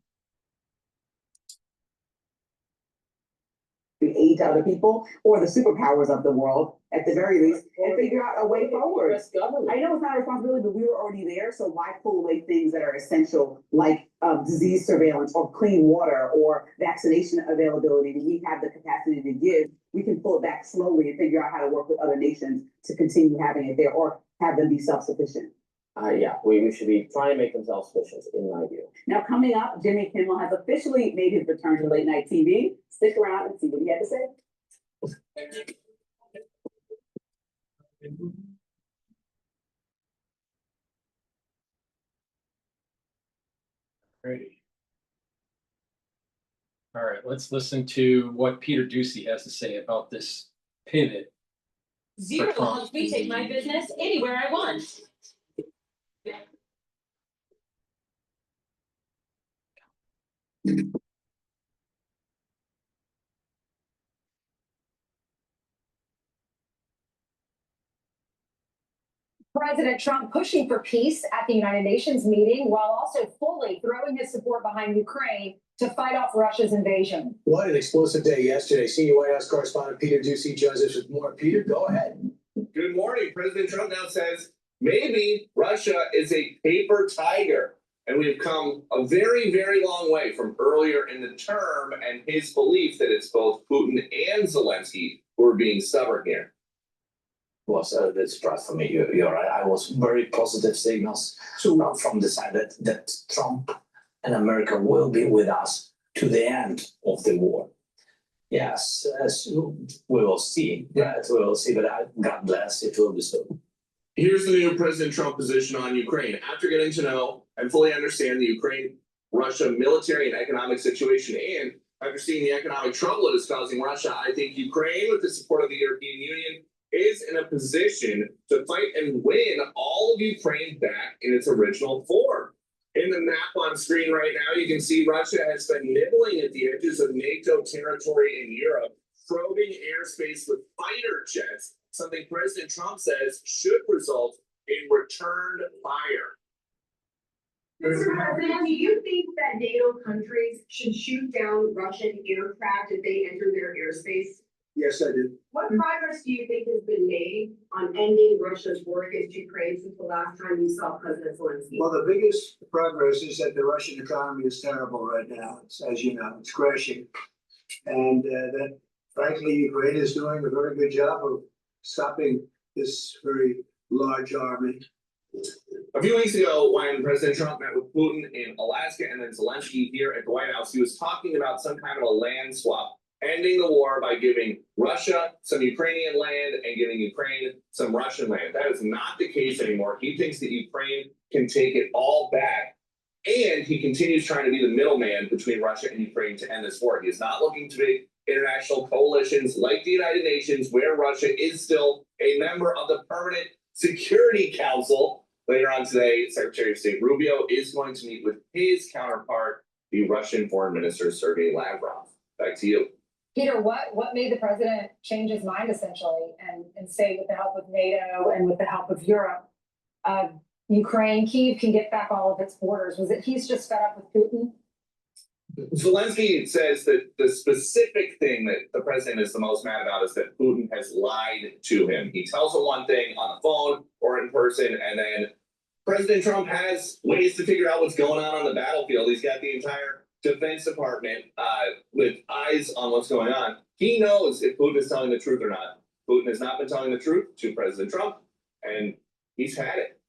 Aid to other people or the superpowers of the world at the very least and figure out a way forward. I know it's not a responsibility, but we were already there. So why pull away things that are essential like disease surveillance or clean water or vaccination availability? We have the capacity to give. We can pull it back slowly and figure out how to work with other nations to continue having it there or have them be self-sufficient. Yeah, we should be trying to make them self-sufficient, in my view. Now, coming up, Jimmy Kimmel has officially made his return to late night TV. Stick around and see what he had to say. Great. All right, let's listen to what Peter Ducey has to say about this pivot. Zero Trump. helps me take my business anywhere I want. President Trump pushing for peace at the United Nations meeting while also fully throwing his support behind Ukraine to fight off Russia's invasion. What an explosive day yesterday. Senior White House correspondent Peter Ducey joins us with more. Peter, go ahead. Good morning. President Trump now says maybe Russia is a paper tiger. And we've come a very, very long way from earlier in the term and his belief that it's both Putin and Zelensky who are being stubborn here. Was a surprise for me. You're right. I was very positive signals from the side that Trump and America will be with us to the end of the war. Yes, as we will see. Yes, we will see. But God bless, it will be so. Here's the new President Trump position on Ukraine. After getting to know and fully understand the Ukraine-Russia military and economic situation, and after seeing the economic trouble it is causing Russia, I think Ukraine, with the support of the European Union, is in a position to fight and win all of Ukraine back in its original form. In the map on screen right now, you can see Russia has been nibbling at the edges of NATO territory in Europe, probing airspace with fighter jets, something President Trump says should result in returned fire. Mr. President, do you think that NATO countries should shoot down Russian aircraft if they enter their airspace? Yes, I do. What progress do you think has been made on ending Russia's war against Ukraine since the last time you saw President Zelensky? Well, the biggest progress is that the Russian economy is terrible right now. As you know, it's crashing. And that, frankly, Ukraine is doing a very good job of stopping this very large army. A few weeks ago, when President Trump met with Putin in Alaska and then Zelensky here at the White House, he was talking about some kind of a land swap, ending the war by giving Russia some Ukrainian land and giving Ukraine some Russian land. That is not the case anymore. He thinks that Ukraine can take it all back, and he continues trying to be the middleman between Russia and Ukraine to end this war. He is not looking to make international coalitions like the United Nations, where Russia is still a member of the Permanent Security Council. Later on today, Secretary of State Rubio is going to meet with his counterpart, the Russian Foreign Minister, Sergei Lavrov. Back to you. Peter, what made the president change his mind essentially and say with the help of NATO and with the help of Europe, Ukraine, Kyiv can get back all of its borders? Was it he's just fed up with Putin? Zelensky says that the specific thing that the president is the most mad about is that Putin has lied to him. He tells him one thing on the phone or in person, and then President Trump has ways to figure out what's going on the battlefield. He's got the entire Defense Department with eyes on what's going on. He knows if Putin is telling the truth or not. Putin has not been telling the truth to President Trump, and he's had it.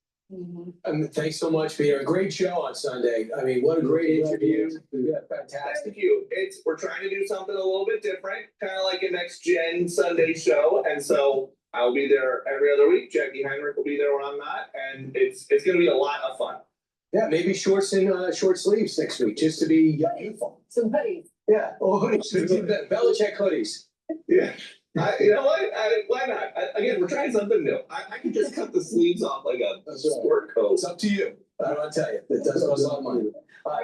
Thanks so much, Peter. A great show on Sunday. I mean, what a great interview. Yeah, fantastic. Thank you. We're trying to do something a little bit different, kind of like a next gen Sunday show. And so I'll be there every other week. Jackie Heinrich will be there when I'm not. And it's going to be a lot of fun. Yeah, maybe shorts and short sleeves next week, just to be youthful. Some hoodies. Yeah, or hoodies. Belichick hoodies. Yeah. You know what? Why not? Again, we're trying something new. I can just cut the sleeves off like a sport coat. It's up to you. I want to tell you, it does cost a lot of money.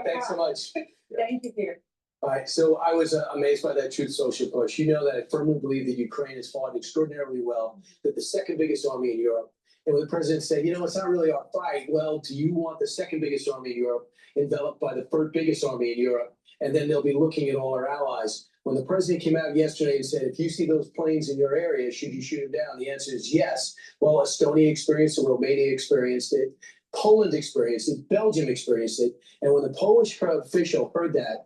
Thanks so much. Thank you, Peter. All right, so I was amazed by that Truth Social push. You know that I firmly believe that Ukraine has fought extraordinarily well, that the second biggest army in Europe. And when the president said, you know, it's not really our fight. Well, do you want the second biggest army in Europe enveloped by the third biggest army in Europe? And then they'll be looking at all our allies. When the president came out yesterday and said, if you see those planes in your area, should you shoot them down? The answer is yes. Well, Estonia experienced it, Romania experienced it, Poland experienced it, Belgium experienced it. And when the Polish official heard that,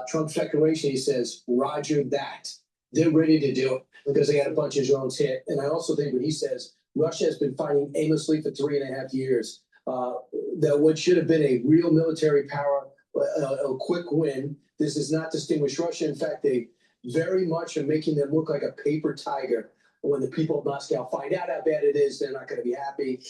Trump's declaration, he says, Roger that. They're ready to do it because they got a bunch of drones hit. And I also think when he says Russia has been fighting aimlessly for 3.5 years, that what should have been a real military power, a quick win. This does not distinguish Russia. In fact, they very much are making them look like a paper tiger. When the people of Moscow find out how bad it is, they're not going to be happy.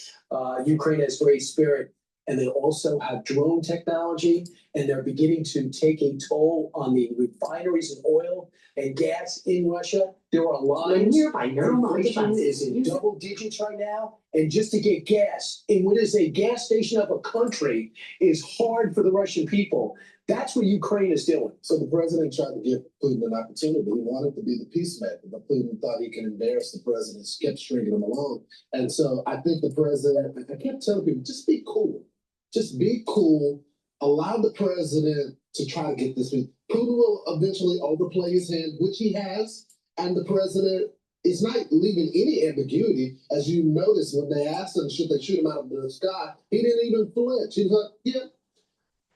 Ukraine has great spirit. And they also have drone technology, and they're beginning to take a toll on the refineries of oil and gas in Russia. There are lines. Inflation is in double digits right now. And just to get gas in what is a gas station of a country is hard for the Russian people. That's what Ukraine is doing. So the president tried to give Putin an opportunity. He wanted to be the peacemaker, but Putin thought he could embarrass the president, kept stringing him along. And so I think the president, I kept telling people, just be cool. Just be cool. Allow the president to try to get this. Putin will eventually overplay his hand, which he has, and the president is not leaving any ambiguity. As you notice, when they asked him, should they shoot him out of the sky, he didn't even flinch. He was like, yeah.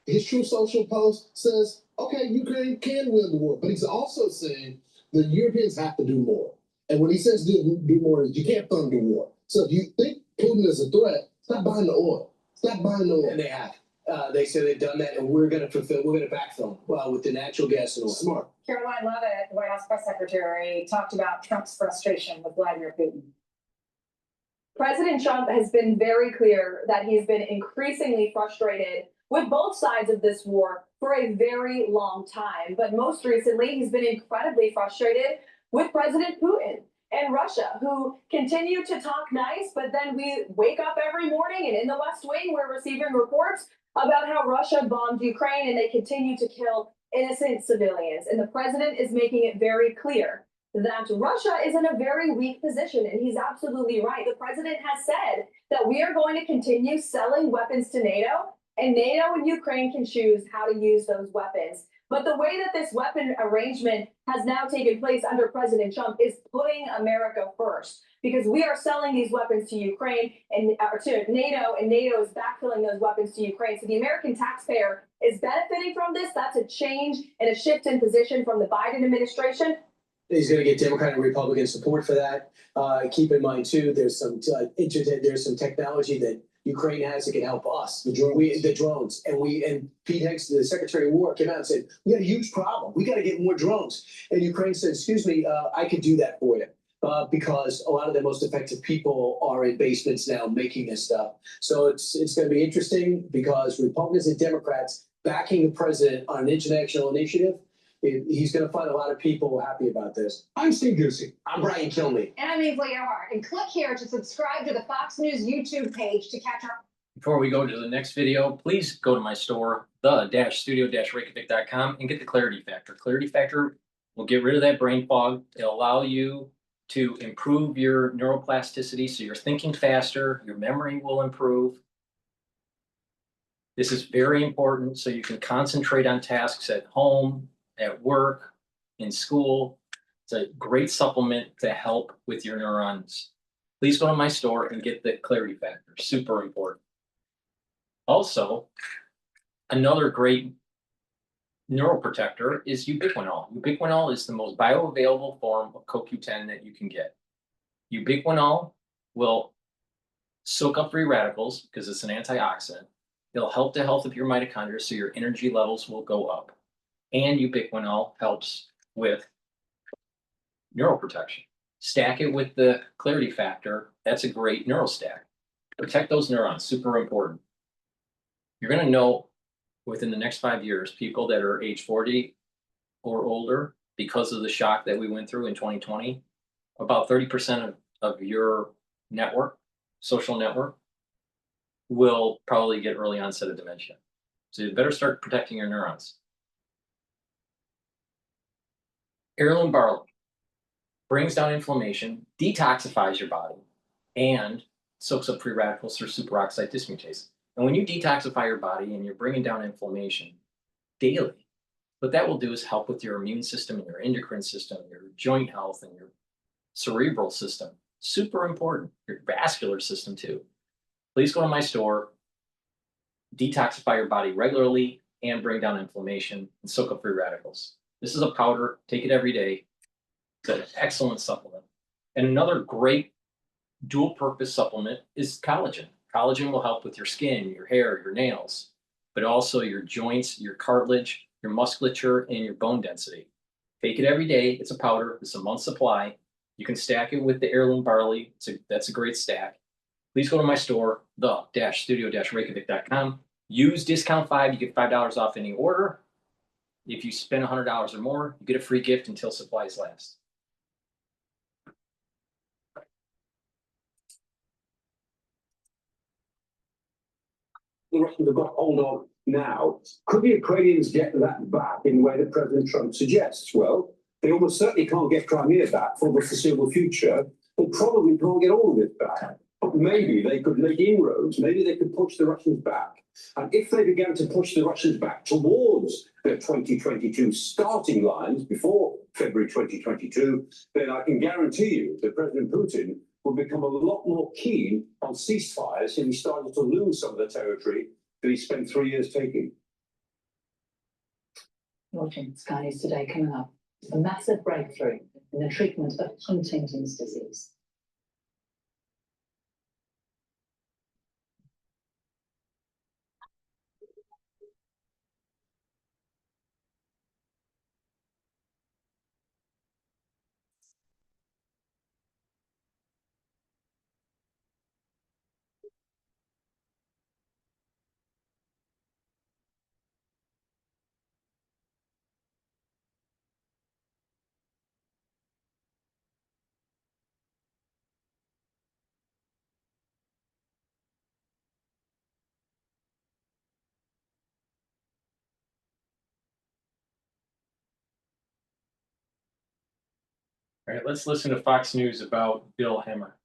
His True Social post says, okay, Ukraine can win the war, but he's also saying the Europeans have to do more. And when he says do more, you can't fund the war. So if you think Putin is a threat, stop buying the oil. Stop buying the oil. And they have. They said they've done that, and we're going to backfill with the natural gas and oil. Smart. Caroline Leavitt, White House press secretary, talked about Trump's frustration with Vladimir Putin. President Trump has been very clear that he's been increasingly frustrated with both sides of this war for a very long time. But most recently, he's been incredibly frustrated with President Putin and Russia, who continue to talk nice, but then we wake up every morning and in the West Wing, we're receiving reports about how Russia bombed Ukraine and they continue to kill innocent civilians. And the president is making it very clear that Russia is in a very weak position, and he's absolutely right. The president has said that we are going to continue selling weapons to NATO, and NATO and Ukraine can choose how to use those weapons. But the way that this weapon arrangement has now taken place under President Trump is putting America first, because we are selling these weapons to Ukraine and to NATO, and NATO is backfilling those weapons to Ukraine. So the American taxpayer is benefiting from this. That's a change and a shift in position from the Biden administration. He's going to get Democrat and Republican support for that. Keep in mind too, there's some there's some technology that Ukraine has that can help us. The drones, and Pete Hicks, the Secretary of War, came out and said we got a huge problem. We got to get more drones. And Ukraine said, "Excuse me, I could do that for you." Because a lot of the most effective people are in basements now making this stuff. So it's going to be interesting because Republicans and Democrats backing the president on an international initiative. He's going to find a lot of people happy about this. I'm Steve Ducey. I'm Brian Kilmeade. And I'm Ainsley Earhart. And click here to subscribe to the Fox News YouTube page to catch up. Before we go to the next video, please go to my store, the-studio-reykjavik.com, and get the Clarity Factor. Clarity Factor will get rid of that brain fog. It'll allow you to improve your neuroplasticity, so you're thinking faster, your memory will improve. This is very important so you can concentrate on tasks at home, at work, in school. It's a great supplement to help with your neurons. Please go to my store and get the Clarity Factor, super important. Also, another great neuroprotector is ubiquinol. Ubiquinol is the most bioavailable form of CoQ10 that you can get. Ubiquinol will soak up free radicals because it's an antioxidant. It'll help the health of your mitochondria so your energy levels will go up. And ubiquinol helps with neuroprotection. Stack it with the clarity factor. That's a great neurostack. Protect those neurons, super important. You're going to know within the next 5 years, people that are age 40 or older, because of the shock that we went through in 2020, about 30% of your network, social network, will probably get early onset of dementia. So you better start protecting your neurons. Heirloom barley brings down inflammation, detoxifies your body, and soaks up free radicals through superoxide dismutase. And when you detoxify your body and you're bringing down inflammation daily, what that will do is help with your immune system and your endocrine system, your joint health and your cerebral system. Super important. Your vascular system too. Please go to my store, detoxify your body regularly, and bring down inflammation and soak up free radicals. This is a powder. Take it every day. It's an excellent supplement. And another great dual purpose supplement is collagen. Collagen will help with your skin, your hair, your nails, but also your joints, your cartilage, your musculature, and your bone density. Take it every day. It's a powder. It's a month's supply. You can stack it with the heirloom barley. That's a great stack. Please go to my store, the-studio-reykjavik.com. Use discount 5. You get $5 off any order. If you spend $100 or more, you get a free gift until supplies last. The Russians have got hold of now. Could the Ukrainians get that back in the way that President Trump suggests? Well, they almost certainly can't get Crimea back for the foreseeable future. They probably can't get all of it back. But maybe they could make inroads. Maybe they could push the Russians back. And if they began to push the Russians back towards their 2022 starting lines before February 2022, then I can guarantee you that President Putin will become a lot more keen on ceasefires if he started to lose some of the territory that he spent 3 years taking. Watching Sky News Today coming up. A massive breakthrough in the treatment of Huntington's disease. All right, let's listen to Fox News about Bill Hemmer.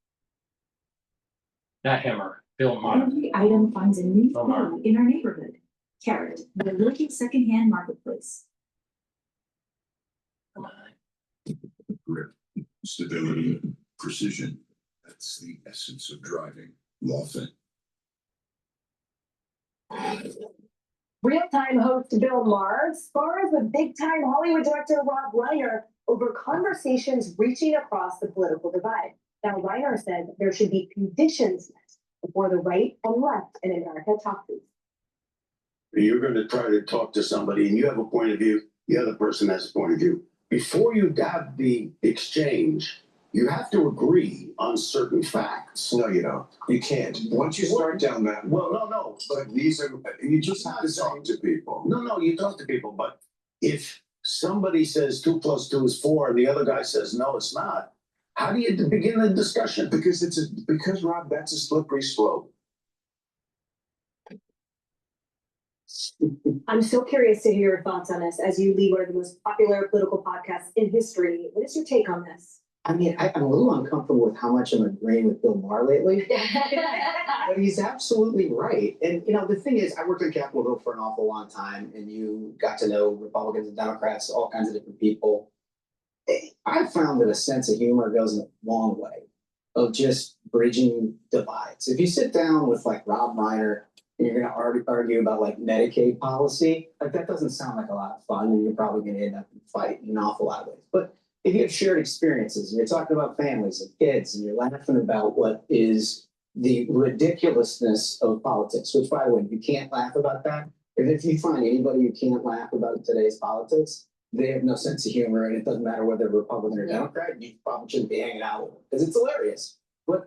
Not Hemmer, Bill Maher. Every item finds a new Bill Maher. home in our neighborhood. Carrot, the local secondhand marketplace. Come on. Grip, stability, precision. That's the essence of driving. Lawful. Real-time host Bill Maher spars with big-time Hollywood director Rob Reiner over conversations reaching across the political divide. Now, Reiner said there should be conditions met before the right and left in America talk to. You're going to try to talk to somebody and you have a point of view, the other person has a point of view. Before you have the exchange, you have to agree on certain facts. No, you don't. You can't. Once you start down that. Well, no, but these are, you just have to talk to people. No, you talk to people, but if somebody says 2 + 2 is 4 and the other guy says, no, it's not, how do you begin the discussion? Because Rob, that's a slippery slope. I'm so curious to hear your thoughts on this as you lead one of the most popular political podcasts in history. What is your take on this? I mean, I'm a little uncomfortable with how much I'm agreeing with Bill Maher lately. But he's absolutely right. And, you know, the thing is, I worked on Capitol Hill for an awful long time, and you got to know Republicans and Democrats, all kinds of different people. I found that a sense of humor goes a long way of just bridging divides. If you sit down with like Rob Reiner and you're going to argue about like Medicaid policy, like that doesn't sound like a lot of fun, and you're probably going to end up in a fight in an awful lot of ways. But if you have shared experiences and you're talking about families and kids and you're laughing about what is the ridiculousness of politics, which by the way, you can't laugh about that. If you find anybody who can't laugh about today's politics, they have no sense of humor, and it doesn't matter whether they're Republican or Democrat, you probably shouldn't be hanging out with them, because it's hilarious. But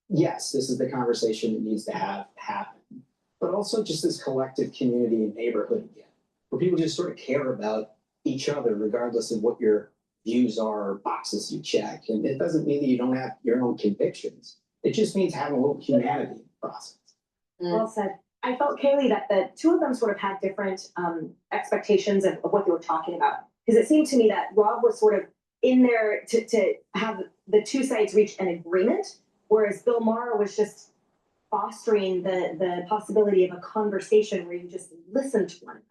yes, this is the conversation that needs to happen, but also just this collective community and neighborhood again, where people just sort of care about each other, regardless of what your views are or boxes you check. And it doesn't mean that you don't have your own convictions. It just means having a little humanity in the process. Well said. I felt, Kaylee, that the two of them sort of had different expectations of what they were talking about. Because it seemed to me that Rob was sort of in there to have the two sides reach an agreement, whereas Bill Maher was just fostering the possibility of a conversation where you just listen to one another.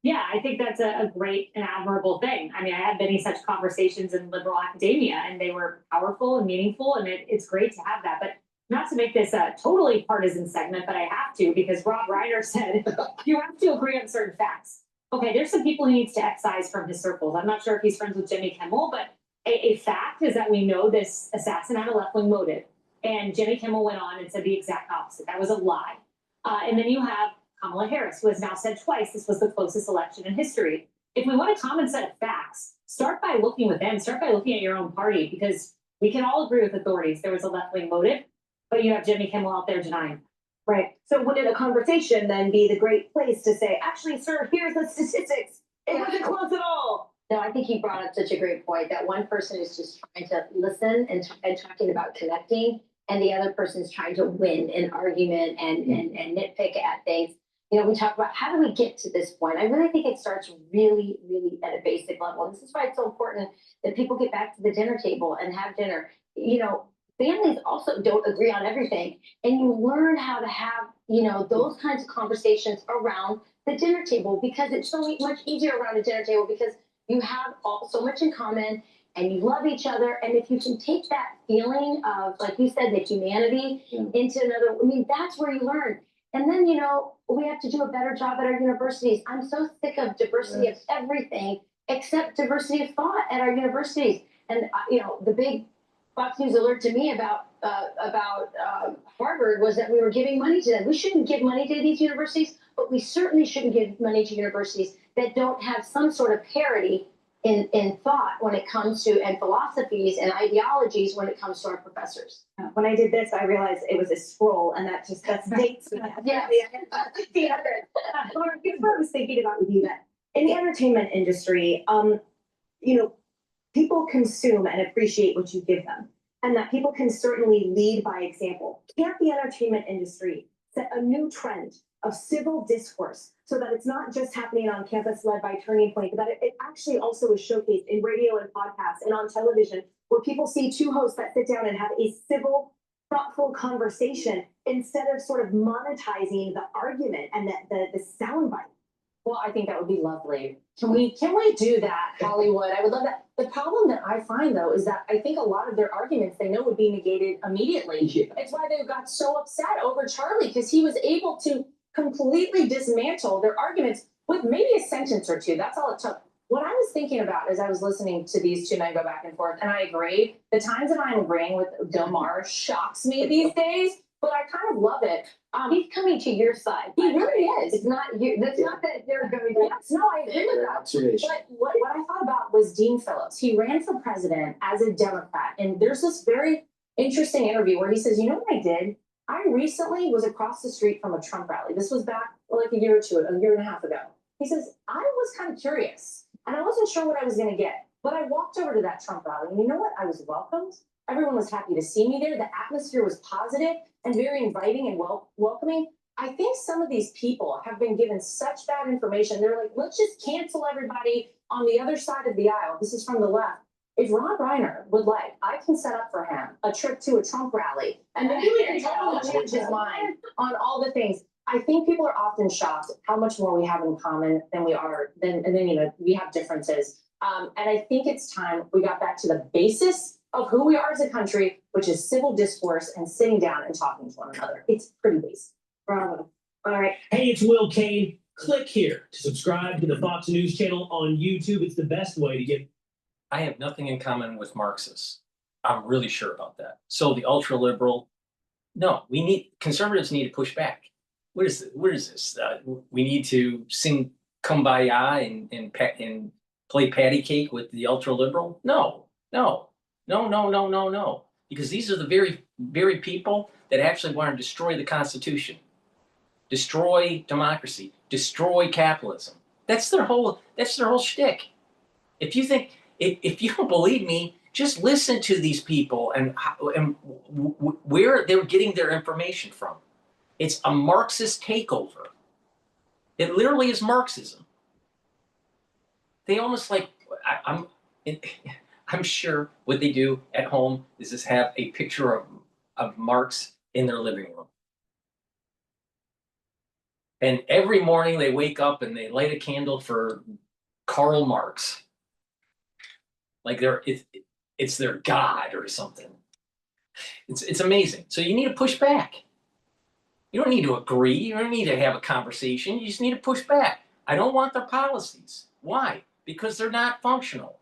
Yeah, I think that's a great and admirable thing. I mean, I had many such conversations in liberal academia, and they were powerful and meaningful, and it's great to have that. But not to make this a totally partisan segment, but I have to, because Rob Reiner said you have to agree on certain facts. Okay, there's some people he needs to excise from his circles. I'm not sure if he's friends with Jimmy Kimmel, but a fact is that we know this assassin had a left-wing motive. And Jimmy Kimmel went on and said the exact opposite. That was a lie. And then you have Kamala Harris, who has now said twice this was the closest election in history. If we want a common set of facts, start by looking with them, start by looking at your own party, because we can all agree with authorities there was a left-wing motive, but you have Jimmy Kimmel out there denying. Right. So wouldn't a conversation then be the great place to say, actually, sir, here's the statistics. It wasn't close at all. No, I think you brought up such a great point that one person is just trying to listen and talking about connecting, and the other person is trying to win an argument and nitpick at things. You know, we talk about how do we get to this point? I really think it starts really, really at a basic level. And this is why it's so important that people get back to the dinner table and have dinner. You know, families also don't agree on everything, and you learn how to have, you know, those kinds of conversations around the dinner table, because it's so much easier around a dinner table because you have so much in common and you love each other. And if you can take that feeling of, like you said, the humanity into another, I mean, that's where you learn. And then, you know, we have to do a better job at our universities. I'm so sick of diversity of everything except diversity of thought at our universities. And, you know, the big Fox News alert to me about Harvard was that we were giving money to them. We shouldn't give money to these universities, but we certainly shouldn't give money to universities that don't have some sort of parity in thought when it comes to, and philosophies and ideologies when it comes to our professors. When I did this, I realized it was a scroll, and that's dates. Yeah. Here's what I was thinking about with you, that in the entertainment industry, you know, people consume and appreciate what you give them, and that people can certainly lead by example. Can't the entertainment industry set a new trend of civil discourse so that it's not just happening on campus led by Turning Point, but that it actually also is showcased in radio and podcasts and on television, where people see two hosts that sit down and have a civil, thoughtful conversation instead of sort of monetizing the argument and the soundbite. Well, I think that would be lovely. Can we do that, Hollywood? I would love that. The problem that I find, though, is that I think a lot of their arguments they know would be negated immediately. Yeah. It's why they got so upset over Charlie, because he was able to completely dismantle their arguments with maybe a sentence or two. That's all it took. What I was thinking about as I was listening to these two men go back and forth, and I agree, the times that I'm agreeing with Bill Maher shocks me these days, but I kind of love it. He's coming to your side. He really is. It's not you. That's not that they're going to. Yes, no, I agree with that. But what I thought about was Dean Phillips. He ran for president as a Democrat. And there's this very interesting interview where he says, you know what I did? I recently was across the street from a Trump rally. This was back like a year and a half ago. He says, I was kind of curious and I wasn't sure what I was going to get. But I walked over to that Trump rally, and you know what? I was welcomed. Everyone was happy to see me there. The atmosphere was positive and very inviting and welcoming. I think some of these people have been given such bad information. They're like, let's just cancel everybody on the other side of the aisle. This is from the left. If Rob Reiner would like, I can set up for him a trip to a Trump rally, and maybe we can totally change his mind on all the things. I think people are often shocked at how much more we have in common than we are, and then, you know, we have differences. And I think it's time we got back to the basis of who we are as a country, which is civil discourse and sitting down and talking to one another. It's pretty basic. Bravo. All right. Hey, it's Will Kane. Click here to subscribe to the Fox News channel on YouTube. It's the best way to get. I have nothing in common with Marxists. I'm really sure about that. So the ultra liberal, No, conservatives need to push back. What is this? We need to sing Kumbaya and play patty cake with the ultra liberal? No, no, no, no, no, no, no. Because these are the very people that actually want to destroy the Constitution, destroy democracy, destroy capitalism. That's their whole shtick. If you don't believe me, just listen to these people and where they're getting their information from. It's a Marxist takeover. It literally is Marxism. They almost like I'm sure what they do at home is just have a picture of Marx in their living room. And every morning they wake up and they light a candle for Karl Marx. Like it's their god or something. It's amazing. So you need to push back. You don't need to agree. You don't need to have a conversation. You just need to push back. I don't want their policies. Why? Because they're not functional.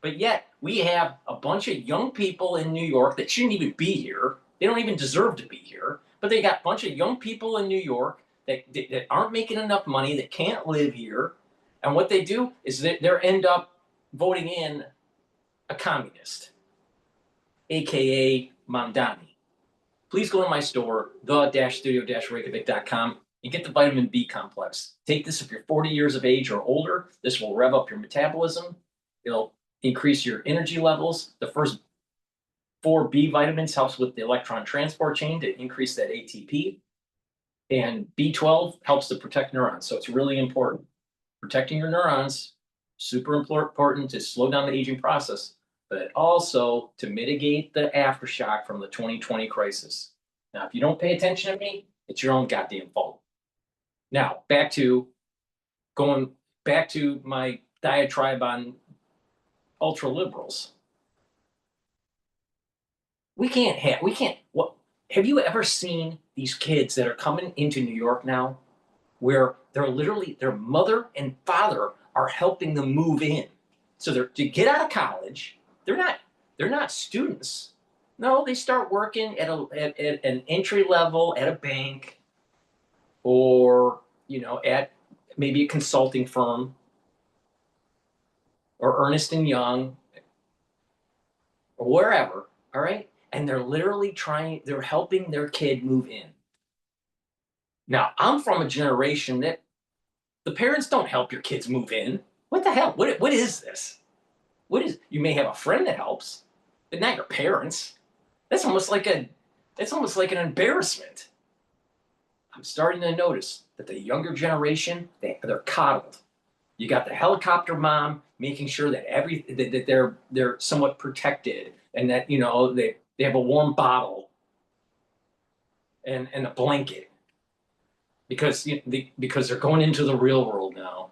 But yet we have a bunch of young people in New York that shouldn't even be here. They don't even deserve to be here. But they got a bunch of young people in New York that aren't making enough money, that can't live here. And what they do is they end up voting in a communist, aka Mamdani. Please go to my store, the-studio-reykjavik.com, and get the vitamin B complex. Take this if you're 40 years of age or older. This will rev up your metabolism. It'll increase your energy levels. The first 4 B vitamins helps with the electron transport chain to increase that ATP. And B12 helps to protect neurons. So it's really important. Protecting your neurons, super important to slow down the aging process, but also to mitigate the aftershock from the 2020 crisis. Now, if you don't pay attention to me, it's your own goddamn fault. Now, going back to my diatribe on ultra liberals. Have you ever seen these kids that are coming into New York now, where they're literally, their mother and father are helping them move in? So to get out of college, they're not students. No, they start working at an entry level at a bank, or at maybe a consulting firm, or Ernst & Young, or wherever. All right, and they're literally they're helping their kid move in. Now, I'm from a generation that the parents don't help your kids move in. What the hell? What is this? You may have a friend that helps, but not your parents. That's almost like an embarrassment. I'm starting to notice that the younger generation, they're coddled. You got the helicopter mom making sure that that they're somewhat protected, and that they have a warm bottle and a blanket, because they're going into the real world now.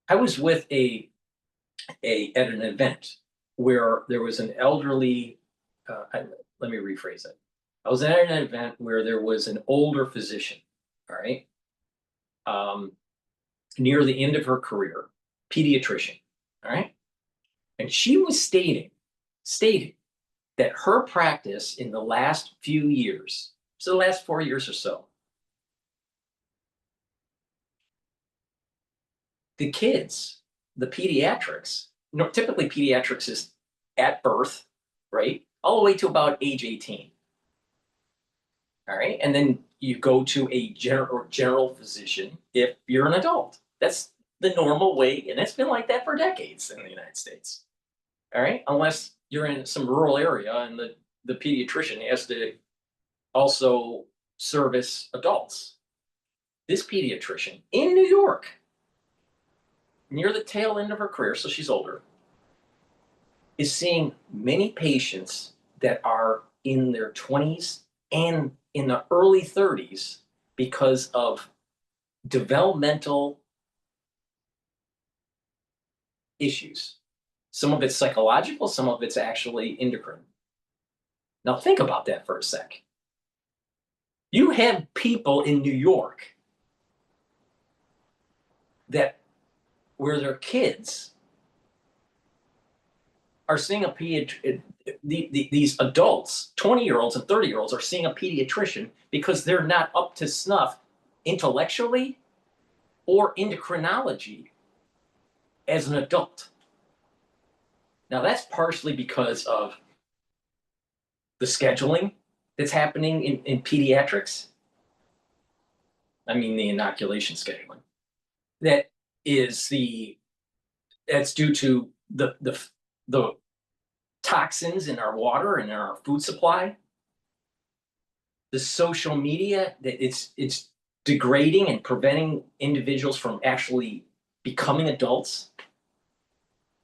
I was with at an event where there was an elderly. Let me rephrase it. I was at an event where there was an older physician. All right. Near the end of her career, pediatrician. All right. And she was stating that her practice in the last few years, so the last 4 years or so, the kids, the pediatrics, typically pediatrics is at birth, right? All the way to about age 18. All right. And then you go to a general physician if you're an adult. That's the normal way. And it's been like that for decades in the United States. All right. Unless you're in some rural area and the pediatrician has to also service adults. This pediatrician in New York, near the tail end of her career, so she's older, is seeing many patients that are in their 20s and in the early 30s because of developmental issues. Some of it's psychological, some of it's actually endocrine. Now think about that for a sec. You have people in New York where their kids are seeing these adults, 20-year-olds and 30-year-olds are seeing a pediatrician because they're not up to snuff intellectually or endocrinology as an adult. Now that's partially because of the scheduling that's happening in pediatrics. I mean, the inoculation scheduling. That's due to the toxins in our water and in our food supply. The social media, that it's degrading and preventing individuals from actually becoming adults.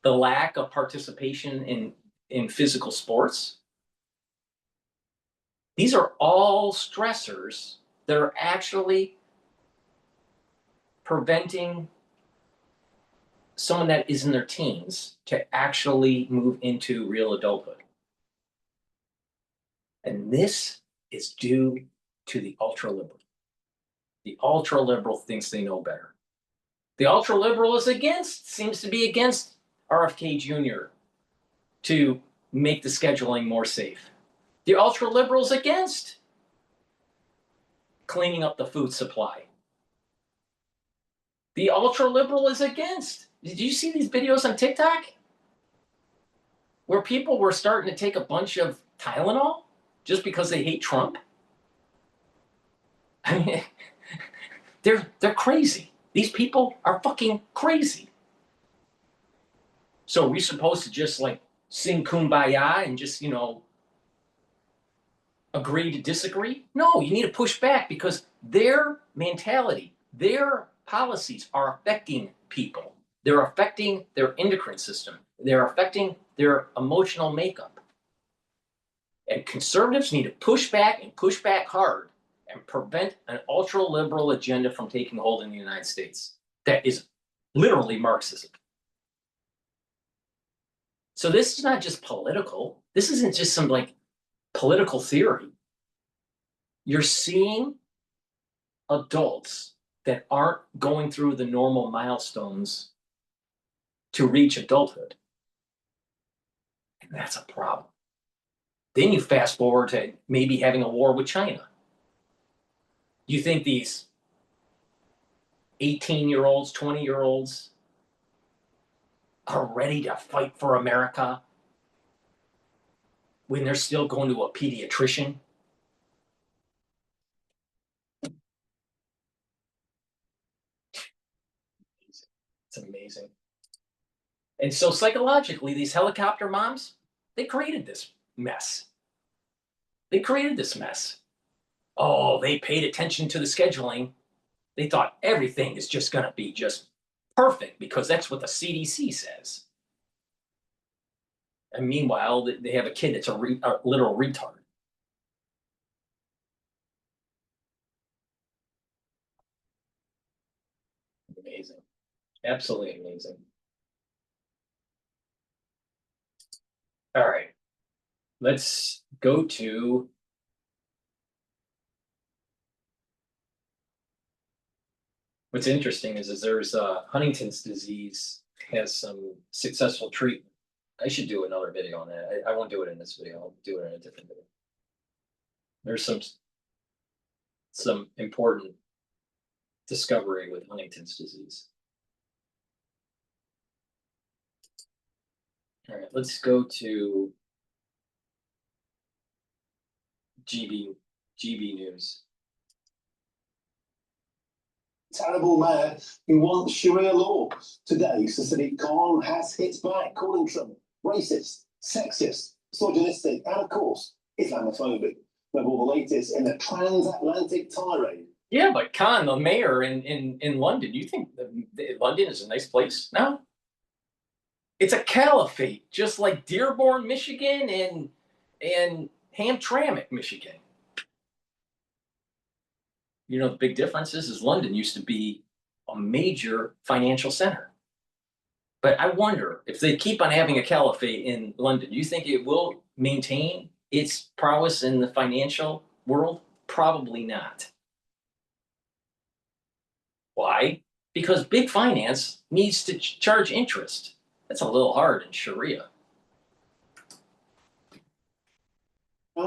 The lack of participation in physical sports. These are all stressors that are actually preventing someone that is in their teens to actually move into real adulthood. And this is due to the ultra-liberal. The ultra-liberal thinks they know better. The ultra-liberal seems to be against RFK Jr. to make the scheduling more safe. The ultra-liberal is against cleaning up the food supply. The ultra-liberal is against. Did you see these videos on TikTok? Where people were starting to take a bunch of Tylenol just because they hate Trump? I mean, they're crazy. These people are fucking crazy. So are we supposed to just like sing Kumbaya and just, agree to disagree? No, you need to push back because their mentality, their policies are affecting people. They're affecting their endocrine system. They're affecting their emotional makeup. And conservatives need to push back and push back hard and prevent an ultra-liberal agenda from taking hold in the United States. That is literally Marxism. So this is not just political. This isn't just some political theory. You're seeing adults that aren't going through the normal milestones to reach adulthood. And that's a problem. Then you fast forward to maybe having a war with China. You think these 18-year-olds, 20-year-olds are ready to fight for America when they're still going to a pediatrician? It's amazing. And so psychologically, these helicopter moms, they created this mess. They created this mess. Oh, they paid attention to the scheduling. They thought everything is just going to be just perfect because that's what the CDC says. And meanwhile, they have a kid that's a literal retard. Amazing. Absolutely amazing. All right. Let's go to what's interesting is there's Huntington's disease has some successful treatment. I should do another video on that. I won't do it in this video. I'll do it in a different video. There's some important discovery with Huntington's disease. All right, let's go to GB News. Terrible mayor who wants Sharia law. Today, Sadiq Khan has hit back, calling Trump racist, sexist, misogynistic, and of course, Islamophobic. With all the latest in the transatlantic tirade. Yeah, but Khan, the mayor in London, you think London is a nice place now? It's a caliphate, just like Dearborn, Michigan, and Hamtramck, Michigan. You know, the big difference is London used to be a major financial center. But I wonder if they keep on having a caliphate in London, do you think it will maintain its prowess in the financial world? Probably not. Why? Because big finance needs to charge interest. That's a little hard in Sharia.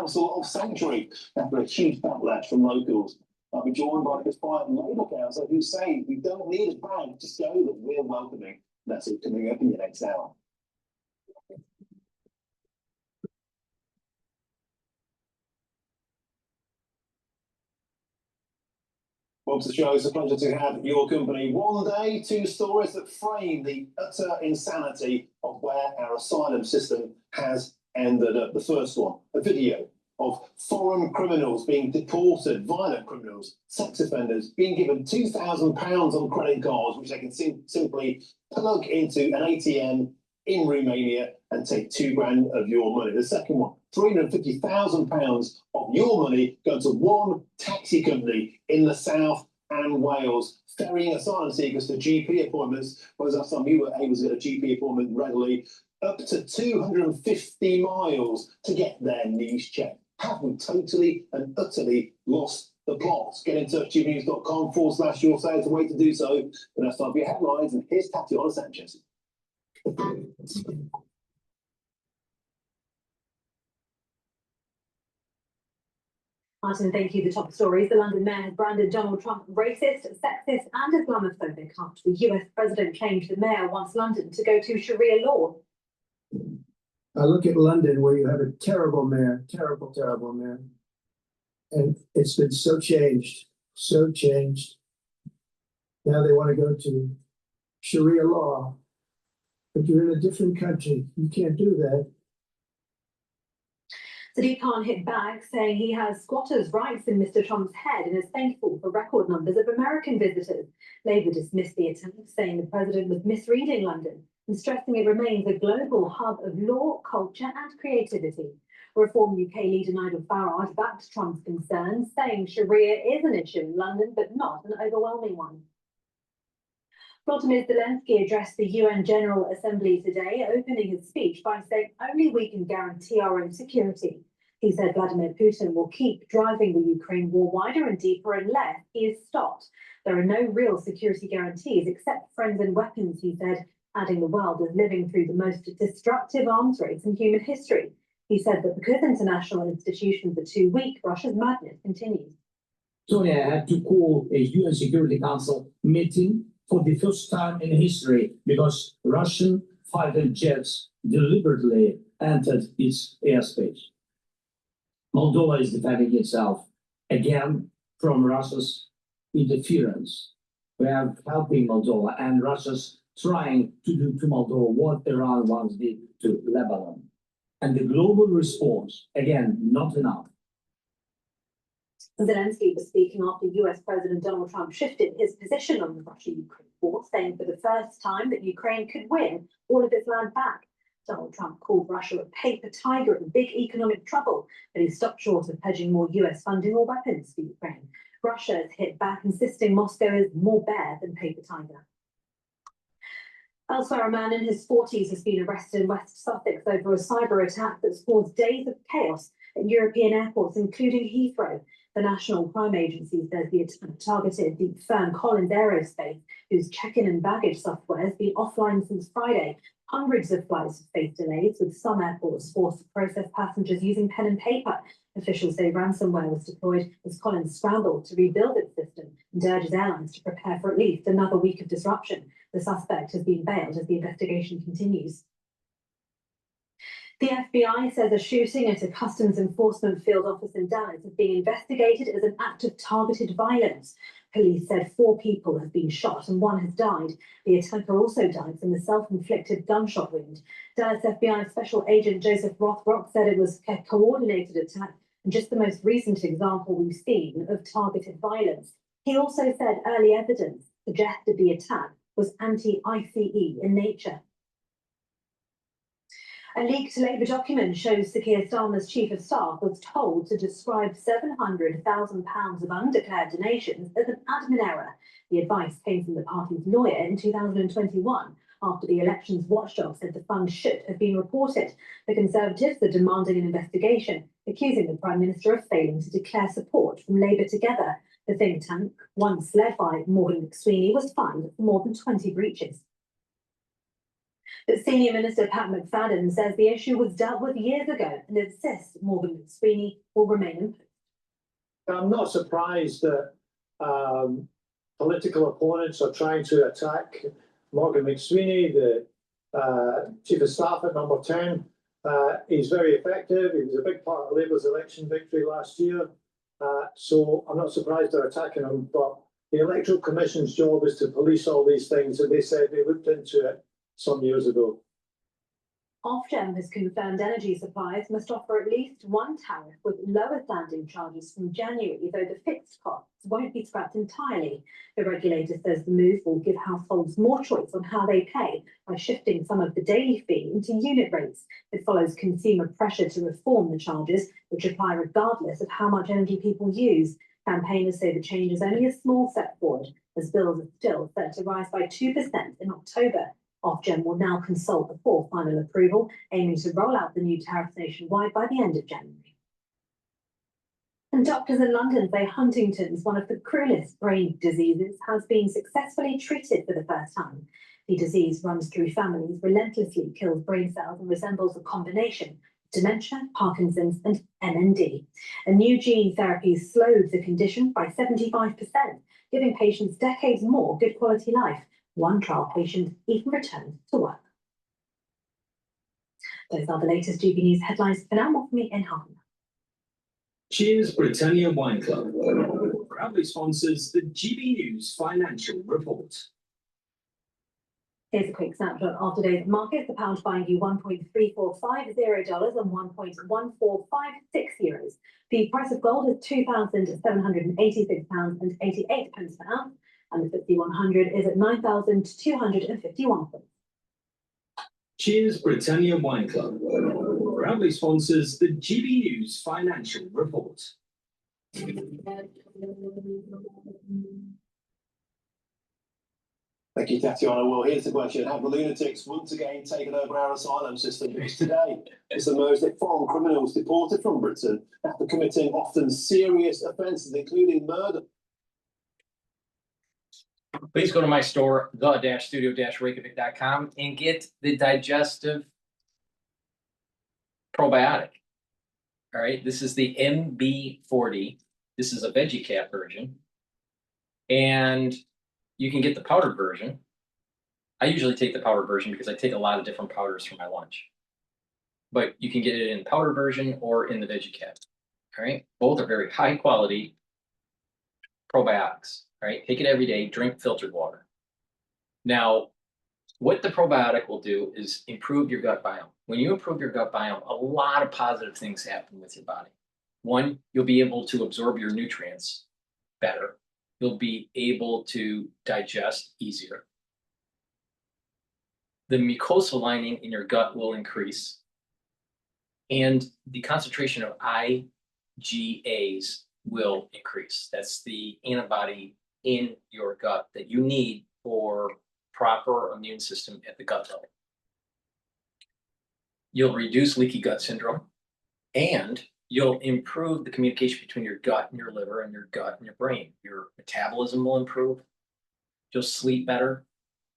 Council of Sanctuary after a huge backlash from locals. I'll be joined by the defiant Labour Council who say we don't need a bank to show that we're welcoming. That's it coming up in the next hour. Welcome to the show. It's a pleasure to have your company. One day, two stories that frame the utter insanity of where our asylum system has ended up. The first one, a video of foreign criminals being deported, violent criminals, sex offenders, being given £2,000 on credit cards, which they can simply plug into an ATM in Romania and take £2,000 of your money. The second one, £350,000 of your money going to one taxi company in the south and Wales, ferrying asylum seekers to GP appointments. Whereas last time you were able to get a GP appointment readily, up to 250 miles to get their knees checked. Have we totally and utterly lost the plot? Get in touch, gnews.com/your sales, the way to do so. But that's time for your headlines, and here's Tatiana Sanchez. Martin, thank you. The top stories. The London mayor has branded Donald Trump racist, sexist and Islamophobic after the US president claimed the mayor wants London to go to Sharia law. I look at London, where you have a terrible mayor, terrible mayor. And it's been so changed. Now they want to go to Sharia law. But you're in a different country. You can't do that. Sadiq Khan hit back, saying he has squatters' rights in Mr. Trump's head and is thankful for record numbers of American visitors. Labour dismissed the attempt, saying the president was misreading London and stressing it remains a global hub of law, culture and creativity. Reform UK leader Nigel Farage backed Trump's concerns, saying Sharia is an issue in London, but not an overwhelming one. Volodymyr Zelensky addressed the UN General Assembly today, opening his speech by saying only we can guarantee our own security. He said Vladimir Putin will keep driving the Ukraine war wider and deeper unless he is stopped. There are no real security guarantees except friends and weapons, he said, adding the world is living through the most destructive arms race in human history. He said that because international institutions are too weak, Russia's madness continues. Estonia had to call a UN Security Council meeting for the first time in history because Russian fighter jets deliberately entered its airspace. Moldova is defending itself again from Russia's interference. We are helping Moldova, and Russia's trying to do to Moldova what Iran once did to Lebanon. And the global response, again, not enough. Zelensky was speaking after US President Donald Trump shifted his position on the Russia-Ukraine war, saying for the first time that Ukraine could win all of its land back. Donald Trump called Russia a paper tiger in big economic trouble, but he stopped short of pledging more US funding or weapons for Ukraine. Russia has hit back, insisting Moscow is more bear than paper tiger. Elsewhere, a man in his 40s has been arrested in West Sussex over a cyber attack that's caused days of chaos at European airports, including Heathrow. The National Crime Agency says the attack targeted the firm Collins Aerospace, whose check-in and baggage software has been offline since Friday. Hundreds of flights have faced delays, with some airports forced to process passengers using pen and paper. Officials say ransomware was deployed as Collins scrambled to rebuild its system and urges airlines to prepare for at least another week of disruption. The suspect has been bailed as the investigation continues. The FBI says a shooting at a customs enforcement field office in Dallas is being investigated as an act of targeted violence. Police said 4 people have been shot and 1 has died. The attacker also died from a self-inflicted gunshot wound. Dallas FBI Special Agent Joseph Rothrock said it was a coordinated attack and just the most recent example we've seen of targeted violence. He also said early evidence suggested the attack was anti-ICE in nature. A leaked Labour document shows Sir Keir Starmer's Chief of Staff was told to describe £700,000 of undeclared donations as an admin error. The advice came from the party's lawyer in 2021, after the elections watchdog said the funds should have been reported. The Conservatives are demanding an investigation, accusing the Prime Minister of failing to declare support from Labour Together. The think tank, once led by Morgan McSweeney, was fined for more than 20 breaches. But Senior Minister Pat McFadden says the issue was dealt with years ago and insists Morgan McSweeney will remain in post. I'm not surprised that political opponents are trying to attack Morgan McSweeney, the Chief of Staff at Number 10. He's very effective. He was a big part of Labour's election victory last year. So I'm not surprised they're attacking him, but the Electoral Commission's job is to police all these things, and they said they looked into it some years ago. Ofgem has confirmed energy suppliers must offer at least one tariff with lower standing charges from January, though the fixed costs won't be scrapped entirely. The regulator says the move will give households more choice on how they pay by shifting some of the daily fee into unit rates. It follows consumer pressure to reform the charges, which apply regardless of how much energy people use. Campaigners say the change is only a small step forward, as bills are still set to rise by 2% in October. Ofgem will now consult before final approval, aiming to roll out the new tariffs nationwide by the end of January. And doctors in London say Huntington's, one of the cruelest brain diseases, has been successfully treated for the first time. The disease runs through families, relentlessly kills brain cells, and resembles a combination of dementia, Parkinson's, and MND. A new gene therapy slowed the condition by 75%, giving patients decades more good quality life. One trial patient even returned to work. Those are the latest GB News headlines. For now, more from me in half an hour. Cheers Britannia Wine Club proudly sponsors the GB News Financial Report. Here's a quick snapshot of today's markets. The pound buying you $1.3450 and €1.1456. The price of gold is £2,786.88 per ounce. And the FTSE 100 is at 9,251 points. Cheers Britannia Wine Club proudly sponsors the GB News Financial Report. Thank you, Tatiana. Well, here's the question. Have the lunatics once again taken over our asylum system? Because today it's emerged that foreign criminals deported from Britain after committing often serious offences, including murder. Please go to my store, the-studio-reykjavik.com, and get the digestive probiotic. All right, this is the MB40. This is a veggie cap version. And you can get the powdered version. I usually take the powdered version because I take a lot of different powders for my lunch. But you can get it in powder version or in the veggie cap. All right, both are very high quality probiotics. All right, take it every day, drink filtered water. Now, what the probiotic will do is improve your gut biome. When you improve your gut biome, a lot of positive things happen with your body. One, you'll be able to absorb your nutrients better. You'll be able to digest easier. The mucosal lining in your gut will increase. And the concentration of IgAs will increase. That's the antibody in your gut that you need for proper immune system at the gut level. You'll reduce leaky gut syndrome, and you'll improve the communication between your gut and your liver and your gut and your brain. Your metabolism will improve. You'll sleep better.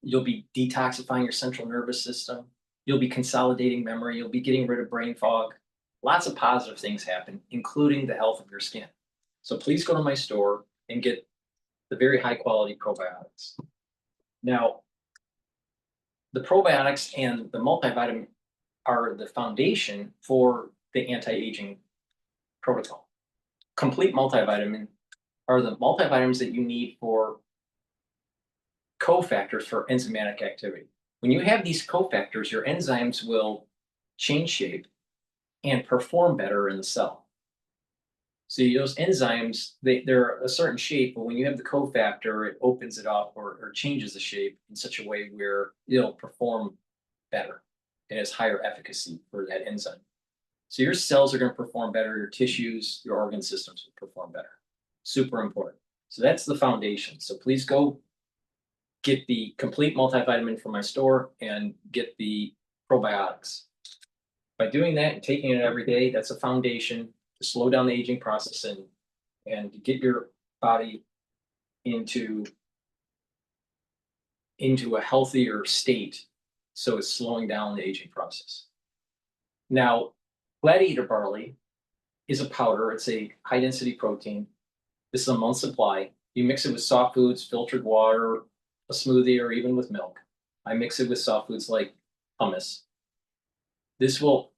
You'll be detoxifying your central nervous system. You'll be consolidating memory. You'll be getting rid of brain fog. Lots of positive things happen, including the health of your skin. So please go to my store and get the very high quality probiotics. Now, the probiotics and the multivitamin are the foundation for the anti-aging protocol. Complete multivitamin are the multivitamins that you need for cofactors for enzymatic activity. When you have these cofactors, your enzymes will change shape and perform better in the cell. See, those enzymes, they're a certain shape, but when you have the cofactor, it opens it up or changes the shape in such a way where it'll perform better. It has higher efficacy for that enzyme. So your cells are going to perform better, your tissues, your organ systems will perform better. Super important. So that's the foundation. So please go get the complete multivitamin from my store and get the probiotics. By doing that and taking it every day, that's a foundation to slow down the aging process and to get your body into a healthier state So it's slowing down the aging process. Now, gladiator barley is a powder. It's a high density protein. This is a month's supply. You mix it with soft foods, filtered water, a smoothie, or even with milk. I mix it with soft foods like hummus. This will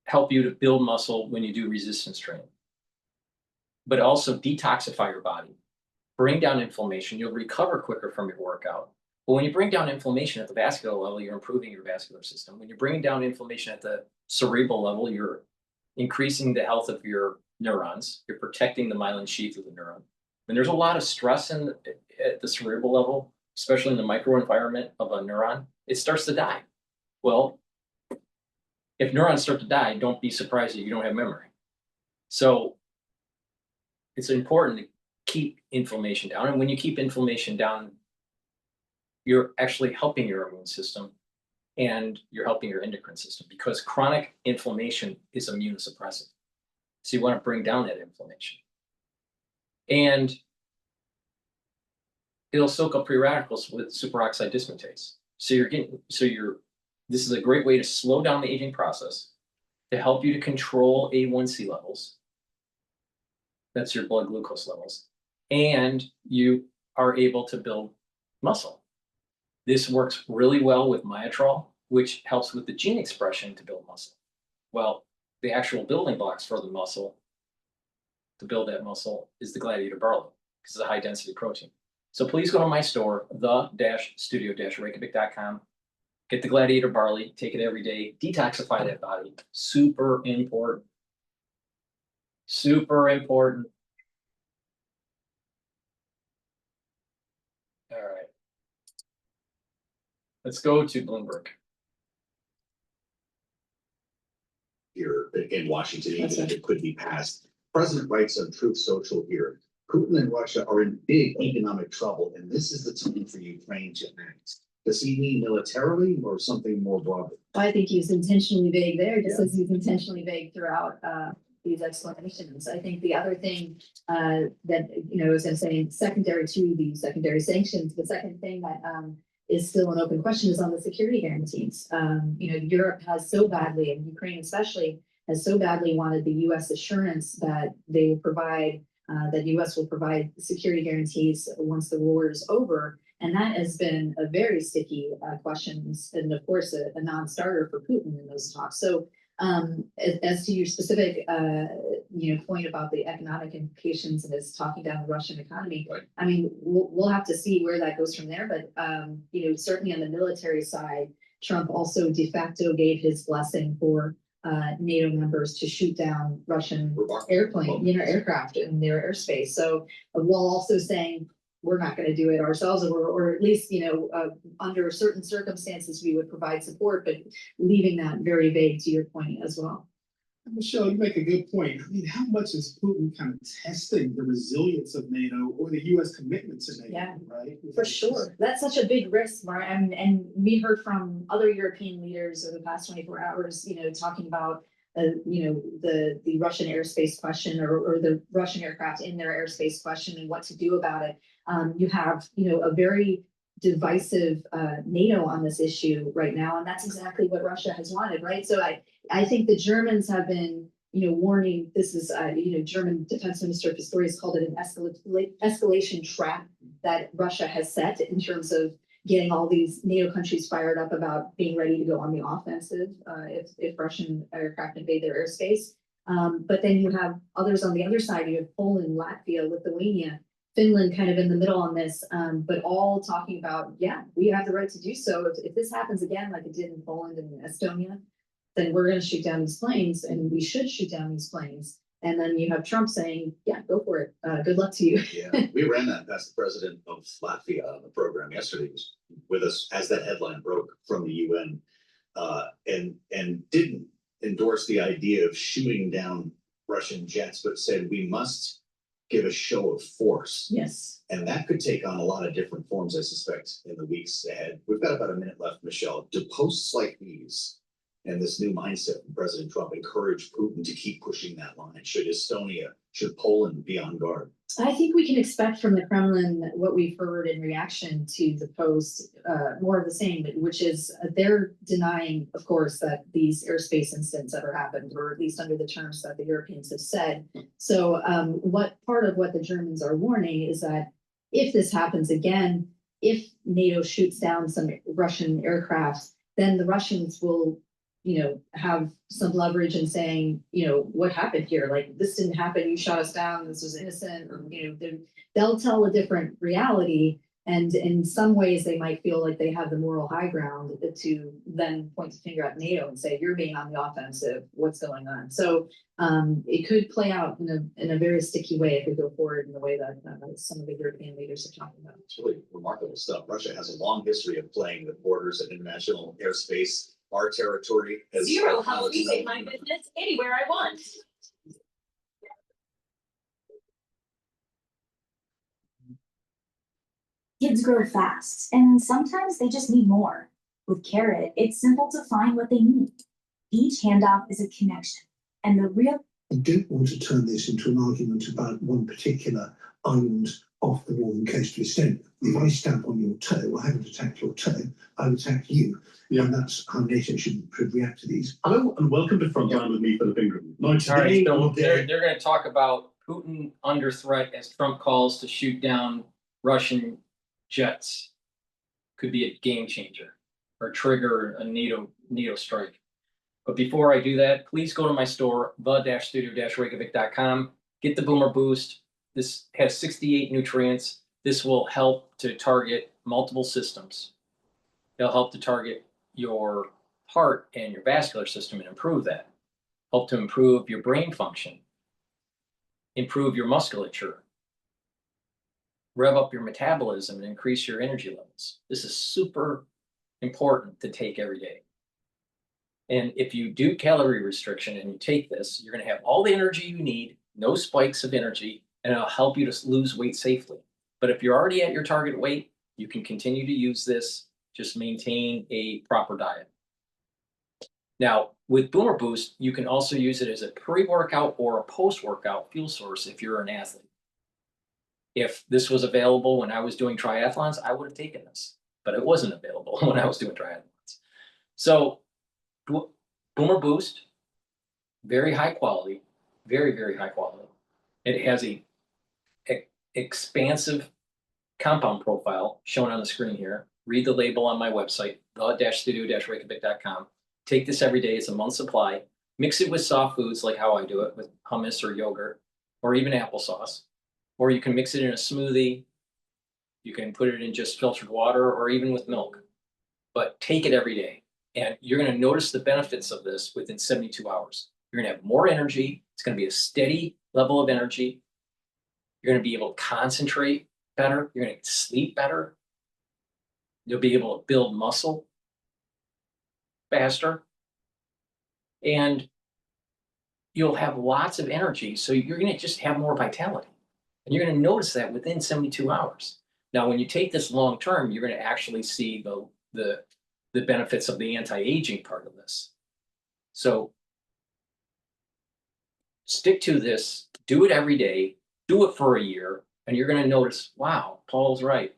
help you to build muscle when you do resistance training, but also detoxify your body, bring down inflammation. You'll recover quicker from your workout. But when you bring down inflammation at the vascular level, you're improving your vascular system. When you're bringing down inflammation at the cerebral level, you're increasing the health of your neurons. You're protecting the myelin sheath of the neuron. When there's a lot of stress at the cerebral level, especially in the microenvironment of a neuron, it starts to die. Well, if neurons start to die, don't be surprised that you don't have memory. So it's important to keep inflammation down. And when you keep inflammation down, you're actually helping your immune system and you're helping your endocrine system, because chronic inflammation is immunosuppressive. So you want to bring down that inflammation. And it'll soak up free radicals with superoxide dismutase. This is a great way to slow down the aging process, to help you to control A1C levels. That's your blood glucose levels. And you are able to build muscle. This works really well with myotrol, which helps with the gene expression to build muscle. Well, the actual building blocks for the muscle, to build that muscle, is the gladiator barley, because it's a high density protein. So please go to my store, the-studio-reykjavik.com. Get the gladiator barley, take it every day, detoxify that body. Super important. Super important. All right. Let's go to Bloomberg. Here in Washington, even if it could be passed. President writes on Truth Social here, Putin and Russia are in big economic trouble, and this is the time for Ukraine to act. Does he mean militarily or something more broadly? I think he's intentionally vague there, just as he's intentionally vague throughout these explanations. I think the other thing that, as I'm saying, secondary to the secondary sanctions, the second thing that is still an open question is on the security guarantees. Europe has so badly, and Ukraine especially, has so badly wanted the U.S. assurance that they will provide, that U.S. will provide security guarantees once the war is over. And that has been a very sticky question, and of course a non-starter for Putin in those talks. So as to your specific point about the economic implications and it's talking down the Russian economy, right. I mean, we'll have to see where that goes from there. But certainly on the military side, Trump also de facto gave his blessing for NATO members to shoot down Russian aircraft in their airspace. So while also saying we're not going to do it ourselves, or at least, under certain circumstances, we would provide support, but leaving that very vague to your point as well. Michelle, you make a good point. I mean, how much is Putin kind of testing the resilience of NATO or the U.S. commitment to NATO, yeah, right? For sure. That's such a big risk, Mark. And we heard from other European leaders over the past 24 hours, talking about the Russian airspace question or the Russian aircraft in their airspace question and what to do about it. You have, a very divisive NATO on this issue right now, and that's exactly what Russia has wanted, right? So I think the Germans have been, warning. This is, German Defense Minister Pistorius called it an escalation trap that Russia has set in terms of getting all these NATO countries fired up about being ready to go on the offensive if Russian aircraft invade their airspace. But then you have others on the other side. You have Poland, Latvia, Lithuania, Finland kind of in the middle on this, but all talking about, yeah, we have the right to do so. If this happens again, like it did in Poland and Estonia, then we're going to shoot down these planes, and we should shoot down these planes. And then you have Trump saying, yeah, go for it. Good luck to you. Yeah, we ran that past the president of Latvia on the program yesterday. He was with us as that headline broke from the UN, and didn't endorse the idea of shooting down Russian jets, but said we must give a show of force. Yes. And that could take on a lot of different forms, I suspect, in the weeks ahead. We've got about a minute left, Michelle. Do posts like these and this new mindset from President Trump encourage Putin to keep pushing that line? Should Estonia, should Poland be on guard? I think we can expect from the Kremlin what we've heard in reaction to the post, more of the same, which is they're denying, of course, that these airspace incidents ever happened, or at least under the terms that the Europeans have said. So what part of what the Germans are warning is that if this happens again, if NATO shoots down some Russian aircraft, then the Russians will, have some leverage in saying, what happened here? Like, this didn't happen. You shot us down. This was innocent. Or, they'll tell a different reality. And in some ways, they might feel like they have the moral high ground to then point the finger at NATO and say, you're being on the offensive. What's going on? So it could play out in a very sticky way if we go forward in the way that some of the European leaders are talking about. It's really remarkable stuff. Russia has a long history of playing with borders and international airspace. Our territory has Zero helps me take my business anywhere I want. Kids grow fast, and sometimes they just need more. With Carrot, it's simple to find what they need. Each handoff is a connection, and the real. I don't want to turn this into an argument about one particular island off the northern coast of Estonia. If I stamp on your toe, I haven't attacked your toe, I've attacked you. Yeah. And that's how NATO should react to these. Hello and welcome to Frontline with me, Philip Ingram. Now, All right, today, so they're going to talk about Putin under threat as Trump calls to shoot down Russian jets. Could be a game changer or trigger a NATO strike. But before I do that, please go to my store, the-studio-reykjavik.com. Get the Boomer Boost. This has 68 nutrients. This will help to target multiple systems. It'll help to target your heart and your vascular system and improve that. Help to improve your brain function. Improve your musculature. Rev up your metabolism and increase your energy levels. This is super important to take every day. And if you do calorie restriction and you take this, you're going to have all the energy you need, no spikes of energy, and it'll help you to lose weight safely. But if you're already at your target weight, you can continue to use this. Just maintain a proper diet. Now, with Boomer Boost, you can also use it as a pre-workout or a post-workout fuel source if you're an athlete. If this was available when I was doing triathlons, I would have taken this, but it wasn't available when I was doing triathlons. So Boomer Boost, very high quality, very, very high quality. It has a expansive compound profile shown on the screen here. Read the label on my website, the-studio-reykjavik.com. Take this every day. It's a month's supply. Mix it with soft foods like how I do it with hummus or yogurt or even applesauce. Or you can mix it in a smoothie. You can put it in just filtered water or even with milk. But take it every day. And you're going to notice the benefits of this within 72 hours. You're going to have more energy. It's going to be a steady level of energy. You're going to be able to concentrate better. You're going to sleep better. You'll be able to build muscle faster. And you'll have lots of energy. So you're going to just have more vitality. And you're going to notice that within 72 hours. Now, when you take this long term, you're going to actually see the benefits of the anti-aging part of this. So stick to this, do it every day, do it for a year, and you're going to notice, wow, Paul's right.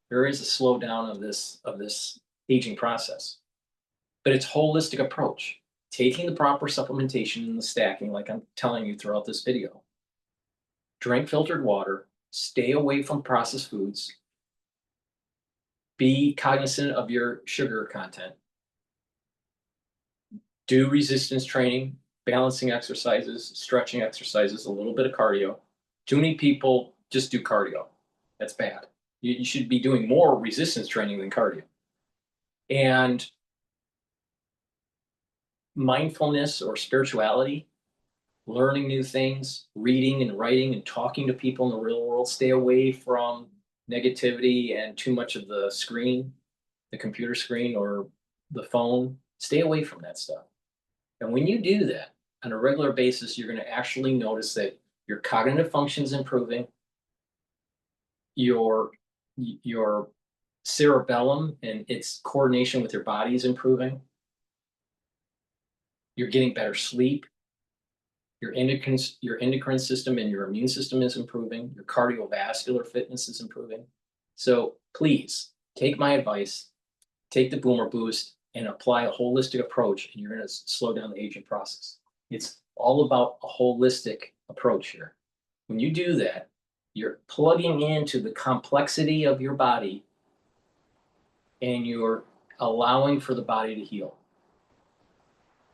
There is a slowdown of this aging process. But it's a holistic approach, taking the proper supplementation and the stacking, like I'm telling you throughout this video. Drink filtered water, stay away from processed foods, be cognizant of your sugar content, do resistance training, balancing exercises, stretching exercises, a little bit of cardio. Too many people just do cardio. That's bad. You should be doing more resistance training than cardio. And mindfulness or spirituality, learning new things, reading and writing and talking to people in the real world. Stay away from negativity and too much of the screen, the computer screen or the phone. Stay away from that stuff. And when you do that on a regular basis, you're going to actually notice that your cognitive function is improving, your cerebellum and its coordination with your body is improving. You're getting better sleep. Your endocrine system and your immune system is improving. Your cardiovascular fitness is improving. So please take my advice, take the Boomer Boost and apply a holistic approach, and you're going to slow down the aging process. It's all about a holistic approach here. When you do that, you're plugging into the complexity of your body and you're allowing for the body to heal.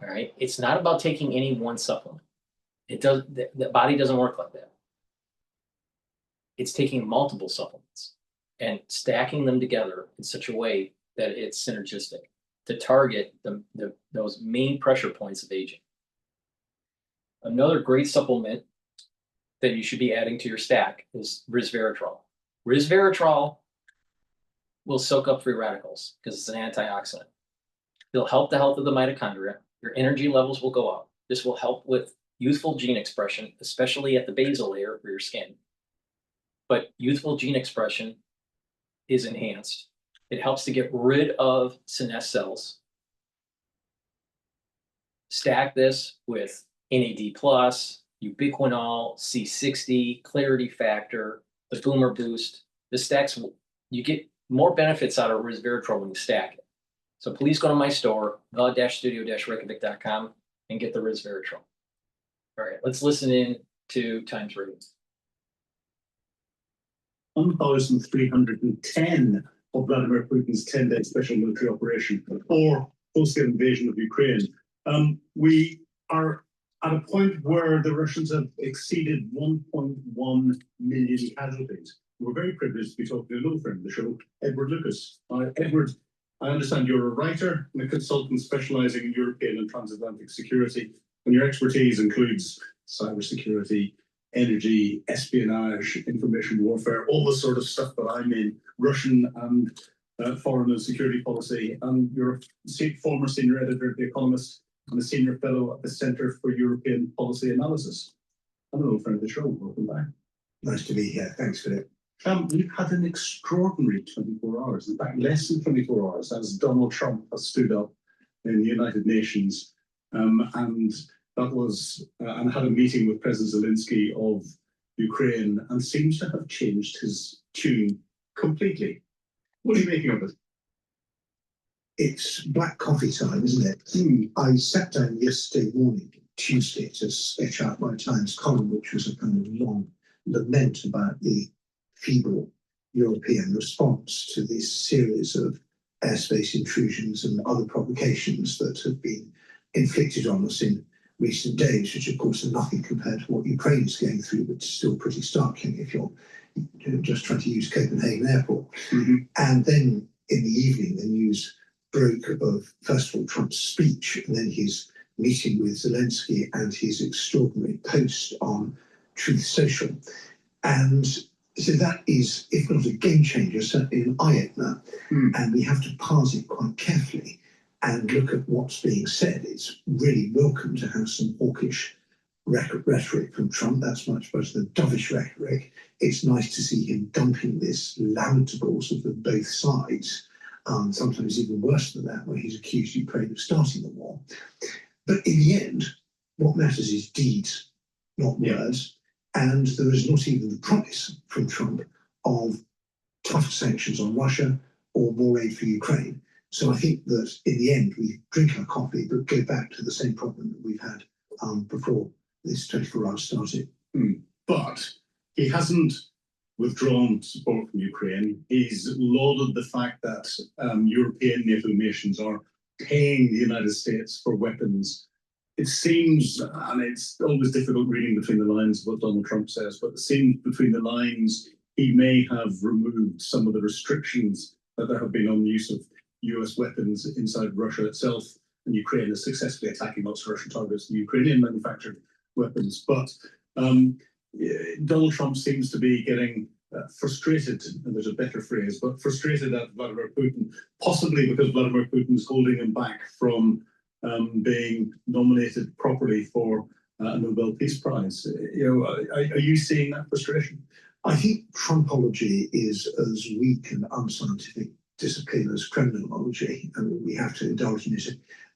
All right. It's not about taking any one supplement. The body doesn't work like that. It's taking multiple supplements and stacking them together in such a way that it's synergistic to target those main pressure points of aging. Another great supplement that you should be adding to your stack is resveratrol. Resveratrol will soak up free radicals because it's an antioxidant. It'll help the health of the mitochondria. Your energy levels will go up. This will help with youthful gene expression, especially at the basal layer of your skin. But youthful gene expression is enhanced. It helps to get rid of senescent cells. Stack this with NAD+, ubiquinol, C60, clarity factor, the Boomer Boost. The stacks, you get more benefits out of resveratrol when you stack it. So please go to my store, the-studio-reykjavik.com, and get the resveratrol. All right, let's listen in to Times Radio. 1,310 of Vladimir Putin's 10-day special military operation or full-scale invasion of Ukraine. We are at a point where the Russians have exceeded 1.1 million casualties. We're very privileged to be talking to an old friend of the show, Edward Lucas. Edward, I understand you're a writer and a consultant specializing in European and transatlantic security, and your expertise includes cybersecurity, energy, espionage, information warfare, all the sort of stuff that I'm in, Russian and foreign and security policy. And you're a former senior editor at The Economist and a senior fellow at the Centre for European Policy Analysis. I'm an old friend of the show. Welcome back. Nice to be here. Thanks, Philip. We've had an extraordinary 24 hours, in fact, less than 24 hours, as Donald Trump has stood up in the United Nations and had a meeting with President Zelensky of Ukraine and seems to have changed his tune completely. What are you making of it? It's black coffee time, isn't it? I sat down yesterday morning, Tuesday, to sketch out my Times column, which was a kind of long lament about the feeble European response to this series of airspace intrusions and other provocations that have been inflicted on us in recent days, which of course are nothing compared to what Ukraine is going through, but still pretty startling if you're just trying to use Copenhagen Airport. And then in the evening, the news broke of, first of all, Trump's speech, and then his meeting with Zelensky and his extraordinary post on Truth Social. And so that is, if not a game changer, certainly an eye-opener. And we have to parse it quite carefully and look at what's being said. It's really welcome to have some hawkish rhetoric from Trump. That's much better than dovish rhetoric. It's nice to see him dumping this lamentable sort of both sides, sometimes even worse than that, where he's accused Ukraine of starting the war. But in the end, what matters is deeds, not words. And there is not even the promise from Trump of tougher sanctions on Russia or more aid for Ukraine. So I think that in the end, we drink our coffee, but go back to the same problem that we've had before this 24 hours started. But he hasn't withdrawn support from Ukraine. He's lauded the fact that European NATO nations are paying the United States for weapons. It seems, and it's always difficult reading between the lines of what Donald Trump says, but it seems between the lines he may have removed some of the restrictions that there have been on the use of US weapons inside Russia itself, and Ukraine is successfully attacking lots of Russian targets and Ukrainian manufactured weapons. But Donald Trump seems to be getting frustrated, and there's a better phrase, but frustrated at Vladimir Putin, possibly because Vladimir Putin is holding him back from being nominated properly for a Nobel Peace Prize. Are you seeing that frustration? I think Trumpology is as weak and unscientific discipline as criminology. I mean, we have to indulge in it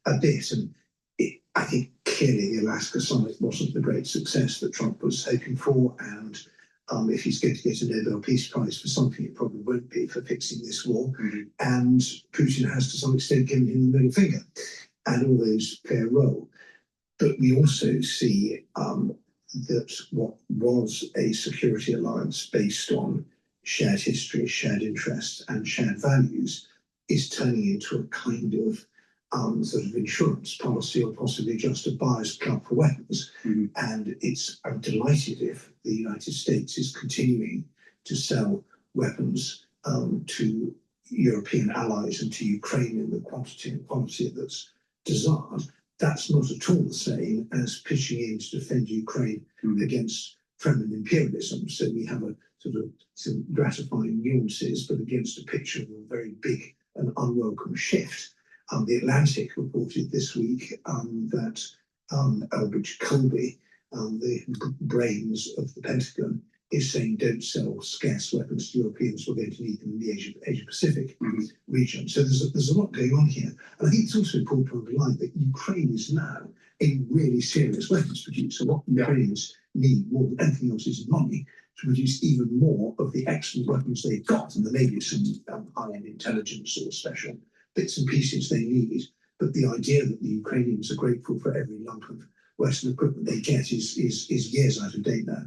a bit. And I think clearly the Alaska summit wasn't the great success that Trump was hoping for, and if he's going to get a Nobel Peace Prize for something, it probably won't be for fixing this war. And Putin has to some extent given him the middle finger, and all those play a role. But we also see that what was a security alliance based on shared history, shared interests, and shared values is turning into a kind of sort of insurance policy, or possibly just a buyer's club for weapons. And I'm delighted if the United States is continuing to sell weapons to European allies and to Ukraine in the quantity and quality that's desired. That's not at all the same as pitching in to defend Ukraine against Kremlin imperialism. So we have a sort of some gratifying nuances, but against a picture of a very big and unwelcome shift. The Atlantic reported this week that Elbridge Colby, the brains of the Pentagon, is saying don't sell scarce weapons to Europeans. We're going to need them in the Asia-Pacific region. So there's a lot going on here. And I think it's also important to underline that Ukraine is now a really serious weapons producer. What Ukrainians need more than anything else is money to produce even more of the excellent weapons they've got. And there may be some high-end intelligence or special bits and pieces they need. But the idea that the Ukrainians are grateful for every lump of Western equipment they get is years out of date now.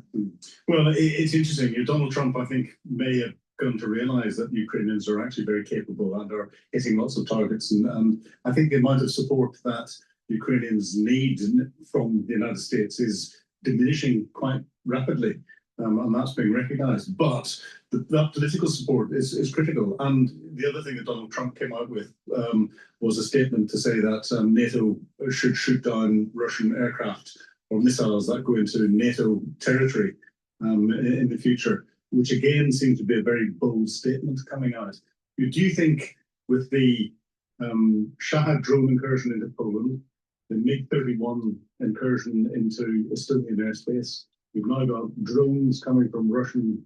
Well, it's interesting. Donald Trump, I think, may have come to realise that Ukrainians are actually very capable and are hitting lots of targets. And I think the amount of support that Ukrainians need from the United States is diminishing quite rapidly. And that's being recognised. But that political support is critical. And the other thing that Donald Trump came out with was a statement to say that NATO should shoot down Russian aircraft or missiles that go into NATO territory in the future, which again seems to be a very bold statement coming out. Do you think with the Shahad drone incursion into Poland, the MiG-31 incursion into Estonian airspace, we've now got drones coming from Russian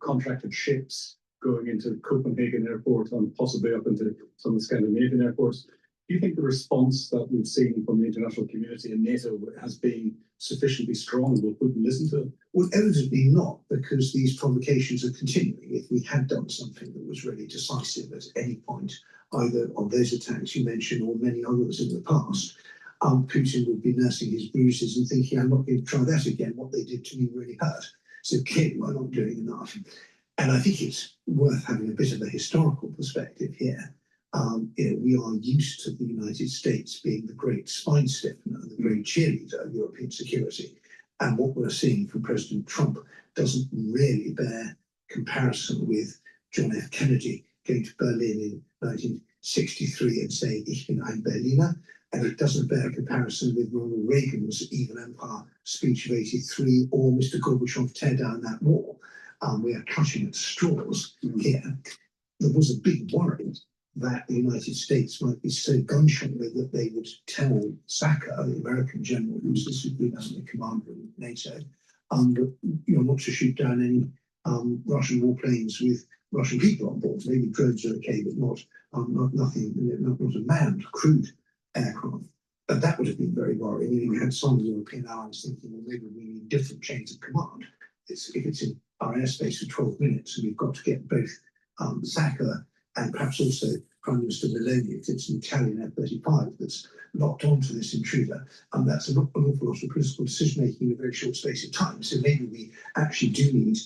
contracted ships going into Copenhagen airport and possibly up into some of the Scandinavian airports. Do you think the response that we've seen from the international community and NATO has been sufficiently strong? Will Putin listen to it? Well, evidently not, because these provocations are continuing. If we had done something that was really decisive at any point, either on those attacks you mentioned or many others in the past, Putin would be nursing his bruises and thinking, I'm not going to try that again. What they did to me really hurt. So clearly we're not doing enough. And I think it's worth having a bit of a historical perspective here. We are used to the United States being the great spine stiffener, the great cheerleader of European security. And what we're seeing from President Trump doesn't really bear comparison with John F. Kennedy going to Berlin in 1963 and saying, Ich bin ein Berliner. And it doesn't bear comparison with Ronald Reagan's Evil Empire speech of 83 or Mr. Gorbachev tear down that wall. We are clutching at straws here. There was a big worry that the United States might be so gun-shy that they would tell Saka, the American general who's the supreme commander of NATO, not to shoot down any Russian warplanes with Russian people on board. Maybe drones are okay, but not a manned, crewed aircraft. But that would have been very worrying. You had some European allies thinking, well, maybe we need different chains of command. If it's in our airspace for 12 minutes, and we've got to get both Saka and perhaps also Prime Minister Meloni, if it's an Italian F-35 that's locked onto this intruder, and that's an awful lot of political decision-making in a very short space of time. So maybe we actually do need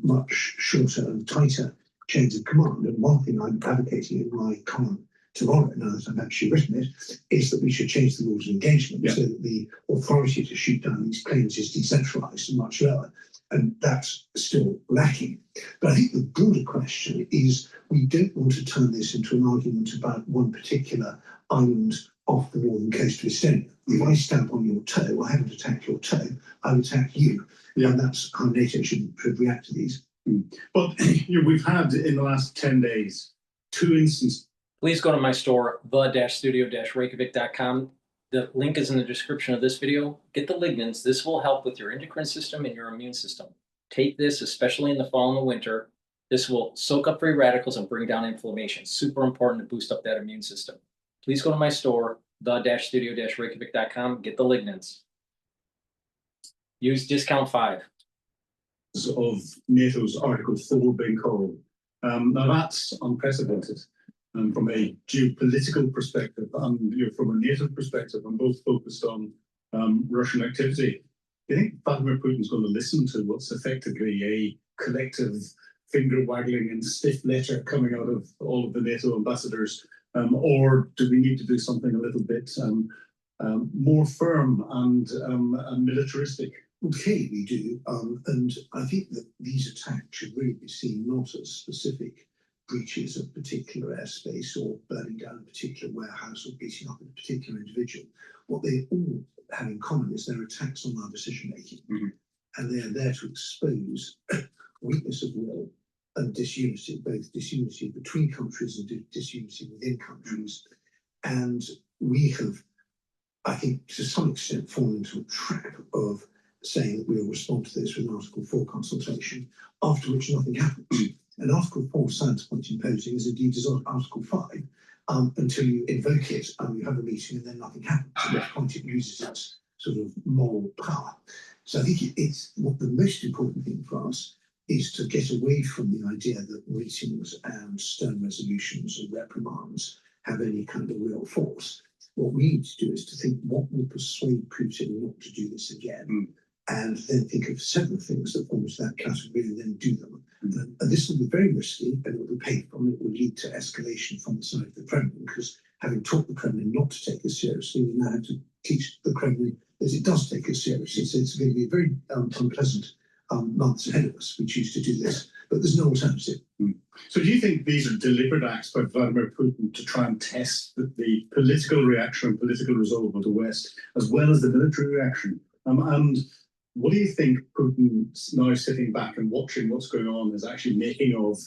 much shorter and tighter chains of command. And one thing I'm advocating in my column tomorrow, now that I've actually written it, is that we should change the rules of engagement so that the authority to shoot down these planes is decentralised and much lower. And that's still lacking. But I think the broader question is we don't want to turn this into an argument about one particular island off the northern coast of Estonia. If I stamp on your toe, I haven't attacked your toe, I'll attack you. And that's how NATO should react to these. But we've had in the last 10 days 2 instances. Please go to my store, the-studio-reykjavik.com. The link is in the description of this video. Get the lignans. This will help with your endocrine system and your immune system. Take this, especially in the fall and the winter. This will soak up free radicals and bring down inflammation. Super important to boost up that immune system. Please go to my store, the-studio-reykjavik.com, get the lignins. Use discount 5. Of NATO's Article 4 being called. Now that's unprecedented. And from a geopolitical perspective and from a NATO perspective, I'm both focused on Russian activity. Do you think Vladimir Putin's going to listen to what's effectively a collective finger waggling and stiff letter coming out of all of the NATO ambassadors? Or do we need to do something a little bit more firm and militaristic? Okay, we do. And I think that these attacks should really be seen not as specific breaches of particular airspace or burning down a particular warehouse or beating up a particular individual. What they all have in common is they're attacks on our decision making. And they are there to expose weakness of will and disunity, both disunity between countries and disunity within countries. And we have, I think, to some extent fallen into a trap of saying that we'll respond to this with an Article 4 consultation, after which nothing happens. And Article 4 sounds quite imposing, as indeed does Article 5, until you invoke it, you have a meeting and then nothing happens. At that point it loses its sort of moral power. So I think it's what the most important thing for us is to get away from the idea that meetings and stern resolutions and reprimands have any kind of real force. What we need to do is to think what will persuade Putin not to do this again, and then think of several things that fall into that category and then do them. And this will be very risky and it will be painful and it will lead to escalation from the side of the Kremlin, because having taught the Kremlin not to take us seriously, we now have to teach the Kremlin that it does take us seriously. So it's going to be very unpleasant months ahead of us. We choose to do this, but there's no alternative. So do you think these are deliberate acts by Vladimir Putin to try and test the political reaction and political resolve of the West, as well as the military reaction? And what do you think Putin, now sitting back and watching what's going on, is actually making of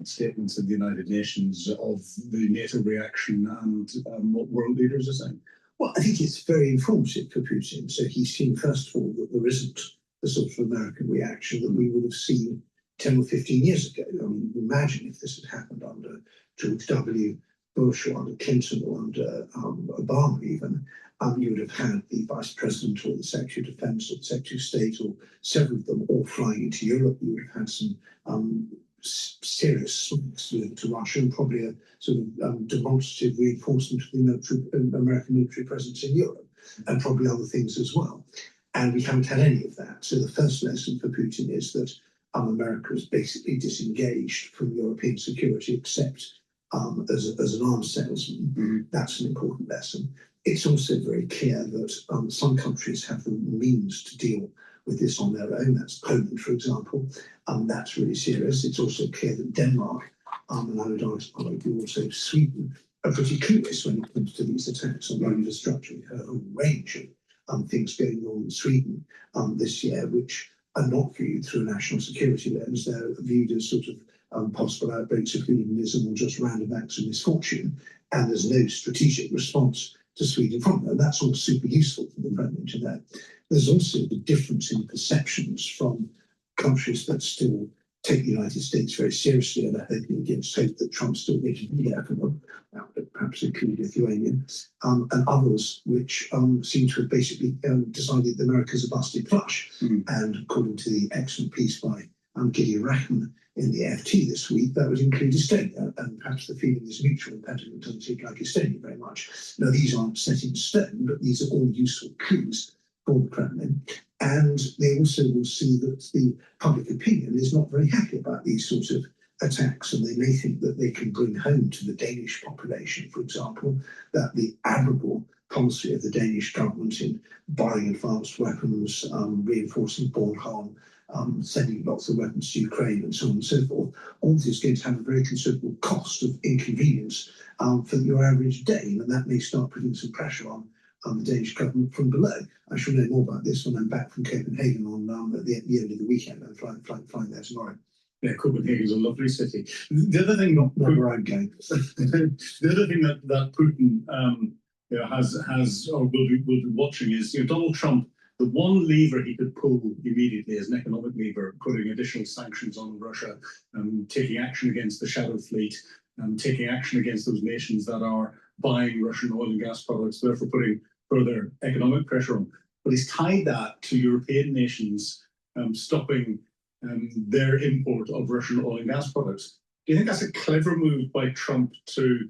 statements of the United Nations, of the NATO reaction, and what world leaders are saying? Well, I think it's very informative for Putin. So he's seen, first of all, that there isn't the sort of American reaction that we would have seen 10 or 15 years ago. I mean, imagine if this had happened under George W. Bush or under Clinton or under Obama even, you would have had the Vice President or the Secretary of Defense or the Secretary of State or several of them all flying into Europe. You would have had some serious swings to Russia and probably a sort of demonstrative reinforcement of the American military presence in Europe, and probably other things as well. And we haven't had any of that. So the first lesson for Putin is that America is basically disengaged from European security, except as an arms salesman. That's an important lesson. It's also very clear that some countries have the means to deal with this on their own. That's Poland, for example. That's really serious. It's also clear that Denmark, and I would argue also Sweden, are pretty clueless when it comes to these attacks on their infrastructure. We heard a range of things going on in Sweden this year, which are not viewed through a national security lens. They're viewed as sort of possible outbreaks of hooliganism or just random acts of misfortune, and there's no strategic response to Sweden from them. That's all super useful for the Kremlin to know. There's also the difference in perceptions from countries that still take the United States very seriously and are hoping against hope that Trump still may be there for them, perhaps include Lithuania, and others which seem to have basically decided that America's a busted flush. And according to the excellent piece by Gideon Rachman in the FT this week, that would include Estonia, and perhaps the feeling is mutual. The Pentagon doesn't seem like Estonia very much. Now, these aren't set in stone, but these are all useful clues for the Kremlin. And they also will see that the public opinion is not very happy about these sorts of attacks, and they may think that they can bring home to the Danish population, for example, that the admirable policy of the Danish government in buying advanced weapons, reinforcing Bornholm, sending lots of weapons to Ukraine and so on and so forth, all this is going to have a very considerable cost of inconvenience for your average Dane, and that may start putting some pressure on the Danish government from below. I shall know more about this when I'm back from Copenhagen on at the end of the weekend. I'm flying there tomorrow. Yeah, Copenhagen's a lovely city. The other thing, not where I'm going. The other thing that Putin has or will be watching is, Donald Trump. The one lever he could pull immediately is an economic lever, putting additional sanctions on Russia, taking action against the shadow fleet, taking action against those nations that are buying Russian oil and gas products, therefore putting further economic pressure on. But he's tied that to European nations stopping their import of Russian oil and gas products. Do you think that's a clever move by Trump to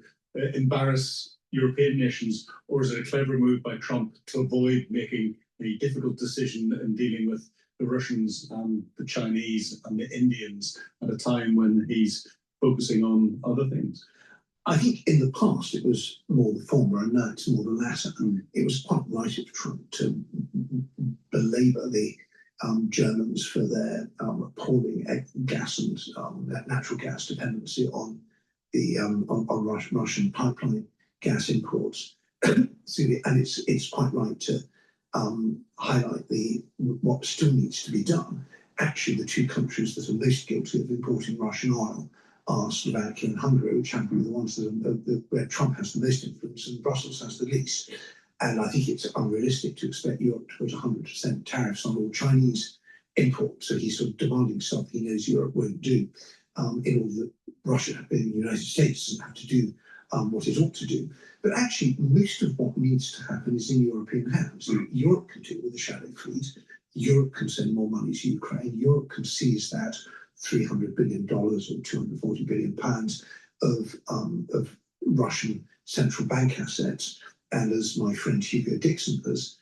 embarrass European nations, or is it a clever move by Trump to avoid making a difficult decision in dealing with the Russians and the Chinese and the Indians at a time when he's focusing on other things? I think in the past it was more the former, and now it's more the latter. It was quite right of Trump to belabor the Germans for their appalling gas and natural gas dependency on the on Russian pipeline gas imports. And it's quite right to highlight what still needs to be done. Actually, the two countries that are most guilty of importing Russian oil are Slovakia and Hungary, which happen to be the ones where Trump has the most influence and Brussels has the least. And I think it's unrealistic to expect Europe to put 100% tariffs on all Chinese imports. So he's sort of demanding something he knows Europe won't do, in order that Russia, the United States, doesn't have to do what it ought to do. But actually, most of what needs to happen is in European hands. Europe can deal with the shadow fleet. Europe can send more money to Ukraine. Europe can seize that $300 billion or 240 billion pounds of Russian central bank assets. And as my friend Hugo Dixon has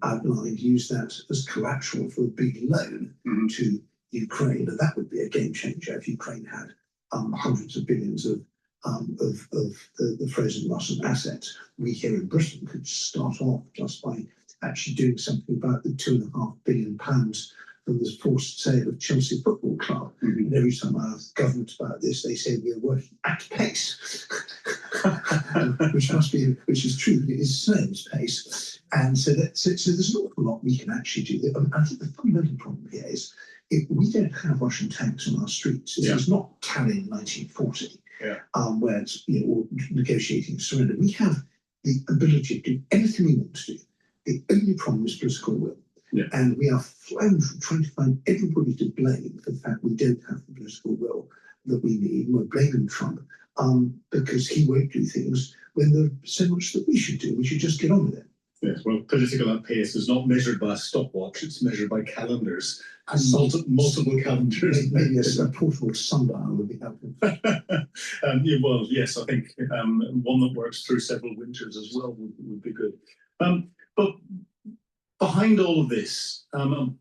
outlined, use that as collateral for a big loan to Ukraine. And that would be a game changer if Ukraine had hundreds of billions of the frozen Russian assets. We here in Britain could start off just by actually doing something about the £2.5 billion from the forced sale of Chelsea Football Club. And every time I ask the government about this, they say we are working at pace, which is true. It is snail's pace, and so there's an awful lot we can actually do. I think the fundamental problem here is we don't have Russian tanks on our streets. This is not Tallinn 1940, where it's negotiating surrender. We have the ability to do anything we want to do. The only problem is political will. And we are flown from trying to find everybody to blame for the fact we don't have the political will that we need. We're blaming Trump because he won't do things when there's so much that we should do. We should just get on with it. Yes, well, political pace is not measured by a stopwatch, it's measured by calendars. And multiple calendars. Maybe a portable sundial would be helpful. Well, yes, I think one that works through several winters as well would be good. But behind all of this, and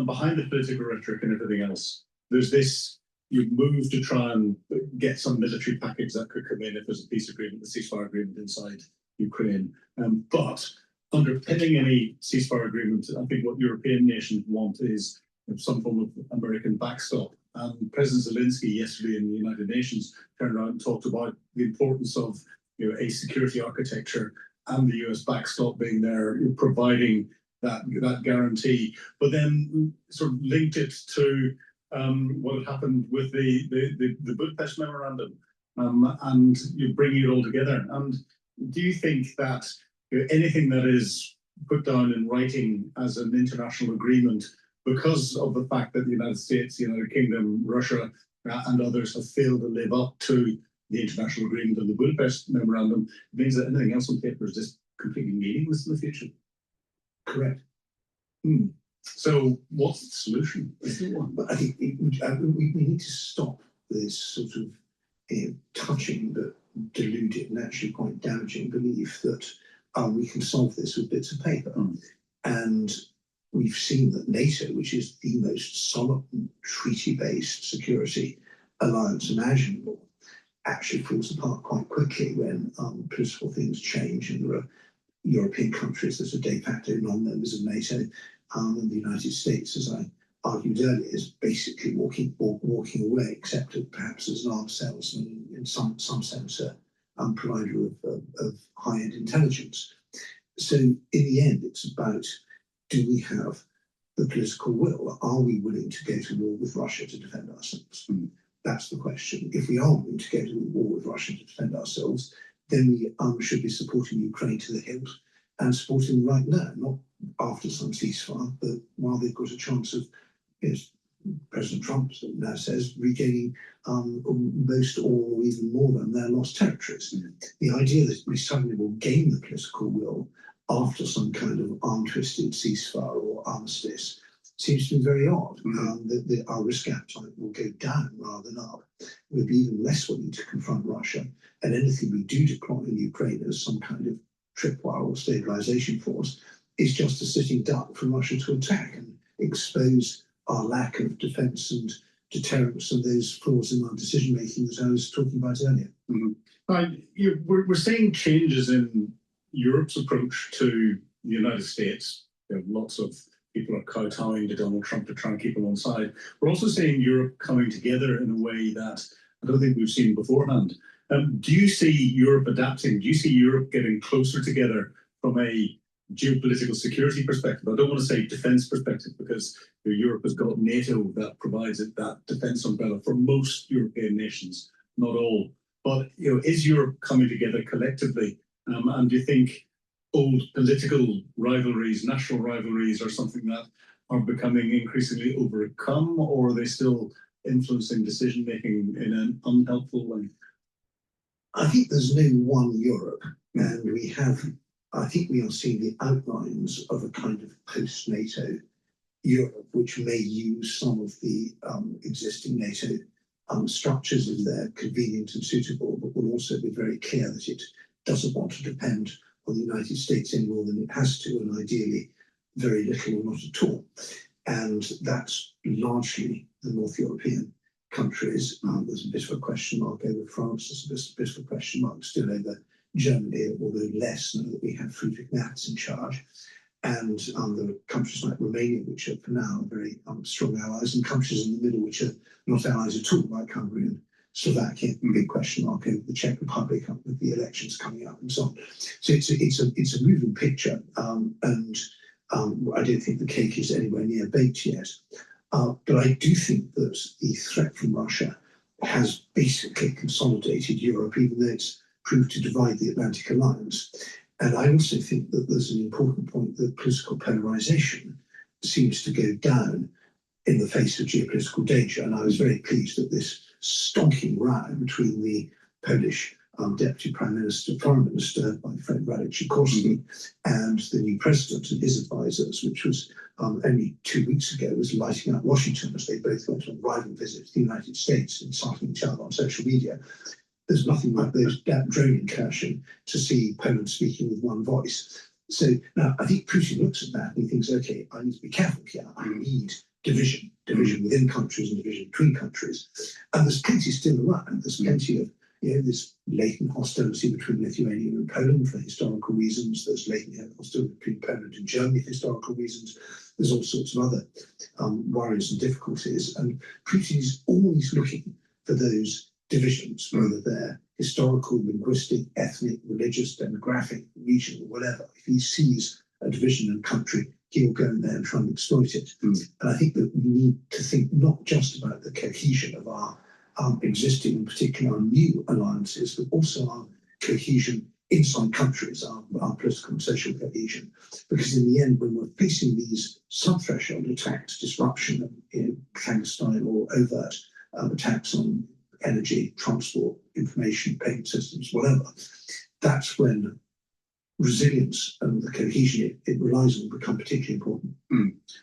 behind the political rhetoric and everything else, there's this you move to try and get some military package that could come in if there's a peace agreement, the ceasefire agreement inside Ukraine. But underpinning any ceasefire agreement, I think what European nations want is some form of American backstop. And President Zelensky yesterday in the United Nations turned around and talked about the importance of a security architecture and the US backstop being there, providing that guarantee, but then sort of linked it to what had happened with the Budapest memorandum, and you bring it all together. And do you think that anything that is put down in writing as an international agreement, because of the fact that the United States, the United Kingdom, Russia, and others have failed to live up to the international agreement and the Budapest memorandum, means that anything else on paper is just completely meaningless in the future? Correct. So what's the solution? But I think we need to stop this sort of touching but deluded and actually quite damaging belief that we can solve this with bits of paper. And we've seen that NATO, which is the most solemn treaty-based security alliance imaginable, actually falls apart quite quickly when political things change and there are European countries that are de facto non-members of NATO, and the United States, as I argued earlier, is basically walking away, except perhaps as an arms salesman, in some sense, a provider of high-end intelligence. So in the end, it's about, do we have the political will? Are we willing to go to war with Russia to defend ourselves? That's the question. If we are willing to go to war with Russia to defend ourselves, then we should be supporting Ukraine to the hilt and supporting them right now, not after some ceasefire, but while they've got a chance of, as President Trump now says, regaining most or even more than their lost territories. The idea that we suddenly will gain the political will after some kind of arm-twisted ceasefire or armistice seems to be very odd. That our risk appetite will go down rather than up. We'll be even less willing to confront Russia, and anything we do deploy in Ukraine as some kind of tripwire or stabilization force is just a sitting duck for Russia to attack and expose our lack of defence and deterrence and those flaws in our decision making that I was talking about earlier. We're seeing changes in Europe's approach to the United States. Lots of people are kowtowing to Donald Trump to try and keep him on side. We're also seeing Europe coming together in a way that I don't think we've seen beforehand. Do you see Europe adapting? Do you see Europe getting closer together from a geopolitical security perspective? I don't want to say defense perspective, because Europe has got NATO that provides it that defense umbrella for most European nations, not all. But is Europe coming together collectively? And do you think old political rivalries, national rivalries, are something that are becoming increasingly overcome, or are they still influencing decision making in an unhelpful way? I think there's no one Europe, and I think we are seeing the outlines of a kind of post-NATO Europe, which may use some of the existing NATO structures if they're convenient and suitable, but will also be very clear that it doesn't want to depend on the United States any more than it has to, and ideally very little or not at all. And that's largely the North European countries. There's a bit of a question mark over France, there's a bit of a question mark still over Germany, although less now that we have Friedrich Merz in charge. And there are countries like Romania, which are for now very strong allies, and countries in the middle which are not allies at all, like Hungary and Slovakia. Big question mark over the Czech Republic with the elections coming up and so on. So it's a moving picture, and I don't think the cake is anywhere near baked yet. But I do think that the threat from Russia has basically consolidated Europe, even though it's proved to divide the Atlantic Alliance. And I also think that there's an important point that political polarization seems to go down in the face of geopolitical danger. And I was very pleased that this stonking row between the Polish Deputy Prime Minister, Foreign Minister, my friend Radek Sikorski, and the new president and his advisors, which was only 2 weeks ago, was lighting up Washington as they both went on rival visits to the United States, insulting each other on social media. There's nothing like those drone incursion to see Poland speaking with one voice. So now I think Putin looks at that and he thinks, okay, I need to be careful here. I need division within countries and division between countries. And there's plenty still around. There's plenty of, this latent hostility between Lithuania and Poland for historical reasons. There's latent hostility between Poland and Germany for historical reasons. There's all sorts of other worries and difficulties. And Putin is always looking for those divisions, whether they're historical, linguistic, ethnic, religious, demographic, regional, whatever. If he sees a division in a country, he will go in there and try and exploit it. And I think that we need to think not just about the cohesion of our existing, in particular our new alliances, but also our cohesion inside countries, our political and social cohesion. Because in the end, when we're facing these sub-threshold attacks, disruption, clandestine or overt attacks on energy, transport, information, payment systems, whatever, that's when resilience and the cohesion it relies on become particularly important.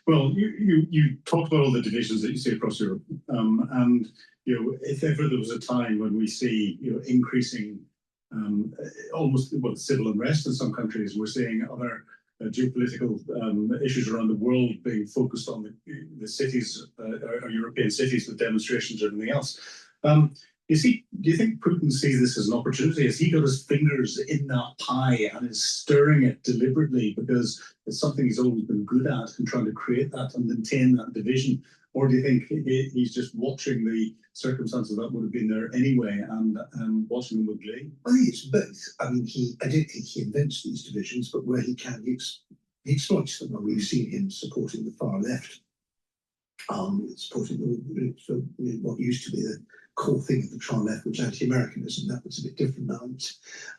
Well, you talked about all the divisions that you see across Europe, and if ever there was a time when we see increasing almost civil unrest in some countries, we're seeing other geopolitical issues around the world being focused on the cities, our European cities, with demonstrations and everything else. Do you think Putin sees this as an opportunity? Has he got his fingers in that pie and is stirring it deliberately because it's something he's always been good at and trying to create that and maintain that division? Or do you think he's just watching the circumstances that would have been there anyway and watching them with glee? I think it's both. I mean, I don't think he invents these divisions, but where he can, he exploits them. And we've seen him supporting the far left, supporting what used to be the core thing of the far left, which is anti-Americanism. That was a bit different now.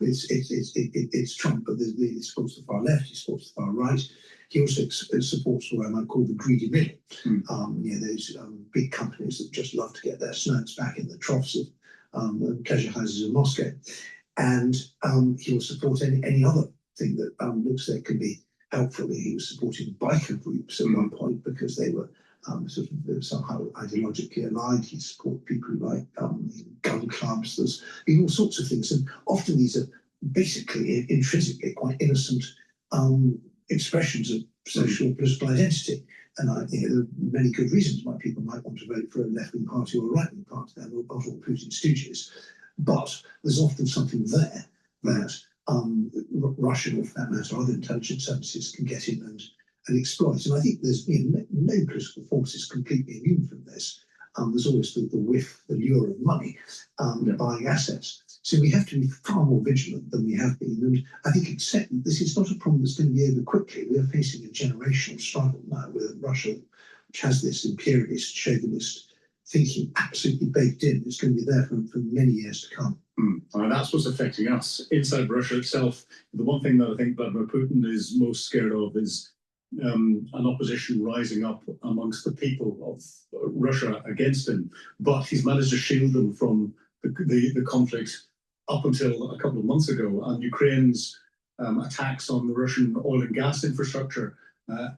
It's Trump, but he supports the far left, he supports the far right. He also supports what I might call the greedy middle. Those big companies that just love to get their snouts back in the troughs of pleasure houses in Moscow. And he will support any other thing that looks like can be helpful. He was supporting biker groups at one point because they were somehow ideologically aligned. He supported people who like gun clubs. There's been all sorts of things, and often these are basically intrinsically quite innocent expressions of social political identity. And there are many good reasons why people might want to vote for a left-wing party or a right-wing party. They're not all Putin stooges. But there's often something there that Russian, or for that matter, other intelligence services can get in and exploit. And I think there's no political force is completely immune from this. There's always the whiff, the lure of money, buying assets. So we have to be far more vigilant than we have been. And I think accept that this is not a problem that's going to be over quickly. We are facing a generational struggle now with Russia, which has this imperialist, chauvinist thinking absolutely baked in. It's going to be there for many years to come. And that's what's affecting us. Inside Russia itself, the one thing that I think Vladimir Putin is most scared of is an opposition rising up amongst the people of Russia against him. But he's managed to shield them from the conflict up until a couple of months ago. And Ukraine's attacks on the Russian oil and gas infrastructure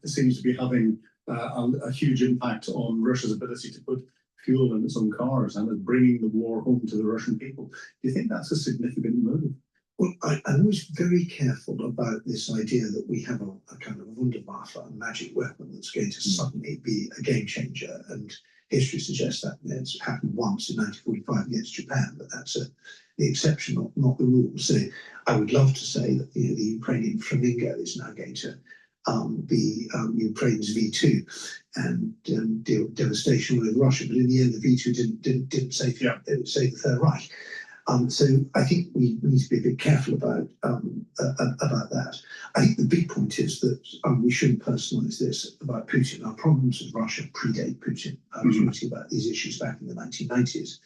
seems to be having a huge impact on Russia's ability to put fuel in its own cars and is bringing the war home to the Russian people. Do you think that's a significant move? Well, I'm always very careful about this idea that we have a kind of Wunderwaffe, a magic weapon that's going to suddenly be a game changer. And history suggests that it's happened once in 1945 against Japan, but that's the exception, not the rule. So I would love to say that the Ukrainian flamingo is now going to be Ukraine's V2 and deal devastation with Russia. But in the end, the V2 didn't save the Third Reich. So I think we need to be a bit careful about that. I think the big point is that we shouldn't personalise this about Putin. Our problems with Russia predate Putin. I was writing about these issues back in the 1990s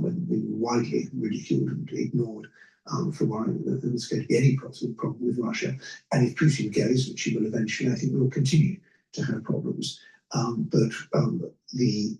when we were widely ridiculed and ignored for worrying that there was going to be any problem with Russia. And if Putin goes, which he will eventually, I think we'll continue to have problems. But the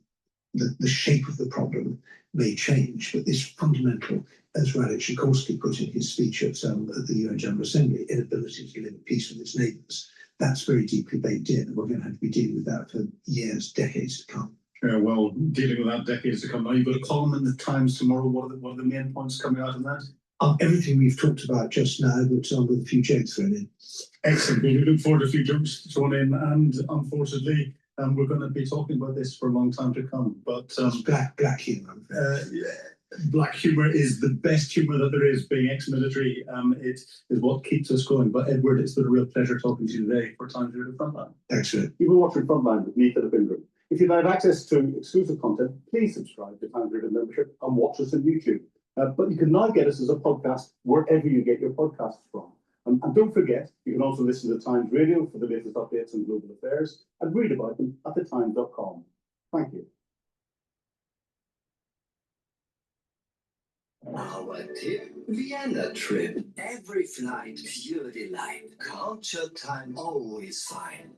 shape of the problem may change, but this fundamental, as Radek Sikorski put in his speech at the UN General Assembly, inability to live in peace with its neighbours, that's very deeply baked in, and we're going to have to be dealing with that for years, decades to come. Well, dealing with that decades to come. Now you've got a column in the Times tomorrow. What are the main points coming out of that? Everything we've talked about just now, but with a few jokes thrown in. Excellent. We look forward to a few jokes thrown in, and unfortunately, we're going to be talking about this for a long time to come. But black humour. Black humour is the best humour that there is. Being ex-military, it is what keeps us going. But Edward, it's been a real pleasure talking to you today for Times Radio Frontline. Excellent. You've been watching Frontline with me, Philip Ingram. If you'd like access to exclusive content, please subscribe to Times Radio membership and watch us on YouTube. But you can now get us as a podcast wherever you get your podcasts from. And don't forget, you can also listen to Times Radio for the latest updates on global affairs and read about them at thetimes.com. Thank you. Our tip, Vienna trip. Every flight, pure delight. Culture time, always fine.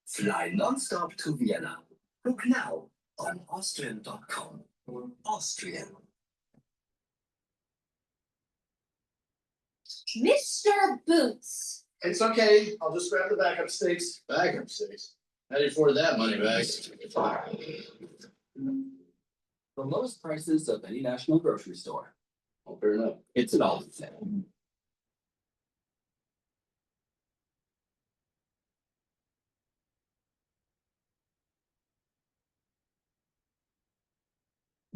Fly non-stop to Vienna. Book now on Austrian.com. Austrian. Mr. Boots. It's okay. I'll just grab the backup sticks. Backup sticks? How do you afford that, money bags? The lowest prices of any national grocery store. Well, fair enough. It's an all thing.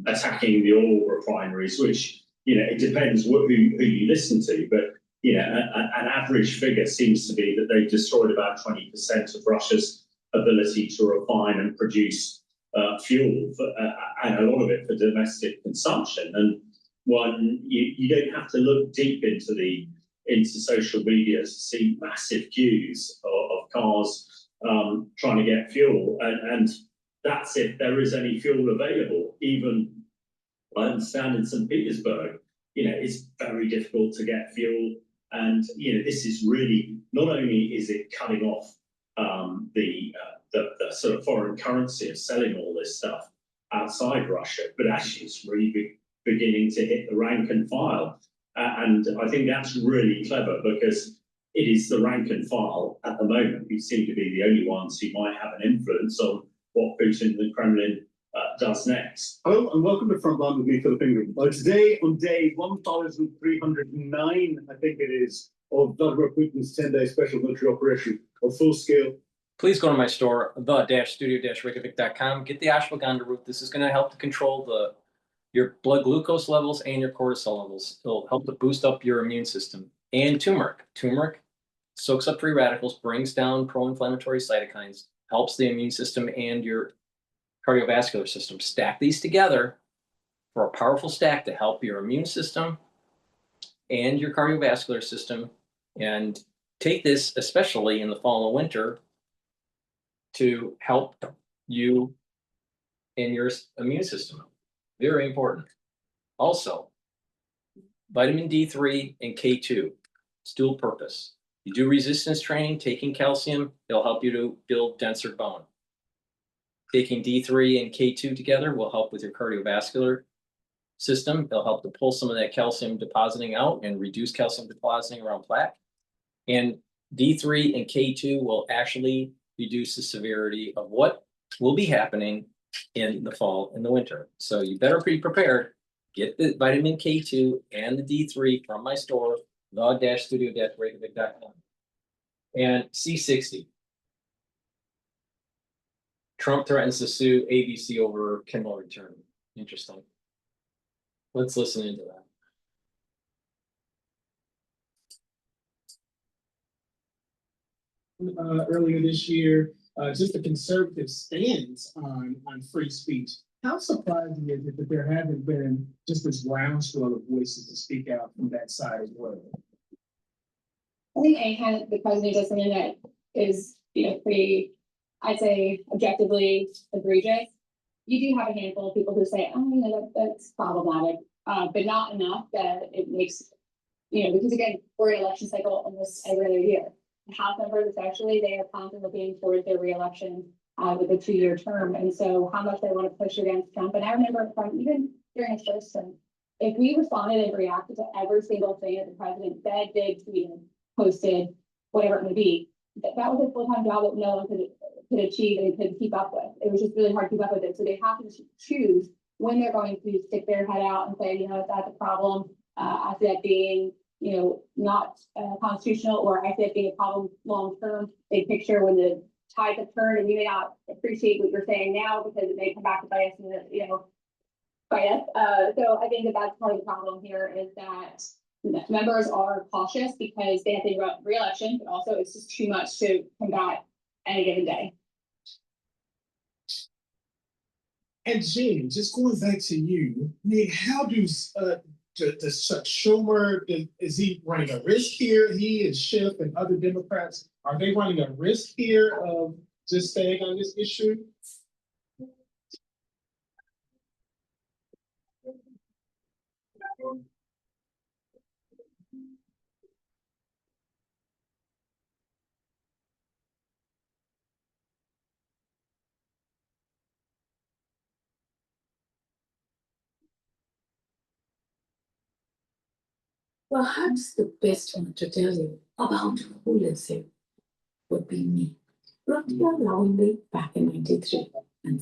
Attacking the oil refineries, which, it depends who you listen to, but, an average figure seems to be that they've destroyed about 20% of Russia's ability to refine and produce fuel, and a lot of it for domestic consumption. And one, you don't have to look deep into social media to see massive queues of cars trying to get fuel, and that's if there is any fuel available. Even I understand in St. Petersburg, it's very difficult to get fuel. And, this is really, not only is it cutting off the sort of foreign currency of selling all this stuff outside Russia, but actually it's really beginning to hit the rank and file. And I think that's really clever because it is the rank and file at the moment who seem to be the only ones who might have an influence on what Putin and the Kremlin does next. Hello and welcome to Frontline with me, Philip Ingram. Today on day 1,309, I think it is, of Vladimir Putin's 10-day special military operation of full scale. Please go to my store, the-studio-reykjavik.com. Get the ashwagandha root. This is going to help to control your blood glucose levels and your cortisol levels. It'll help to boost up your immune system. And turmeric. Turmeric soaks up free radicals, brings down pro-inflammatory cytokines, helps the immune system and your cardiovascular system. Stack these together for a powerful stack to help your immune system and your cardiovascular system. And take this, especially in the fall and winter, to help you in your immune system. Very important. Also, vitamin D3 and K2, it's dual purpose. You do resistance training, taking calcium, it'll help you to build denser bone. Taking D3 and K2 together will help with your cardiovascular system. It'll help to pull some of that calcium depositing out and reduce calcium depositing around plaque. And D3 and K2 will actually reduce the severity of what will be happening in the fall and the winter. So you better be prepared. Get the vitamin K2 and the D3 from my store, the-studio-reykjavik.com. And C60. Trump threatens to sue ABC over Kimmel return. Interesting. Let's listen into that. Earlier this year, just a conservative stance on free speech. How surprising is it that there haven't been just this groundswell of voices to speak out from that side as well? I think anytime the president does something that is, pretty, I'd say, objectively egregious, you do have a handful of people who say, oh, that's problematic, but not enough that it makes, because again, we're in election cycle almost every other year. House members, especially, they are constantly looking towards their reelection with a 2-year term. And so how much they want to push against Trump. And I remember from even during his first term, if we responded and reacted to every single thing that the president said, did, tweeted, posted, whatever it may be, that was a full-time job that no one could achieve and could keep up with. It was just really hard to keep up with it. So they have to choose when they're going to stick their head out and say, that's a problem. I see that being not constitutional, or I see it being a problem long-term. Big picture, when the tides have turned and you may not appreciate what you're saying now because it may come back to bite us, bite us. So I think that's part of the problem here is that members are cautious because they have to think about re-election, but also it's just too much to combat any given day. And Jean, just going back to you, how does Schumer, is he running a risk here? He and Schiff and other Democrats, are they running a risk here of just staying on this issue? Perhaps the best one to tell you about who lives here would be me. Brought here lovingly back in 93. And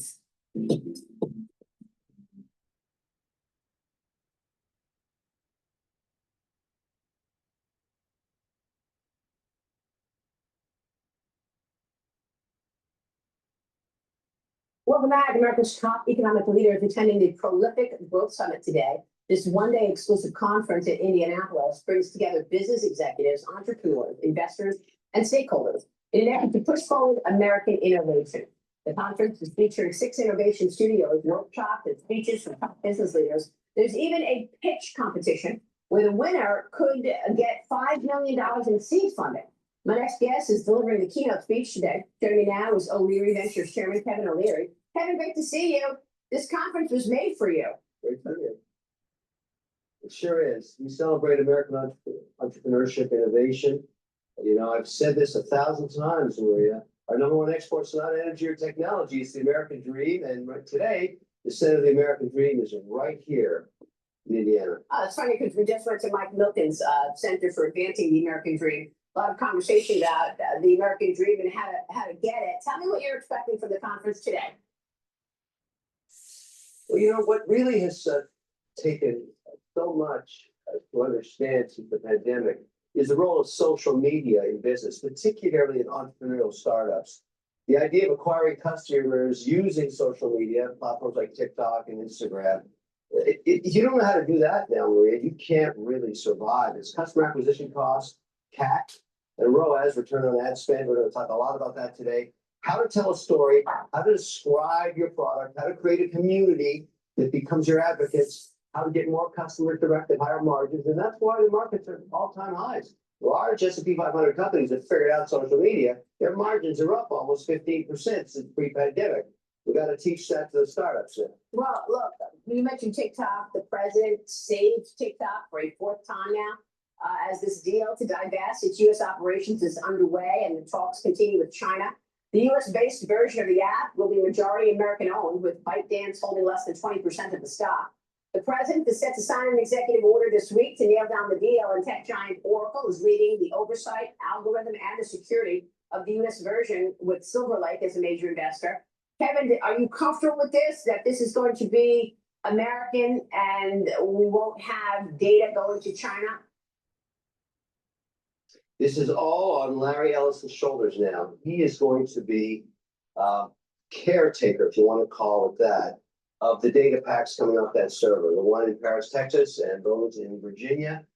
Welcome back. America's top economic leaders attending the prolific growth summit today. This one-day exclusive conference in Indianapolis brings together business executives, entrepreneurs, investors, and stakeholders in an effort to push forward American innovation. The conference is featuring 6 innovation studios, workshops, and speeches from top business leaders. There's even a pitch competition where the winner could get $5 million in seed funding. My next guest is delivering the keynote speech today. Joining me now is O'Leary Ventures Chairman Kevin O'Leary. Kevin, great to see you. This conference was made for you. Great to you. It sure is. We celebrate American entrepreneurship innovation. I've said this 1,000 times, Maria. Our number one export's not energy or technology, it's the American dream, and right today, the center of the American dream is right here in Indiana. It's funny because we just went to Mike Milton's Center for Advancing the American Dream. A lot of conversation about the American dream and how to get it. Tell me what you're expecting from the conference today. Well, you know, what really has taken so much to understand since the pandemic is the role of social media in business, particularly in entrepreneurial startups. The idea of acquiring customers using social media, platforms like TikTok and Instagram, if you don't know how to do that now, Maria, you can't really survive. It's customer acquisition costs, CAC, and ROAS, return on ad spend. We're going to talk a lot about that today. How to tell a story, how to describe your product, how to create a community that becomes your advocates, how to get more customers direct at higher margins. And that's why the markets are all-time highs. Large S&P 500 companies have figured out social media. Their margins are up almost 15% since pre-pandemic. We got to teach that to the startups now. Well, look, you mentioned TikTok. The president saved TikTok for a fourth time now. As this deal to divest its U.S. operations is underway and the talks continue with China. The U.S.-based version of the app will be majority American-owned, with ByteDance holding less than 20% of the stock. The president is set to sign an executive order this week to nail down the deal, and tech giant Oracle is leading the oversight, algorithm, and the security of the U.S. version with Silver Lake as a major investor. Kevin, are you comfortable with this, that this is going to be American and we won't have data going to China? This is all on Larry Ellison's shoulders now. He is going to be caretaker, if you want to call it that, of the data packs coming off that server, the one in Paris, Texas, and those in Virginia.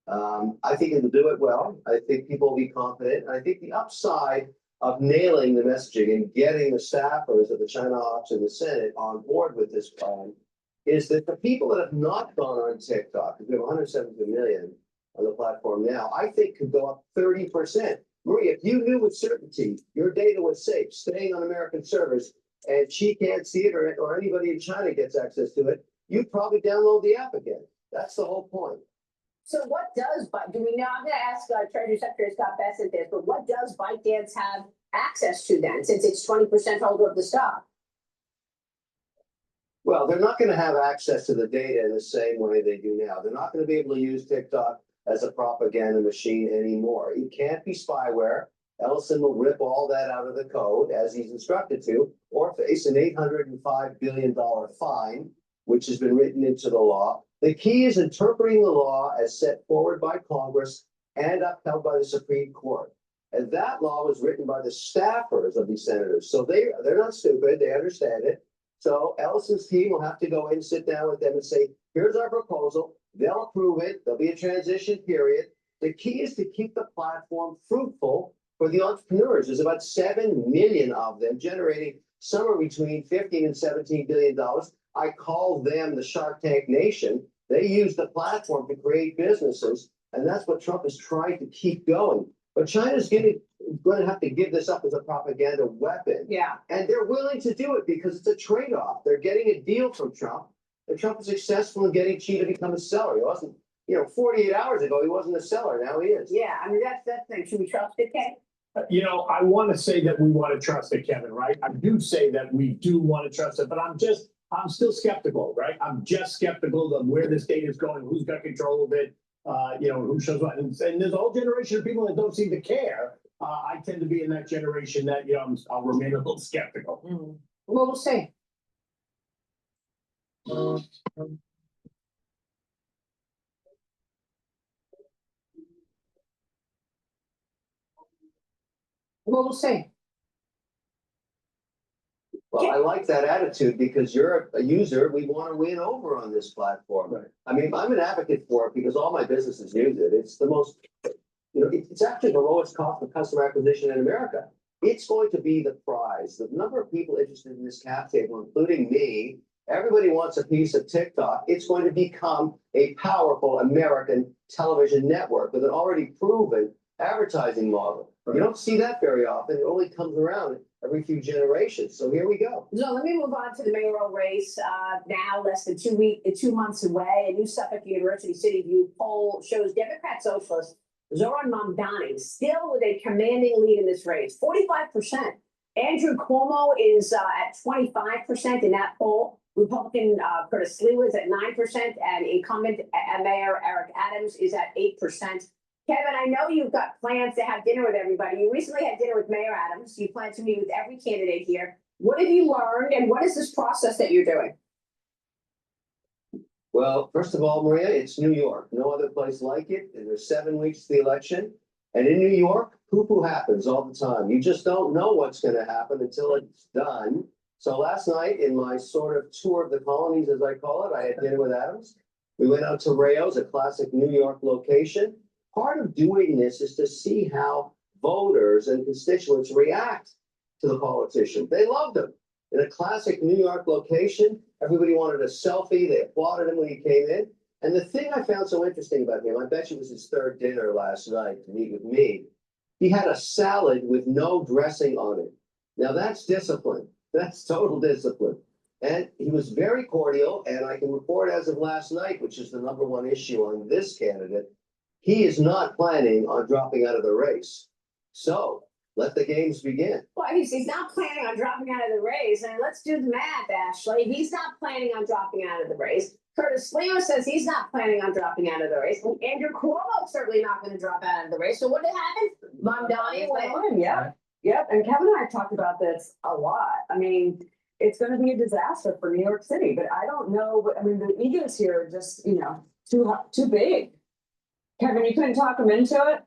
I think he'll do it well. I think people will be confident. I think the upside of nailing the messaging and getting the staffers of the China Hawks and the Senate on board with this plan is that the people that have not gone on TikTok, because we have 172 million on the platform now, I think could go up 30%. Maria, if you knew with certainty your data was safe, staying on American servers, and she can't see it or anybody in China gets access to it, you'd probably download the app again. That's the whole point. So what does, do we know, I'm going to ask Treasury Secretary Scott Bessent this, but what does ByteDance have access to then, since it's 20% holder of the stock? Well, they're not going to have access to the data in the same way they do now. They're not going to be able to use TikTok as a propaganda machine anymore. It can't be spyware. Ellison will rip all that out of the code as he's instructed to, or face an $805 billion fine, which has been written into the law. The key is interpreting the law as set forward by Congress and upheld by the Supreme Court. And that law was written by the staffers of these senators. So they're not stupid, they understand it. So Ellison's team will have to go in, sit down with them and say, here's our proposal. They'll approve it. There'll be a transition period. The key is to keep the platform fruitful for the entrepreneurs. There's about 7 million of them, generating somewhere between $15 and $17 billion. I call them the Shark Tank Nation. They use the platform to create businesses, and that's what Trump is trying to keep going. But China's going to have to give this up as a propaganda weapon. Yeah. And they're willing to do it because it's a trade-off. They're getting a deal from Trump, and Trump is successful in getting Xi to become a seller. He wasn't, 48 hours ago, he wasn't a seller. Now he is. Yeah, I mean, that's the thing. Should we trust it, Kay? I want to say that we want to trust it, Kevin, right? I do say that we do want to trust it, but I'm still skeptical, right? I'm just skeptical of where this data is going, who's got control of it, who shows what. And there's a whole generation of people that don't seem to care. I tend to be in that generation that, I'll remain a little skeptical. Well, we'll see. Well, we'll see. Well, I like that attitude because you're a user. We want to win over on this platform. Right. I mean, I'm an advocate for it because all my businesses use it. It's the most, it's actually the lowest cost of customer acquisition in America. It's going to be the prize. The number of people interested in this cap table, including me, everybody wants a piece of TikTok. It's going to become a powerful American television network with an already proven advertising model. Right. You don't see that very often. It only comes around every few generations. So here we go. So let me move on to the mayoral race. Now less than 2 months away. A new Suffolk University City View poll shows Democrat Socialists Zoran Mamdani, still with a commanding lead in this race, 45%. Andrew Cuomo is at 25% in that poll. Republican Curtis Lee is at 9%, and incumbent Mayor Eric Adams is at 8%. Kevin, I know you've got plans to have dinner with everybody. You recently had dinner with Mayor Adams. You plan to meet with every candidate here. What have you learned, and what is this process that you're doing? Well, first of all, Maria, it's New York. No other place like it. And there's 7 weeks to the election. And in New York, poo-poo happens all the time. You just don't know what's going to happen until it's done. So last night, in my sort of tour of the colonies, as I call it, I had dinner with Adams. We went out to Rayo's, a classic New York location. Part of doing this is to see how voters and constituents react to the politician. They loved him. In a classic New York location, everybody wanted a selfie. They applauded him when he came in. And the thing I found so interesting about him, I bet you it was his third dinner last night to meet with me. He had a salad with no dressing on it. Now that's discipline. That's total discipline. And he was very cordial. And I can report as of last night, which is the #1 issue on this candidate, he is not planning on dropping out of the race. So let the games begin. Well, he's not planning on dropping out of the race. And let's do the math, Ashley. He's not planning on dropping out of the race. Curtis Leo says he's not planning on dropping out of the race. Andrew Cuomo's certainly not going to drop out of the race. So what did happen? Mamdani went. Yeah. Yep. And Kevin and I have talked about this a lot. I mean, it's going to be a disaster for New York City, but I don't know. I mean, the egos here are just, too big. Kevin, you couldn't talk him into it?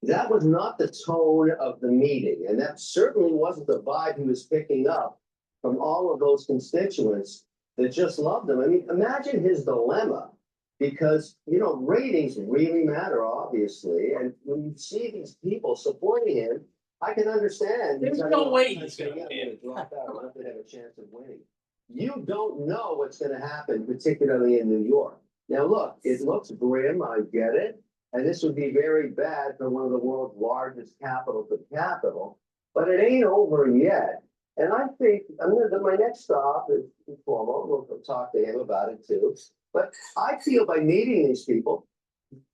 That was not the tone of the meeting, and that certainly wasn't the vibe he was picking up from all of those constituents that just loved him. I mean, imagine his dilemma, because, ratings really matter, obviously, and when you see these people supporting him, I can understand. There's no way he's going to win. Drop out, not to have a chance of winning. You don't know what's going to happen, particularly in New York. Now, look, it looks grim, I get it. And this would be very bad for one of the world's largest capitals of capital, but it ain't over yet. And I think my next stop is Cuomo. We'll talk to him about it too. But I feel by meeting these people,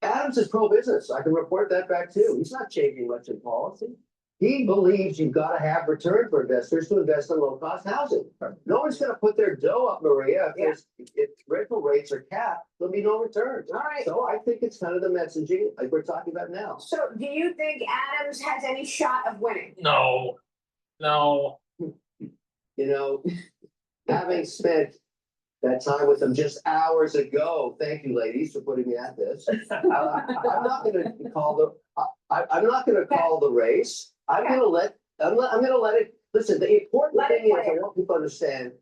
Adams is pro-business. I can report that back too. He's not changing much in policy. He believes you've got to have return for investors to invest in low-cost housing. No one's going to put their dough up, Maria. If rental rates are capped, there'll be no return. All right. So I think it's kind of the messaging like we're talking about now. So do you think Adams has any shot of winning? No. Having spent that time with him just hours ago, thank you, ladies, for putting me at this. I'm not going to call the race. I'm going to let it. Listen, the important thing is I want people to understand.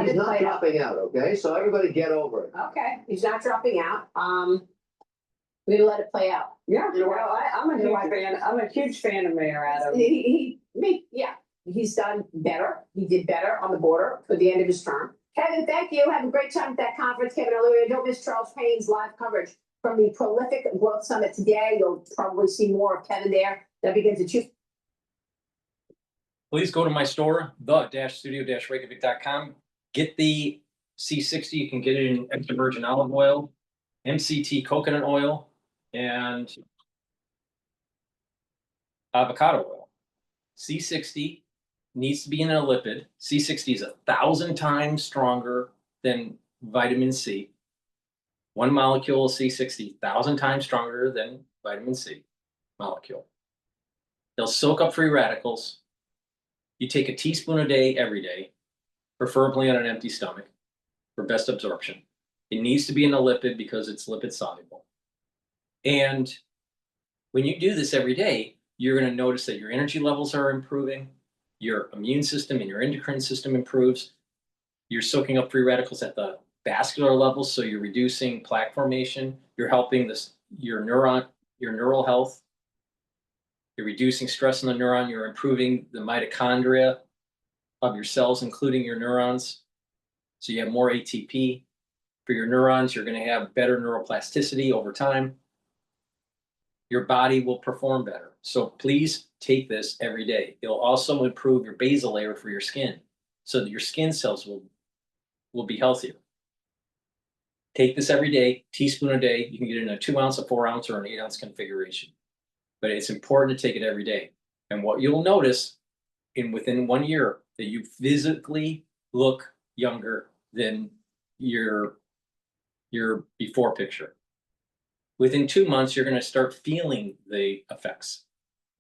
He's not dropping out. Okay, so everybody get over it. Okay, he's not dropping out. We're gonna let it play out. Yeah, well, I'm a huge fan. I'm a huge fan of Mayor Adams. He's done better. He did better on the border for the end of his term. Kevin, thank you. Have a great time at that conference, Kevin O'Leary. Don't miss Charles Payne's live coverage from the prolific Growth Summit today. You'll probably see more of Kevin there. That begins at 2. Please go to my store, the-studio-reykjavik.com. Get the C60. You can get it in extra virgin olive oil, MCT coconut oil, and avocado oil. C60 needs to be in a lipid. C60 is 1,000 times stronger than vitamin C. One molecule of C60, 1,000 times stronger than vitamin C molecule. They'll soak up free radicals. You take a teaspoon a day, every day, preferably on an empty stomach for best absorption. It needs to be in a lipid because it's lipid soluble. And when you do this every day, you're going to notice that your energy levels are improving, your immune system and your endocrine system improves. You're soaking up free radicals at the vascular level, so you're reducing plaque formation. You're helping your neural health. You're reducing stress on the neuron. You're improving the mitochondria of your cells, including your neurons. So you have more ATP for your neurons. You're going to have better neuroplasticity over time. Your body will perform better. So please take this every day. It'll also improve your basal layer for your skin so that your skin cells will be healthier. Take this every day, teaspoon a day. You can get it in a 2 ounce, a 4 ounce, or an 8 ounce configuration. But it's important to take it every day. And what you'll notice within 1 year that you physically look younger than your before picture. Within 2 months, you're going to start feeling the effects,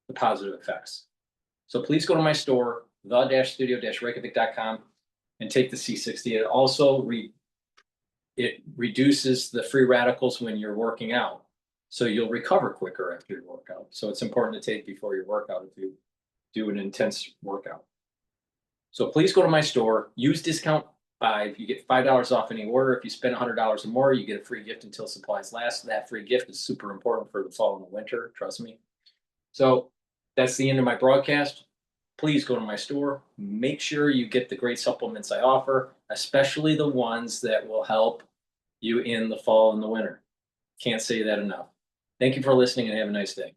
the positive effects. So please go to my store, the-studio-reykjavik.com, and take the C60. It also it reduces the free radicals when you're working out. So you'll recover quicker after your workout. So it's important to take before your workout if you do an intense workout. So please go to my store, use discount 5, you get $5 off any order. If you spend $100 or more, you get a free gift until supplies last. That free gift is super important for the fall and the winter, trust me. So that's the end of my broadcast. Please go to my store. Make sure you get the great supplements I offer, especially the ones that will help you in the fall and the winter. Can't say that enough. Thank you for listening and have a nice day.